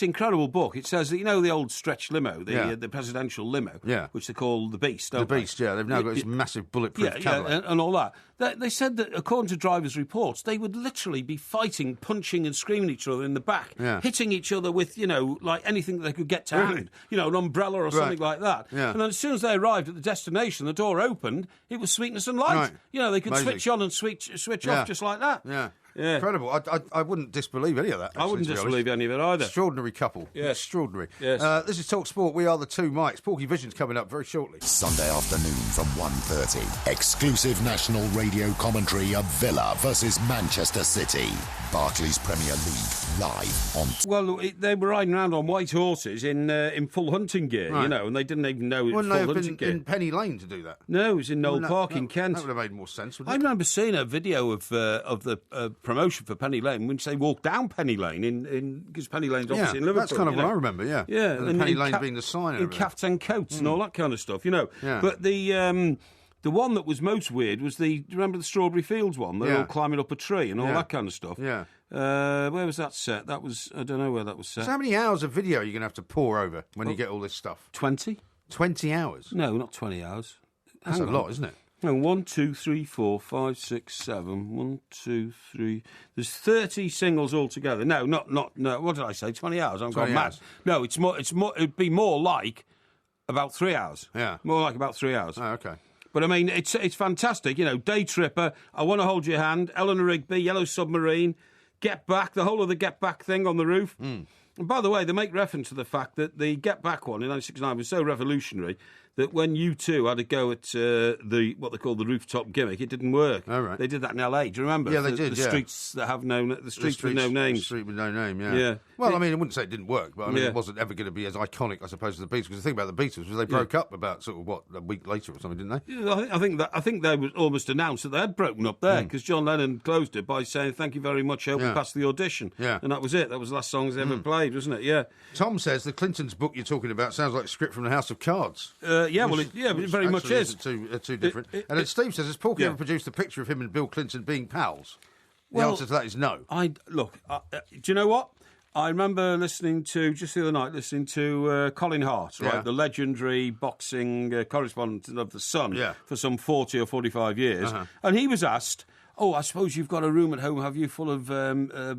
incredible book. It says that the old stretch limo, the presidential limo, which they call the Beast. The Beast, yeah. They've now got this massive bulletproof Cadillac. And all that. They said that, according to drivers' reports, they would literally be fighting, punching and screaming at each other in the back, hitting each other with, like anything that they could get to hand, an umbrella or something like that. Yeah. And then as soon as they arrived at the destination, the door opened, it was sweetness and light. Right. They could Amazing. switch on and switch off just like that. Yeah. Yeah. Incredible. I wouldn't disbelieve any of that. Actually, I wouldn't disbelieve any of it either. Extraordinary couple. Yes. Extraordinary. Yes. This is Talk Sport. We are the two Mikes. Porkyvision's coming up very shortly. Sunday afternoon from 1:30. Exclusive national radio commentary of Villa versus Manchester City. Barclays Premier League live on... Well, they were riding around on white horses in full hunting gear, Right. you know, and they didn't even know it was Wouldn't full they have hunting been gear. in Penny Lane to do that? No, it was in Knoll Park in Kent. That would have made more sense, wouldn't I it? remember seeing a video of the promotion for Penny Lane when they walked down Penny Lane because Penny Lane's obviously in Liverpool. That's kind of you what know. I remember, yeah. Yeah, And Penny Lane being the sign and in everything. caps and coats and all that kind of stuff, you know. Yeah. But the one that was most weird was do you remember the Strawberry Fields one? They're Yeah. all climbing up a tree and all Yeah. that kind of stuff. Yeah. Where was that set? That was I don't know where that was set. So how many hours of video are you going to have to pour over when you get all this stuff? 20. 20 hours? No, not 20 hours. That's Hang a on. lot, isn't it? No, 1, 2, 3, 4, 5, 6, 7. 1, 2, 3. There's 30 singles altogether. No, not. What did I say? 20 hours. I'm 20 going mad. hours. No, it's more. It'd be more like about 3 hours. Yeah. More like about 3 hours. Oh, okay. But I mean, it's fantastic. You know, Day Tripper. I Want to Hold Your Hand. Eleanor Rigby. Yellow Submarine. Get Back. The whole of the Get Back thing on the roof. And by the way, they make reference to the fact that the Get Back one in 1969 was so revolutionary that when U2 had a go at what they call the rooftop gimmick, it didn't work. Oh, right. They did that in LA. Do you remember? Yeah, they did. The streets that have the streets with no names. The street with no name, yeah. Yeah. Well, I mean, I wouldn't say it didn't work, but I mean, Yeah. it wasn't ever going to be as iconic, I suppose, as the Beatles. Because the thing about the Beatles was they broke up about a week later or something, didn't they? Yeah, I think they was almost announced that they had broken up there because John Lennon closed it by saying, "Thank you very much, I hope we passed the audition." Yeah. And that was it. That was the last song they ever played, wasn't it? Yeah. Tom says the Clintons book you're talking about sounds like a script from the House of Cards. It very much actually is. Two different. And then Steve says, has Porky ever produced a picture of him and Bill Clinton being pals? The answer to that is no. Do you know what? I remember listening to, just the other night, Colin Hart, right, the legendary boxing correspondent of The Sun for some 40 or 45 years. And he was asked, I suppose you've got a room at home, have you, full of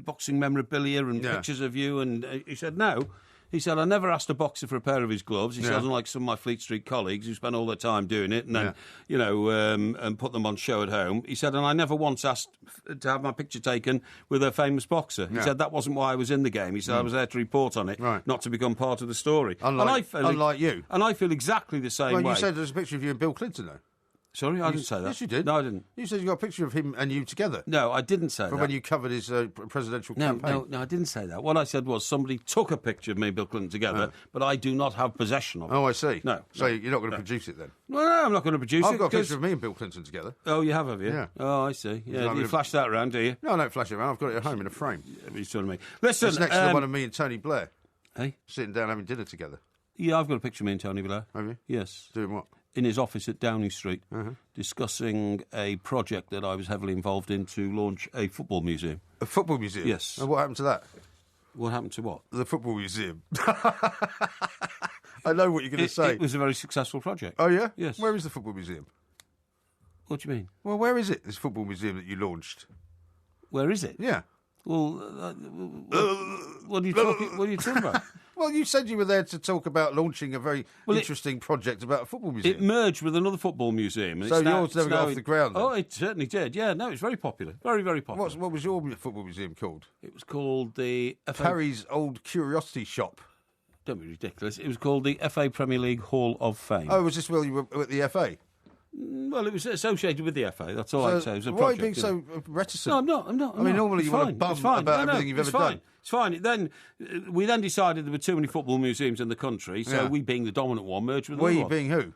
boxing memorabilia and pictures of you? And he said, no. He said, I never asked a boxer for a pair of his gloves. He said, unlike some of my Fleet Street colleagues who spend all their time doing it and then, and put them on show at home. He said, and I never once asked to have my picture taken with a famous boxer. He said, that wasn't why I was in the game. He said, I was there to report on it, not to become part of the story. Unlike you. And I feel exactly the same way. Well, you said there's a picture of you and Bill Clinton, though. Sorry, I didn't say that. Yes, you did. No, I didn't. You said you got a picture of him and you together. No, I didn't say that. From when you covered his presidential campaign. No, I didn't say that. What I said was somebody took a picture of me and Bill Clinton together, but I do not have possession of it. Oh, I see. No. So you're not going to produce it then? Well, no, I'm not going to produce it. I've got a picture of me and Bill Clinton together. Oh, you have you? Yeah. Oh, I see. Yeah, do you flash that around, do you? No, I don't flash it around. I've got it at home in a frame. You're telling me. Listen, it's next to the one of me and Tony Blair. Hey? Sitting down having dinner together. Yeah, I've got a picture of me and Tony Blair. Have you? Yes. Doing what? In his office at Downing Street, discussing a project that I was heavily involved in to launch a football museum. A football museum? Yes. And what happened to that? What happened to what? The football museum. I know what you're going to say. It was a very successful project. Oh, yeah? Yes. Where is the football museum? What do you mean? Well, where is it, this football museum that you launched? Where is it? Yeah. Well, what are you talking about? Well, you said you were there to talk about launching a very interesting project about a football museum. It merged with another football museum. And so yours never got off the ground then? Oh, it certainly did. Yeah, no, it's very popular. Very, very popular. What was your football museum called? It was called the Parry's Old Curiosity Shop. Don't be ridiculous. It was called the FA Premier League Hall of Fame. Oh, was this while you were at the FA? Well, it was associated with the FA. That's all I'd say. It was a why are you project, being so reticent? No, I'm not. I mean, normally you want to bum about everything you've ever done. It's fine. Then we decided there were too many football museums in the country, so we, being the dominant one, merged with another one. We being who?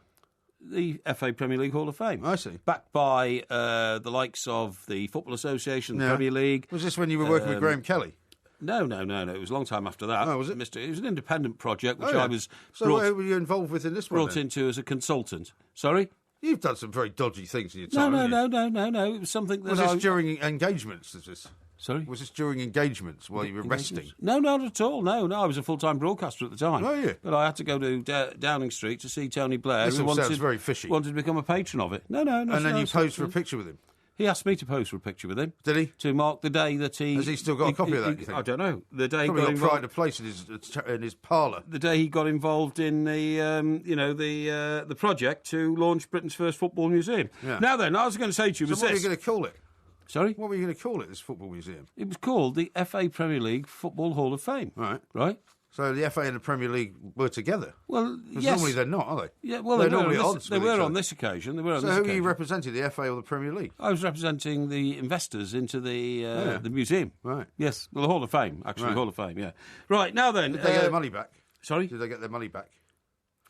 The FA Premier League Hall of Fame. I see. Backed by the likes of the Football Association, the Premier League. Was this when you were working with Graham Kelly? No. It was a long time after that. Oh, was it? It was an independent project, which I was who were you involved with in this one? Brought into as a consultant. Sorry? You've done some very dodgy things in your time. No. It was something that was this during engagements? Sorry? Was this during engagements while you were resting? No, not at all. No. I was a full-time broadcaster at the time. Oh, yeah. But I had to go to Downing Street to see Tony Blair. This who sounds very fishy. Wanted to become a patron of it. No. And then you posed for a picture with him? He asked me to pose for a picture with him. Did he? To mark the day that he... Has he still got a copy of that, you think? I don't know. The day Probably he got pride of place in his parlour. The day he got involved in the, the project to launch Britain's first football museum. Yeah. Now then, I was going to say to you... So what are you going to call it? Sorry? What were you going to call it, this football museum? It was called the FA Premier League Football Hall of Fame. Right. So the FA and the Premier League were together? Well, yes. Normally they're not, are they? Yeah, well, they're normally at odds. They were on this occasion. So who are you representing, the FA or the Premier League? I was representing the investors into the museum. Right. Yes, well, the Hall of Fame, actually, right. Hall of Fame, yeah. Right, now then... Did they get their money back? Sorry? Did they get their money back?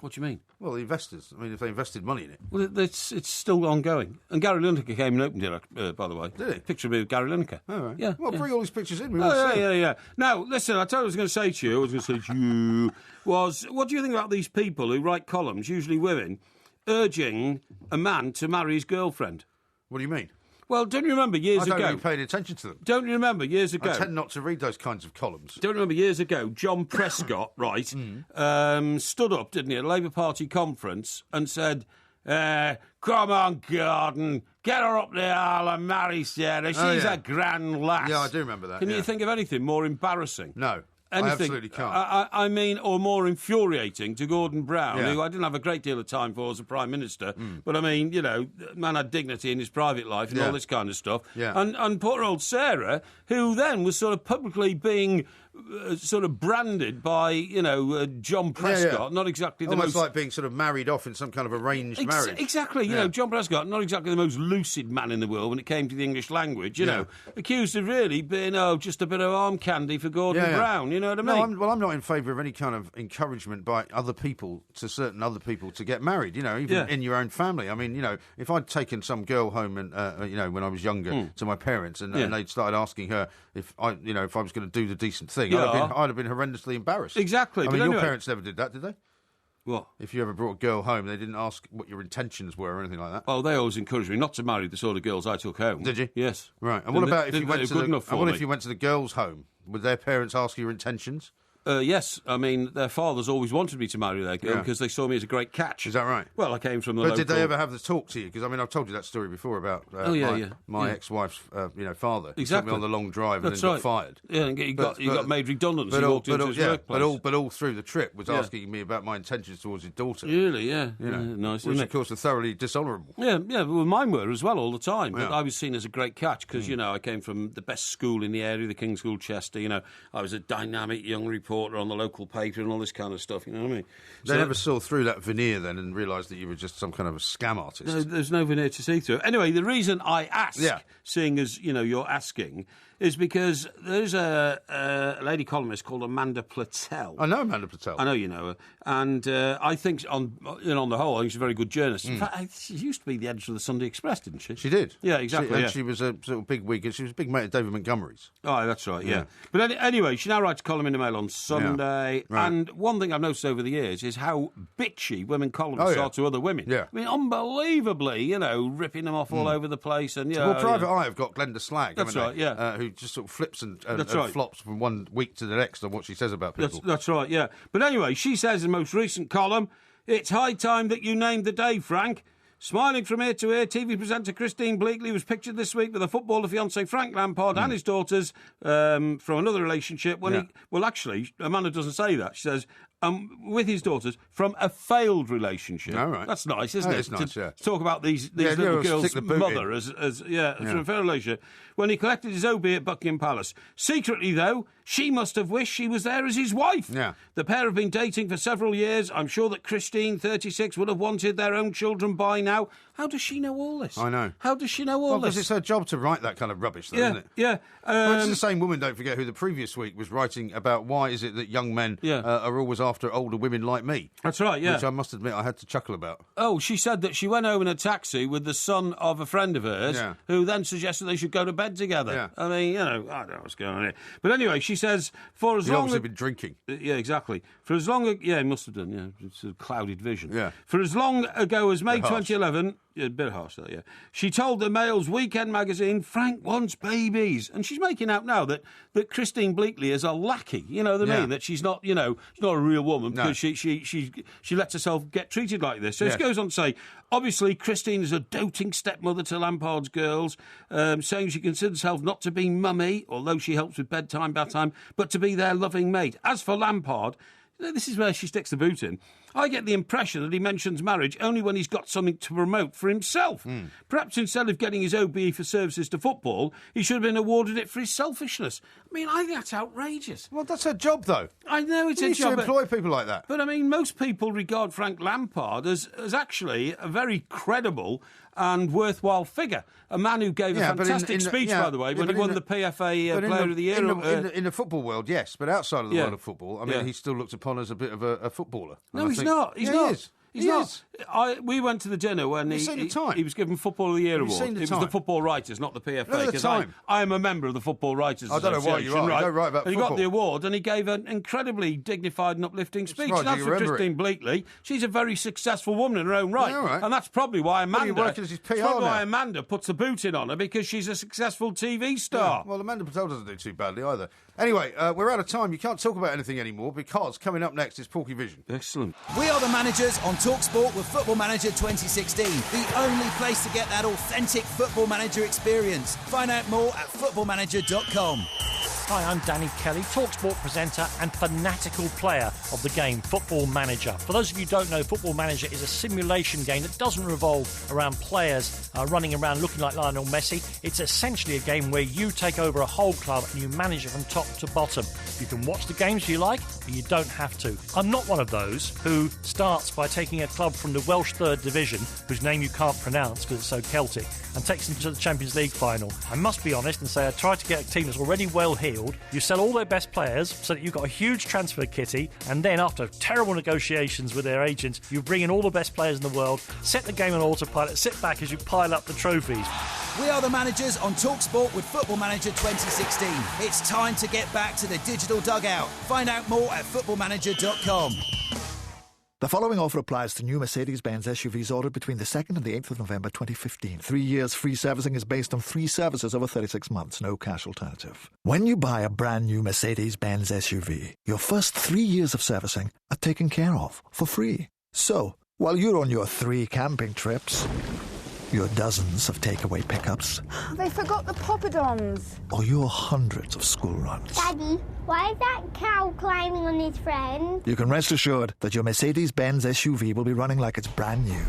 What do you mean? Well, the investors. I mean, if they invested money in it. Well, it's still ongoing. And Gary Lineker came and opened it, by the way. Did he? Picture of me with Gary Lineker. Oh, right. Yeah. Well, bring all these pictures in. Yeah. Now, listen, I told you what I was going to say to you, was, what do you think about these people who write columns, usually women, urging a man to marry his girlfriend? What do you mean? Well, don't you remember years ago... I don't really pay any attention to them. Don't you remember years ago... I tend not to read those kinds of columns. Don't you remember years ago, John Prescott, right, stood up, didn't he, at a Labour Party conference and said, come on, Gordon, get her up the aisle and marry Sarah. She's a grand lass. Yeah, I do remember that. Can you think of anything more embarrassing? No. Anything, I absolutely can't. I mean, or more infuriating to Gordon Brown, who I didn't have a great deal of time for as a Prime Minister, but I mean, you know, man had dignity in his private life and all this kind of stuff. Yeah. And poor old Sarah, who then was sort of publicly being sort of branded by, you know, John Prescott, not exactly the almost like being sort of married off in some kind of arranged marriage. Exactly, you know, John Prescott, not exactly the most lucid man in the world when it came to the English language, you know, accused of really being, just a bit of arm candy for Gordon Brown, you know what I mean? No, I'm not in favour of any kind of encouragement by other people to certain other people to get married, you know, even in your own family. I mean, you know, if I'd taken some girl home and, you know, when I was younger to my parents and they'd started asking her if I was going to do the decent thing, I'd have been horrendously embarrassed. Exactly. I mean, your parents never did that, did they? What? If you ever brought a girl home, they didn't ask what your intentions were or anything like that? Oh, they always encouraged me not to marry the sort of girls I took home. Did you? Yes. Right. And what about if you went to the girls' home? Would their parents ask your intentions? Yes, I mean, their fathers always wanted me to marry their girl because they saw me as a great catch. Is that right? Well, I came from the local... But did they ever have the talk to you? Because, I mean, I've told you that story before about my ex-wife's father. He took me on the long drive and then got fired. Yeah, and he got made redundant as he walked into his workplace. But all through the trip was asking me about my intentions towards his daughter. Really, yeah. You know, nice, which, of course, are thoroughly dishonourable. Yeah, well, mine were as well all the time. But I was seen as a great catch because, you know, I came from the best school in the area, the King's School, Chester. You know, I was a dynamic young reporter on the local paper and all this kind of stuff, you know what I mean? They never saw through that veneer then and realised that you were just some kind of a scam artist. No, there's no veneer to see through. Anyway, the reason I ask, seeing as, you know, you're asking, is because there's a lady columnist called Amanda Platel. I know Amanda Platel. I know you know her. And I think, on the whole, I think she's a very good journalist. In fact, she used to be the editor of the Sunday Express, didn't she? She did. Yeah, exactly. She was a sort of big wig, and she was a big mate of David Montgomery's. Oh, that's right, yeah. But anyway, she now writes a column in the Mail on Sunday. Yeah. Right. And one thing I've noticed over the years is how bitchy women columnists are to other women. Yeah. I mean, unbelievably, you know, ripping them off all over the place. And Private Eye have got Glenda Slag, that's right, who just sort of flips and right. flops from one week to the next on what she says about people. That's right, yeah. But anyway, she says in the most recent column, it's high time that you named the day, Frank. Smiling from ear to ear, TV presenter Christine Bleakley was pictured this week with a footballer fiancé Frank Lampard and his daughters from another relationship. Actually, Amanda doesn't say that. She says, with his daughters from a failed relationship. All right. That's nice, isn't it? It's nice, to talk about these little girls' mother as from a failed relationship. When he collected his OB at Buckingham Palace. Secretly, though, she must have wished she was there as his wife. Yeah. The pair have been dating for several years. I'm sure that Christine, 36, would have wanted their own children by now. How does she know all this? I know. How does she know all this? Because it's her job to write that kind of rubbish, though, isn't it? Yeah. Well, it's the same woman, don't forget, who the previous week was writing about why is it that young men are always after older women like me. That's right, yeah. Which I must admit I had to chuckle about. Oh, she said that she went home in a taxi with the son of a friend of hers who then suggested they should go to bed together. Yeah. I mean, you know, I don't know what's going on here. But anyway, she says, for as He'd long obviously been drinking. Yeah, exactly. For as long... he must have done, yeah. It's a clouded vision. Yeah. For as long ago as May 2011... Yeah, a bit harsh, though, yeah. She told the Mail's weekend magazine, Frank wants babies. And she's making out now that Christine Bleakley is a lackey, you know what I mean? That she's not, you know, she's not a real woman because she lets herself get treated like this. So she goes on to say, obviously, Christine is a doting stepmother to Lampard's girls, saying she considers herself not to be mummy, although she helps with bedtime, bath time, but to be their loving mate. As for Lampard... This is where she sticks the boot in. I get the impression that he mentions marriage only when he's got something to promote for himself. Perhaps instead of getting his OBE for services to football, he should have been awarded it for his selfishness. I mean, I think that's outrageous. Well, that's her job, though. I know it's a job. You should employ people like that. But, I mean, most people regard Frank Lampard as actually a very credible and worthwhile figure. A man who gave a fantastic speech, by the way, when he won the PFA Player of the Year. In the football world, yes, but outside of the world of football, I mean, he's still looked upon as a bit of a footballer. No, he's not. He's not. He's not. We went to the dinner when he was given Football of the Year award. It was the football writers, not the PFA. Because I am a member of the Football Writers Association. I don't know why you are. You don't write about football. He got the award and he gave an incredibly dignified and uplifting speech. That's for Christine Bleakley. She's a very successful woman in her own right. And that's probably why Amanda puts the boot in on her, because she's a successful TV star. Yeah. Well, Amanda Patel doesn't do too badly either. Anyway, we're out of time. You can't talk about anything anymore because coming up next is Porkyvision. Excellent. We are the managers on TalkSport with Football Manager 2016, the only place to get that authentic Football Manager experience. Find out more at footballmanager.com. Hi, I'm Danny Kelly, TalkSport presenter and fanatical player of the game Football Manager. For those of you who don't know, Football Manager is a simulation game that doesn't revolve around players running around looking like Lionel Messi. It's essentially a game where you take over a whole club and you manage it from top to bottom. You can watch the games you like, but you don't have to. I'm not one of those who starts by taking a club from the Welsh Third Division, whose name you can't pronounce because it's so Celtic, and takes them to the Champions League final. I must be honest and say I tried to get a team that's already well heeled. You sell all their best players so that you've got a huge transfer kitty, and then after terrible negotiations with their agents, you bring in all the best players in the world, set the game on autopilot, sit back as you pile up the trophies. We are the managers on TalkSport with Football Manager 2016. It's time to get back to the digital dugout. Find out more at footballmanager.com. The following offer applies to new Mercedes-Benz SUVs ordered between the 2nd and the 8th of November 2015. 3 years free servicing is based on 3 services over 36 months, no cash alternative. When you buy a brand new Mercedes-Benz SUV, your first 3 years of servicing are taken care of for free. So, while you're on your 3 camping trips, your dozens of takeaway pickups, They forgot the poppadoms. or your hundreds of school runs, Daddy, why is that cow climbing on his friend? you can rest assured that your Mercedes-Benz SUV will be running like it's brand new.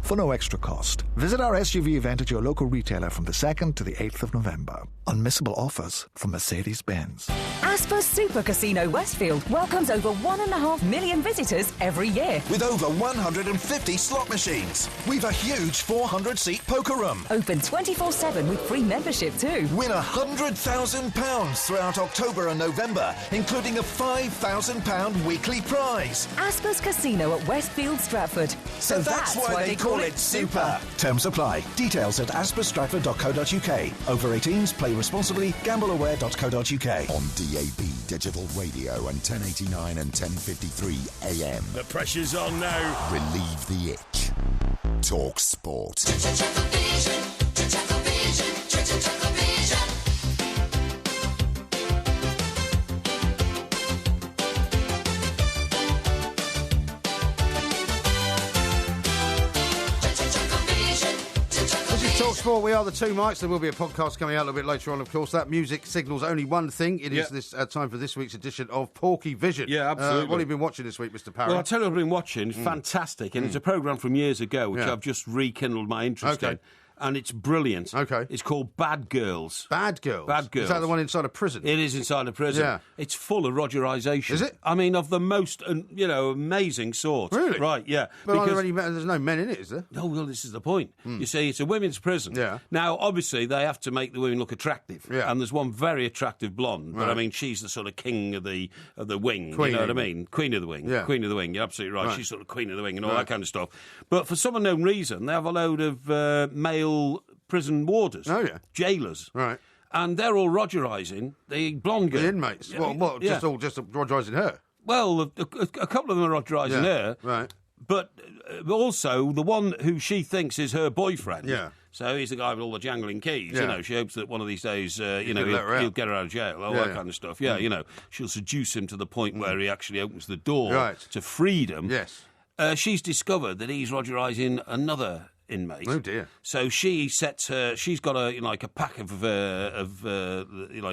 For no extra cost, visit our SUV event at your local retailer from the 2nd to the 8th of November. Unmissable offers from Mercedes-Benz. Asper's Super Casino Westfield welcomes over 1.5 million visitors every year. With over 150 slot machines. We've a huge 400-seat poker room. Open 24/7 with free membership too. Win £100,000 throughout October and November, including a £5,000 weekly prize. Asper's Casino at Westfield Stratford. So that's why they call it Super. Terms apply. Details at asperstratford.co.uk. Over 18s, play responsibly, gambleaware.co.uk. On DAB Digital Radio and 1089 and 1053 AM. The pressure's on now. Relieve the itch. Talk Sport. Talk Sport, we are the two mics. There will be a podcast coming out a little bit later on, of course. That music signals only one thing. It is this time for this week's edition of Porkyvision. Yeah, absolutely. What have you been watching this week, Mr. Parry? Well, I'll tell you what I've been watching. It's fantastic, and it's a programme from years ago, which I've just rekindled my interest in. And it's brilliant. Okay. It's called Bad Girls. Bad Girls? Bad Girls. Is that the one inside a prison? It is inside a prison. Yeah. It's full of Rogerisation. Is it? I mean, of the most, amazing sort. Really? Right, yeah. But there's no men in it, is there? No, well, this is the point. You see, it's a women's prison. Yeah. Now, obviously, they have to make the women look attractive. Yeah. And there's one very attractive blonde, but Right. I mean, she's the sort of king of the wing. Queen, you know what I you mean? Queen of the wing. Yeah. Queen of the wing. You're absolutely right. Right. She's sort of queen of the wing and all that kind of stuff. But for some unknown reason, they have a load of male prison warders. Oh, yeah. Jailers. Right. And they're all Rogerising the blonde girl. The inmates? Yeah, What? yeah. Just Rogerising her? Well, a couple of them are Rogerising her. Right. But also the one who she thinks is her boyfriend. Yeah. So he's the guy with all the jangling keys. Yeah. You know, she hopes that one of these days, let her out. he'll get her out of jail, all that kind of stuff. Yeah, she'll seduce him to the point where he actually opens the door to freedom. Yes. She's discovered that he's Rogerising another inmate. Oh dear! So she sets her. She's got a pack of girls,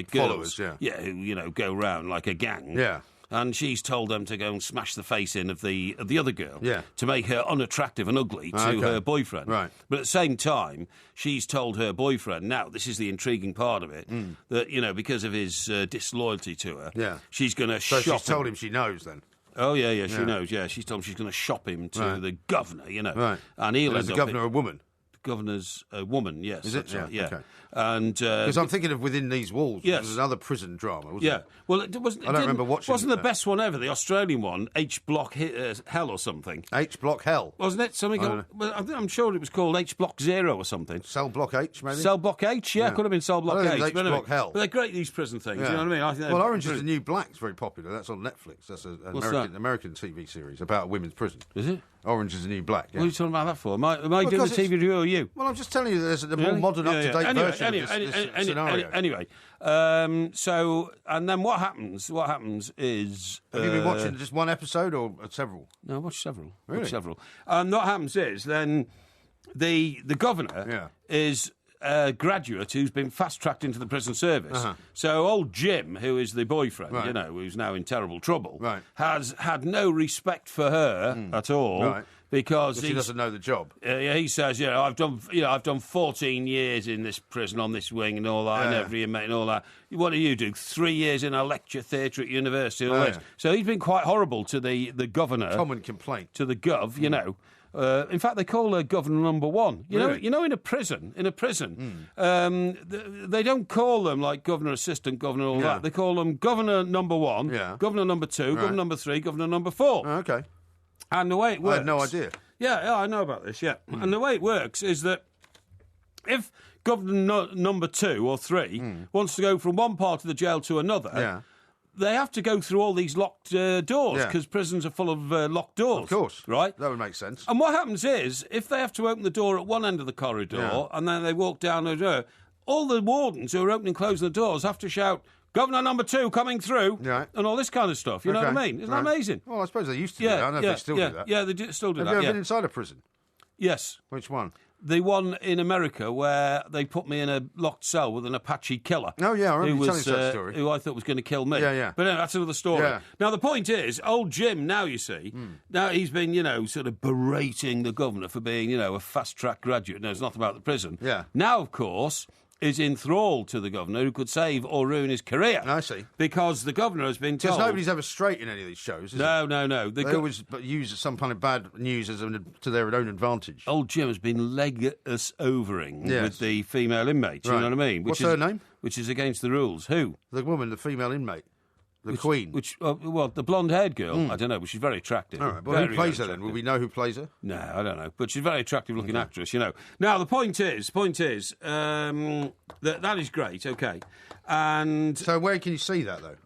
followers. Yeah. Who go round like a gang. Yeah. and she's told them to go and smash the face in of the other girl Yeah. to make her unattractive and ugly to her boyfriend. Right. But at the same time, she's told her boyfriend, now this is the intriguing part of it, that, you know, because of his disloyalty to her, she's going to shop him. So she's told him she knows then? Oh, yeah, she knows, yeah. She's told him she's going to shop him to the governor, you know. Right. And he'll And is end the up... governor a woman? The governor's a woman, yes. Is it? That's right, Yeah, yeah. okay. And because I'm thinking of Within These Walls, which was another prison drama, wasn't it? Well, it wasn't. I don't remember watching. Wasn't the best one ever? The Australian one, H Block Hell or something. H Block Hell, wasn't it? Something. I'm sure it was called H Block Zero or something. Cell Block H, maybe. Cell Block H, yeah, could have been Cell Block H. H Block Hell. But they're great, these prison things. Yeah. You know what I mean? I think Orange is the New Black is very popular. That's on Netflix. That's an American TV series about a women's prison. Is it? Orange is the New Black. Yeah. What are you talking about that for? Am I doing the TV review or you? Well, I'm just telling you, there's a more modern, up-to-date version of this scenario. Anyway, so and then what happens? What happens is have you been watching just one episode or several? No, I watched several. Really? Watched several. What happens is then the governor is a graduate who's been fast-tracked into the prison service. So old Jim, who is the boyfriend, you know, who's now in terrible trouble, has had no respect for her at all. Right. Because she doesn't know the job. He says, I've done 14 years in this prison on this wing and all that, and every inmate and all that. What do? 3 years in a lecture theatre at university and all this. So he's been quite horrible to the governor. Common complaint. To the gov, you know. In fact, they call her Governor Number One. You know, in a prison, they don't call them like Governor Assistant, Governor all that. They call them Governor Number One, Governor Number Two, Governor Number Three, Governor Number Four. Oh, okay. And the way it works... I had no idea. Yeah, I know about this, yeah. And the way it works is that if Governor Number 2 or 3 wants to go from one part of the jail to another... They have to go through all these locked doors because prisons are full of locked doors. Of course. Right? That would make sense. And what happens is, if they have to open the door at one end of the corridor and then they walk down the door, all the wardens who are opening and closing the doors have to shout, Governor Number 2 coming through, and all this kind of stuff. You know what I mean? Isn't that amazing? Well, I suppose they used to do that. I don't know if they still do that. Yeah, they still do that. Have you ever been inside a prison? Yes. Which one? The one in America where they put me in a locked cell with an Apache killer. Oh, yeah, I remember you telling us that story. Who I thought was going to kill me. Yeah. But no, that's another story. Yeah. Now, the point is, old Jim, now you see, now he's been, sort of berating the governor for being, a fast-track graduate. Knows nothing about the prison. Yeah. Now, of course... is enthralled to the governor who could save or ruin his career. I see. Because the governor has been told... Because nobody's ever straight in any of these shows, is it? No. They always use some kind of bad news to their own advantage. Old Jim has been leg-us overing with the female inmate, you know what I mean? What's her name? Which is against the rules. Who? The woman, the female inmate. The Queen. The blonde-haired girl, I don't know, but she's very attractive. All right, well, who plays her then? Will we know who plays her? No, I don't know, but she's a very attractive-looking actress, Now, the point is, that is great, okay. And... So where can you see that, though?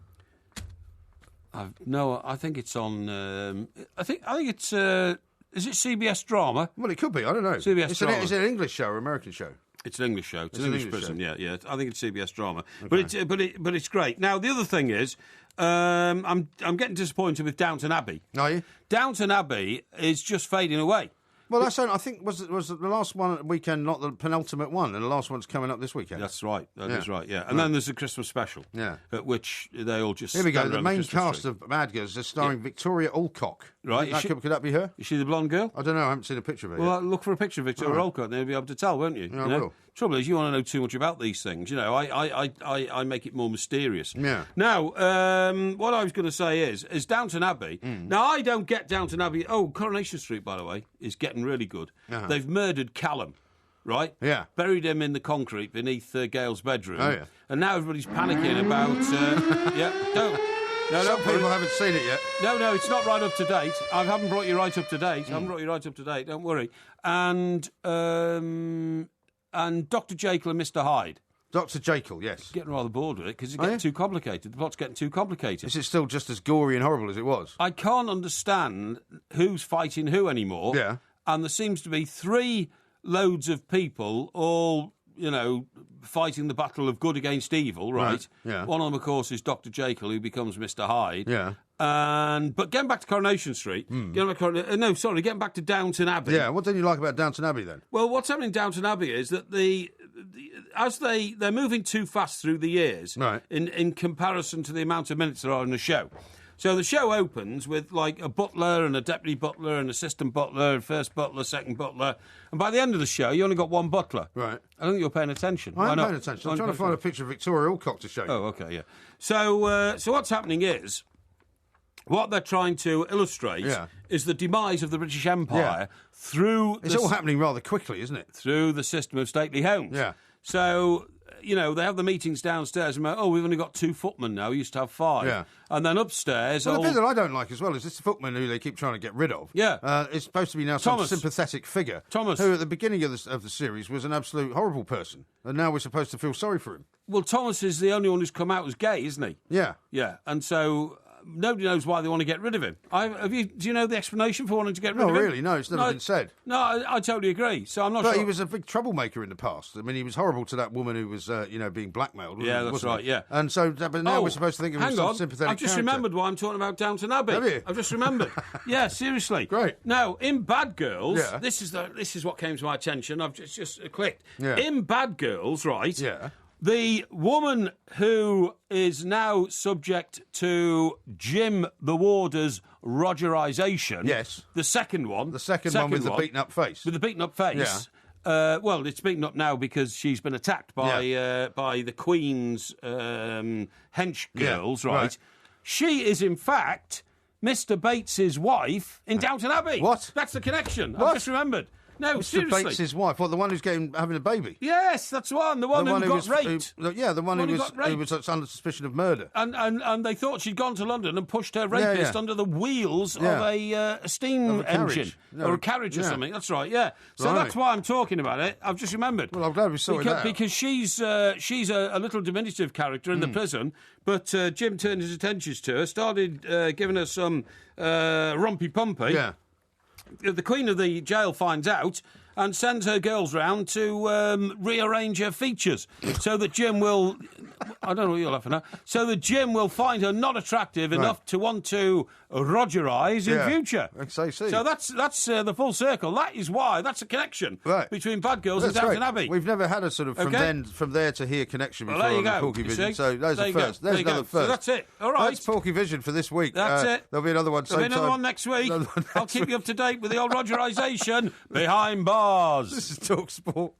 I think it's on... I think it's... is it CBS Drama? Well, it could be, I don't know. CBS Drama. Is it an English show or American show? It's an English show. It's an English prison. show. Yeah. I think it's CBS Drama, Okay. but it's great. Now the other thing is, I'm getting disappointed with Downton Abbey. Are you? Downton Abbey is just fading away. Well, that's I think was the last one weekend, not the penultimate one, and the last one's coming up this weekend. That's right. That is right. Yeah, and then there's the Christmas special. Yeah, at which they all just here we go. stand The around main Christmas cast tree. of Mad Girls is starring Victoria Alcock. Right? Could that be her? Is she the blonde girl? I don't know. I haven't seen a picture of her. Well, yet. look for a picture of Victoria Alcock, and you'll be able to tell, won't you? Yeah, I will. Trouble is, you want to know too much about these things. I make it more mysterious. Yeah. Now, what I was going to say is Downton Abbey. Now, I don't get Downton Abbey. Oh, Coronation Street, by the way, is getting really good. They've murdered Callum, right? Yeah. Buried him in the concrete beneath Gail's bedroom. Oh, yeah. And now everybody's panicking about... No, Some people haven't seen it yet. No, it's not right up to date. I haven't brought you right up to date. Don't worry. And Dr. Jekyll and Mr. Hyde. Dr. Jekyll, yes. Getting rather bored with it because it's getting too complicated. The plot's getting too complicated. Is it still just as gory and horrible as it was? I can't understand who's fighting who anymore. Yeah. And there seems to be 3 loads of people all... fighting the battle of good against evil, right? Yeah. One of them, of course, is Dr. Jekyll, who becomes Mr. Hyde. Yeah. But getting back to Coronation Street... getting back to Downton Abbey. Yeah, what didn't you like about Downton Abbey, then? Well, what's happening in Downton Abbey is that they're moving too fast through the years right. in comparison to the amount of minutes there are in the show. So the show opens with, like, a butler and a deputy butler and assistant butler, first butler, second butler. And by the end of the show, you only got one butler. Right. I don't think you're paying attention. I am paying attention. I'm trying to find a picture of Victoria Alcock to show you. Oh, OK, yeah. So what's happening is, what they're trying to illustrate is the demise of the British Empire through... It's all happening rather quickly, isn't it? Through the system of stately homes. Yeah. So... You know, they have the meetings downstairs and we've only got 2 footmen now. We used to have 5. Yeah. And then upstairs... Well, the bit that I don't like as well is this footman who they keep trying to get rid of. Yeah. It's supposed to be now some sympathetic figure. Thomas. Who at the beginning of the series was an absolute horrible person. And now we're supposed to feel sorry for him. Well, Thomas is the only one who's come out as gay, isn't he? Yeah. Yeah. And so... Nobody knows why they want to get rid of him. Do you know the explanation for wanting to get rid of him? Not really, no, it's never been said. No, I totally agree. So I'm not sure. But he was a big troublemaker in the past. I mean, he was horrible to that woman who was, being blackmailed. Yeah, that's right, yeah. And so, but now we're supposed to think of him as some sympathetic I've just character. remembered why I'm talking about Downton Abbey. Have you? I've just remembered. Yeah, seriously. Great. Now, in Bad Girls, this is what came to my attention. I've just clicked. Yeah. In Bad Girls, right? Yeah. The woman who is now subject to Jim the Warder's Rogerisation. Yes. The second one. The second one with the beaten-up face. With the beaten-up face. Yeah. Well, it's beaten up now because she's been attacked by the Queen's hench girls, right? She is, in fact, Mr. Bates's wife in Downton Abbey. What? That's the connection. What? I've just remembered. No, Mr. seriously. Bates's wife, what, the one who's having a baby? Yes, that's one. The one who got raped. The one who was under suspicion of murder. And they thought she'd gone to London and pushed her rapist under the wheels of a steam engine. Or a carriage or something. That's right, yeah. So that's why I'm talking about it. I've just remembered. Well, I'm glad we sorted that out. Because she's a little diminutive character in the prison, but Jim turned his attentions to her, started giving her some rumpy-pumpy. Yeah. The Queen of the jail finds out and sends her girls round to rearrange her features so that Jim will... I don't know what you're laughing at. So that Jim will find her not attractive enough to want to Rogerise in future. So that's the full circle. That is why. That's a connection between Bad Girls and Downton Abbey. We've never had a sort of from there to here connection before there you go. Porkyvision. So those are first. There's another first. So that's it. All right. That's Porkyvision for this week. That's it. There'll be another one. There'll be another one next week. I'll keep you up to date with the old Rogerisation behind bars. This is Talk Sport.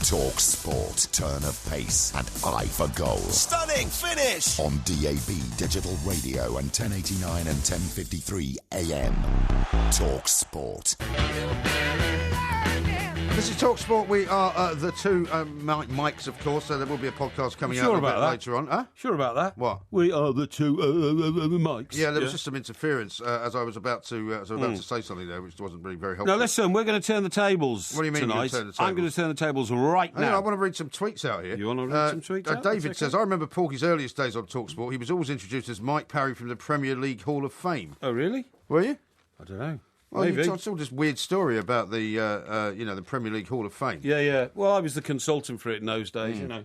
Talk Sport, turn of pace and eye for goal. Stunning finish! On DAB, digital radio and 1089 and 1053 AM. Talk Sport. This is Talk Sport. We are the two Mikes, of course, so there will be a podcast coming out a bit later on. Huh? Sure about that? What? We are the two Mikes. Yeah, there was just some interference as I was about to say something there, which wasn't really very helpful. Now, listen, we're going to turn the tables What do you mean tonight. turn the tables? I'm going to turn the tables right now. I want to read some tweets out here. You want to read some tweets out? David says, I remember Porky's earliest days on Talk Sport. He was always introduced as Mike Parry from the Premier League Hall of Fame. Oh, really? Were you? I don't know. Well, Maybe. it's all just weird story about the the Premier League Hall of Fame. Yeah. Well, I was the consultant for it in those days, you know.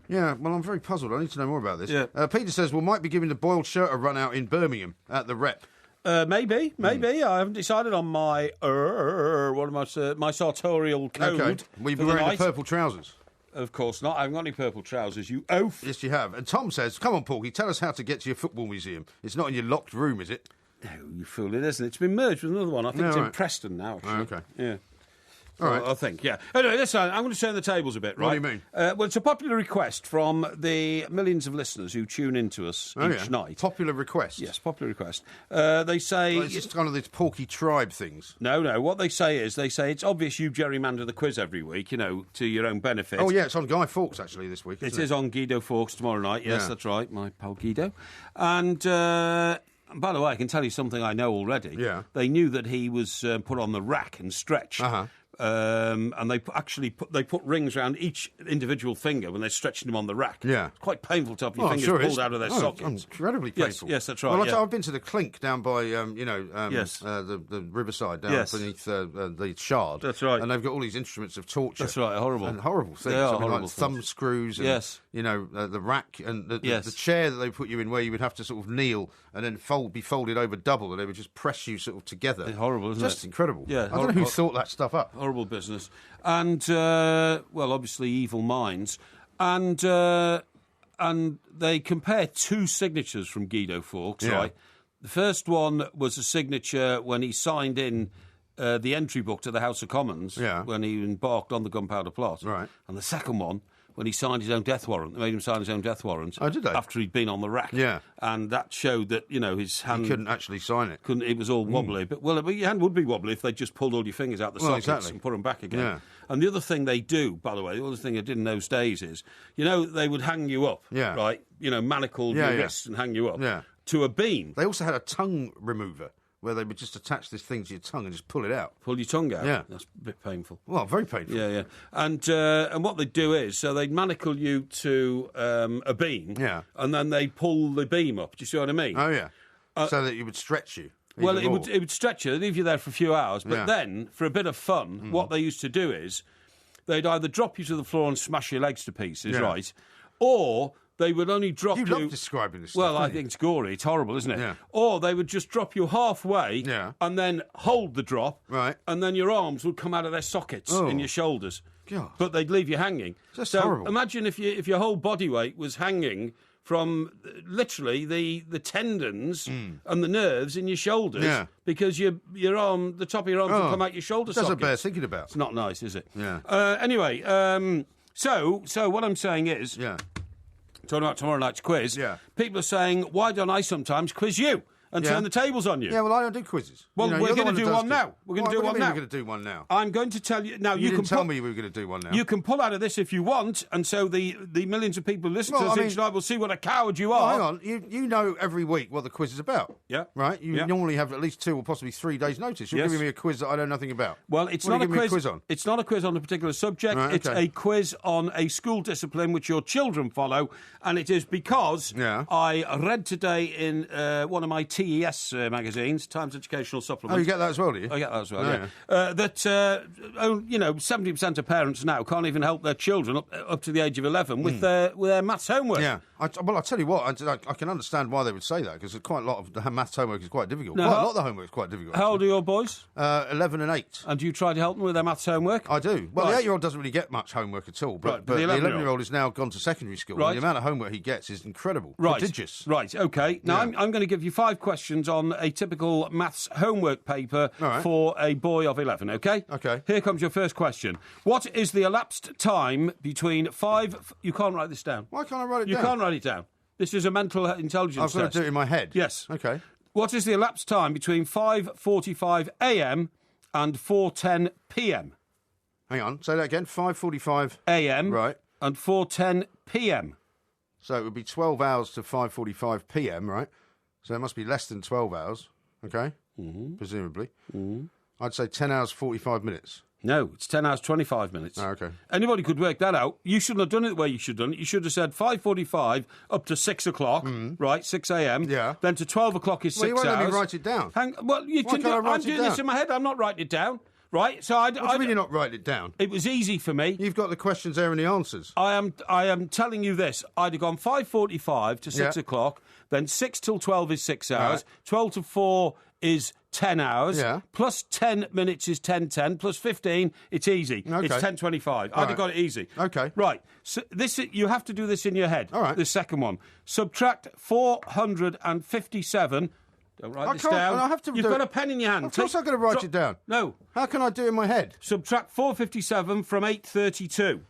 Yeah, well, I'm very puzzled. I need to know more about this. Yeah. Peter says, well, might be giving the boiled shirt a run out in Birmingham at the Rep. Maybe. I haven't decided on my my sartorial code. Okay. Will you be wearing the purple trousers? Of course not. I haven't got any purple trousers, you oaf. Yes, you have. And Tom says, come on, Porky, tell us how to get to your football museum. It's not in your locked room, is it? No, you fool, it isn't. It's been merged with another one. I think it's in Preston now, actually. Oh, okay. Yeah. All right. I think, yeah. Anyway, listen, I'm going to turn the tables a bit, right? What do you mean? Well, it's a popular request from the millions of listeners who tune into us each night. Popular request? Yes, popular request. They say... Well, it's just kind of these Porky tribe things. No. What they say is, it's obvious you gerrymander the quiz every week, to your own benefit. Oh, yeah, it's on Guy Fawkes, actually, this week, It is on Guido Fawkes tomorrow night. Yes, that's right, my pal Guido. And... by the way, I can tell you something I know already. Yeah. They knew that he was put on the rack and stretched. Uh-huh. And they put rings around each individual finger when they're stretching them on the rack. Yeah. It's quite painful to have your fingers pulled out of their sockets. Incredibly painful. Yes, that's right. Well, I've been to the Clink down by, the riverside down beneath the Shard. That's right. And they've got all these instruments of torture. That's right, horrible. And horrible things. They are horrible horrible like thumb screws and, the rack and the chair that they put you in where you would have to sort of kneel and then be folded over double and they would just press you sort of together. It's horrible, isn't it? Just incredible. Yeah. I don't know who thought that stuff up. Horrible business. And, obviously evil minds. And and they compare two signatures from Guido Fawkes, right? The first one was a signature when he signed in the entry book to the House of Commons when he embarked on the gunpowder plot. Right. And the second one when he signed his own death warrant. They made him sign his own death warrant. Oh, did they? After he'd been on the rack. Yeah. And that showed that, his hand... He couldn't actually sign it. It was all wobbly. But your hand would be wobbly if they just pulled all your fingers out the sockets and put them back again. Yeah. And the other thing they do, by the way, the other thing I did in those days is, they would hang you up, right? Manacled your wrists and hang you up to a beam. They also had a tongue remover, where they would just attach this thing to your tongue and just pull it out. Pull your tongue out? Yeah. That's a bit painful. Well, very painful. Yeah. And what they'd do is, so they'd manacle you to a beam, and then they'd pull the beam up. Do you see what I mean? Oh, yeah. So that it would stretch you. Well, it would stretch you, leave you there for a few hours, but then, for a bit of fun, what they used to do is, they'd either drop you to the floor and smash your legs to pieces, right, or... They would only drop you... You love describing this stuff, Well, I think it's gory. It's horrible, isn't it? Yeah. Or they would just drop you halfway and then hold the drop, and then your arms would come out of their sockets in your shoulders. God. But they'd leave you hanging. That's so horrible. Imagine if your whole body weight was hanging from literally the tendons and the nerves in your shoulders because your arm, the top of your arms would come out your shoulder sockets. That's a bear thinking about. It's not nice, is it? Yeah. Anyway, so what I'm saying is... Talking about tomorrow night's quiz, people are saying, why don't I sometimes quiz you and turn the tables on you? Yeah, well, I don't do quizzes. Well, we're going to do one now. We're going to do one now. We're going to do one now. I'm going to tell you... Now, you didn't tell me we were going to do one now. You can pull out of this if you want, and so the millions of people who listen to us each night will see what a coward you are. Hang on. You know every week what the quiz is about. Yeah. Right? You normally have at least 2 or possibly 3 days' notice. You're giving me a quiz that I know nothing about. Well, it's not a quiz on. It's not a quiz on a particular subject. Right, it's a quiz on a school discipline which your children follow, and it is because I read today in one of my TES magazines, Times Educational Supplement. Oh, you get that as well, do you? I get that as well, that 70% of parents now can't even help their children up to the age of 11 with their maths homework. Yeah. Well, I'll tell you what, I can understand why they would say that, because quite a lot of the maths homework is quite difficult. No, quite a lot of the homework is quite difficult. How old are your boys? 11 and 8. And do you try to help them with their maths homework? I do. Well, the 8-year-old doesn't really get much homework at all, but the 11-year-old has now gone to secondary school, and the amount of homework he gets is incredible. Prodigious. Right, OK. Now, I'm going to give you 5 questions on a typical maths homework paper for a boy of 11, OK? OK. Here comes your first question. What is the elapsed time between 5... You can't write this down. Why can't I write it down? You can't write it down. This is a mental intelligence test. I've got to do it in my head? Yes. OK. What is the elapsed time between 5:45 a.m. and 4:10 p.m? Hang on, say that again. 5:45 a.m. Right. And 4:10 p.m. So it would be 12 hours to 5:45 p.m, right? So it must be less than 12 hours, OK? Presumably. I'd say 10 hours, 45 minutes. No, it's 10 hours, 25 minutes. Oh, OK. Anybody could work that out. You shouldn't have done it the way you should have done it. You should have said 5:45 up to 6 o'clock, right, 6 a.m. Yeah. Then to 12 o'clock is 6 hours. Well, you won't let me write it down. I'm doing this in my head. I'm not writing it down. Right, so what do you mean you're not writing it down? It was easy for me. You've got the questions there and the answers. I am telling you this. I'd have gone 5:45 to 6 o'clock, then 6 till 12 is 6 hours, 12 to 4 is 10 hours, plus 10 minutes is 10:10, plus 15, it's easy. Okay. It's 10:25. I'd have got it easy. OK. Right, so you have to do this in your head. All right. The second one. Subtract 457... Don't write this down. I have to You've got a pen in your hand. Of course I've got to write it down. No. How can I do it in my head? Subtract 457 from 832.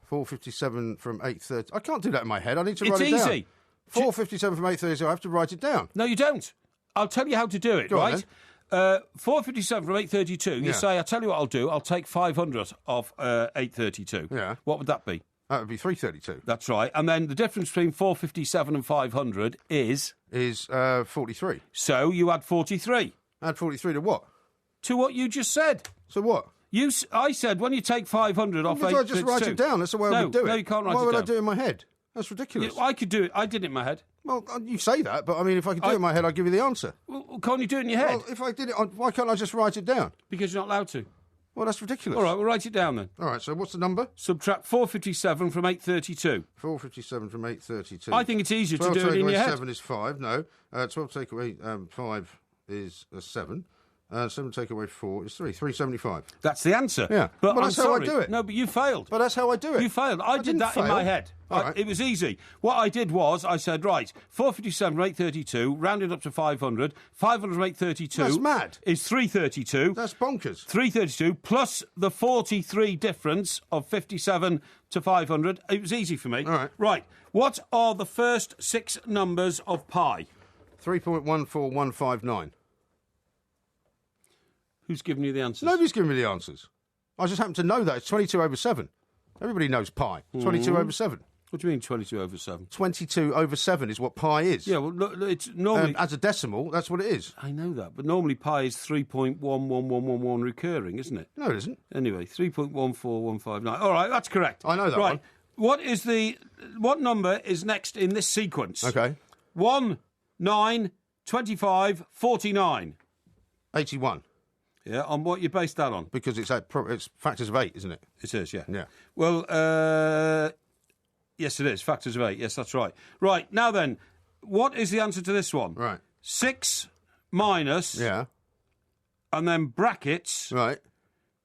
457 from 830. I can't do that in my head. I need to write it down. It's easy. 457 from 830, I have to write it down. No, you don't. I'll tell you how to do it, right? 457 from 832, you say, I'll tell you what I'll do. I'll take 500 off 832. Yeah. What would that be? That would be 332. That's right. And then the difference between 457 and 500 is... Is 43. So you add 43. Add 43 to what? To what you just said. So what? I said when you take 500 off 832... I just write it down. That's the way I would do it. No, you can't write it down. Why would I do it in my head? That's ridiculous. I could do it. I did it in my head. Well, you say that, but I mean, if I could do it in my head, I'd give you the answer. Well, can't you do it in your head? Well, if I did it, why can't I just write it down? Because you're not allowed to. Well, that's ridiculous. All right, we'll write it down then. All right, so what's the number? Subtract 457 from 832. 457 from 832. I think it's easier to do it in your head. 7 is 5, no. 12 take away 5 is 7. 7 take away 4 is 3. 375. That's the answer. Yeah. But that's how I do it. No, but you failed. But that's how I do it. You failed. I did that in my head. Right. It was easy. What I did was, I said, right, 457 from 832, rounded up to 500. 500 from 832... That's mad. ...is 332. That's bonkers. 332 plus the 43 difference of 57 to 500. It was easy for me. All right. Right. What are the first 6 numbers of pi? 3.14159. Who's given you the answers? Nobody's given me the answers. I just happen to know that. It's 22 over 7. Everybody knows pi. 22 over 7. What do you mean 22 over 7? 22 over 7 is what pi is. Yeah, well, it's normally... as a decimal, that's what it is. I know that, but normally pi is 3.11111 recurring, isn't it? No, it isn't. Anyway, 3.14159. All right, that's correct. I know that one. What number is next in this sequence? Okay. 1, 9, 25, 49. 81. Yeah, on what you based that on? Because it's factors of 8, isn't it? It is, yeah. Yeah. Well, yes, it is. Factors of 8. Yes, that's right. Right, now then, what is the answer to this one? Right. 6 minus... Yeah. And then brackets... Right.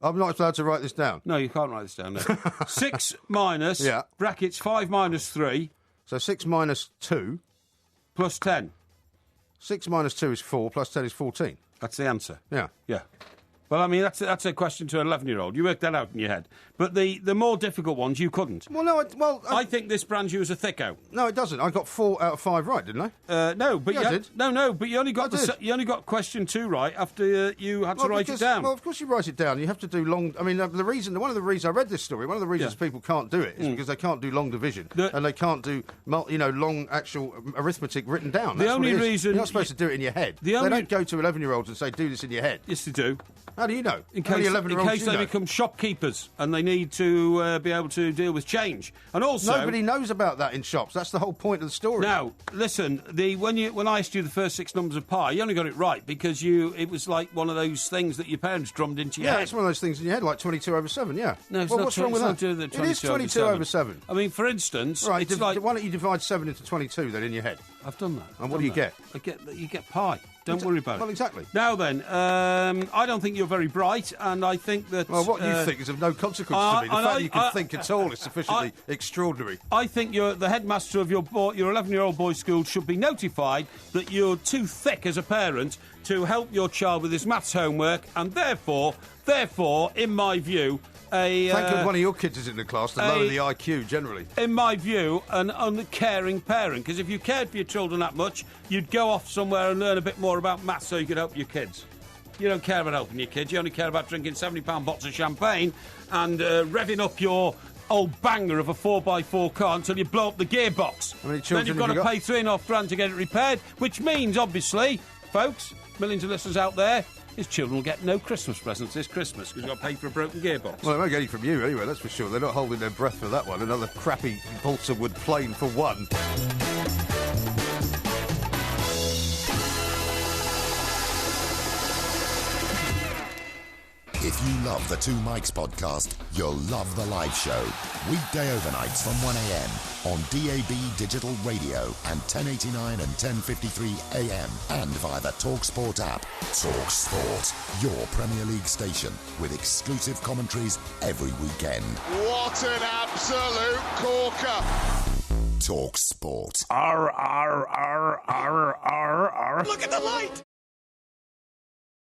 I'm not allowed to write this down. No, you can't write this down, no. 6 minus... Yeah. Brackets 5 minus 3... So 6 minus 2... Plus 10. 6 minus 2 is 4, plus 10 is 14. That's the answer. Yeah. Yeah. Well, I mean, that's a question to an 11-year-old. You worked that out in your head. But the more difficult ones, you couldn't. Well, no, I think this brands you as a thicko. No, it doesn't. I got 4 out of 5 right, didn't I? No, but I did. No, but you only got you only got question 2 right after you had to write it down. Well, of course you write it down. You have to do long. I mean, one of the reasons I read this story, one of the reasons people can't do it is because they can't do long division and they can't do long actual arithmetic written down. The only reason you're not supposed to do it in your head. They don't go to 11-year-olds and say, "Do this in your head." Yes, they do. How do you know? In case they become shopkeepers and they need to be able to deal with change. And also... Nobody knows about that in shops. That's the whole point of the story. Now, listen, when I asked you the first 6 numbers of pi, you only got it right because it was like one of those things that your parents drummed into your head. Yeah, it's one of those things in your head, like 22 over 7, yeah. No, it's well, not. What's wrong with that? It is 22 over 7. I mean, for instance... Right, why don't you divide 7 into 22 then in your head? I've done that. And what do you get? You get pi. Don't worry about it. Well, exactly. Now then, I don't think you're very bright, and I think that... Well, what you think is of no consequence to me. The fact that you can think at all is sufficiently extraordinary. I think the headmaster of your 11-year-old boy's school should be notified that you're too thick as a parent to help your child with his maths homework, and therefore, in my view... Thank God one of your kids is in the class to lower the IQ generally. In my view, an uncaring parent. Because if you cared for your children that much, you'd go off somewhere and learn a bit more about maths so you could help your kids. You don't care about helping your kids. You only care about drinking £70 bottles of champagne and revving up your old banger of a 4x4 car until you blow up the gearbox. How many children then you've got to pay £3,500 to get it repaired, which means, obviously, folks, millions of listeners out there, his children will get no Christmas presents this Christmas because you've got to pay for a broken gearbox. Well, they won't get any from you anyway, that's for sure. They're not holding their breath for that one. Another crappy balsa wood plane for one. If you love the Two Mikes podcast, you'll love the live show. Weekday overnights from 1am on DAB Digital Radio and 1089 and 1053 AM and via the TalkSport app. TalkSport, your Premier League station with exclusive commentaries every weekend. What an absolute corker! TalkSport. Arr, arr, arr, arr, arr, arr. Look at the light!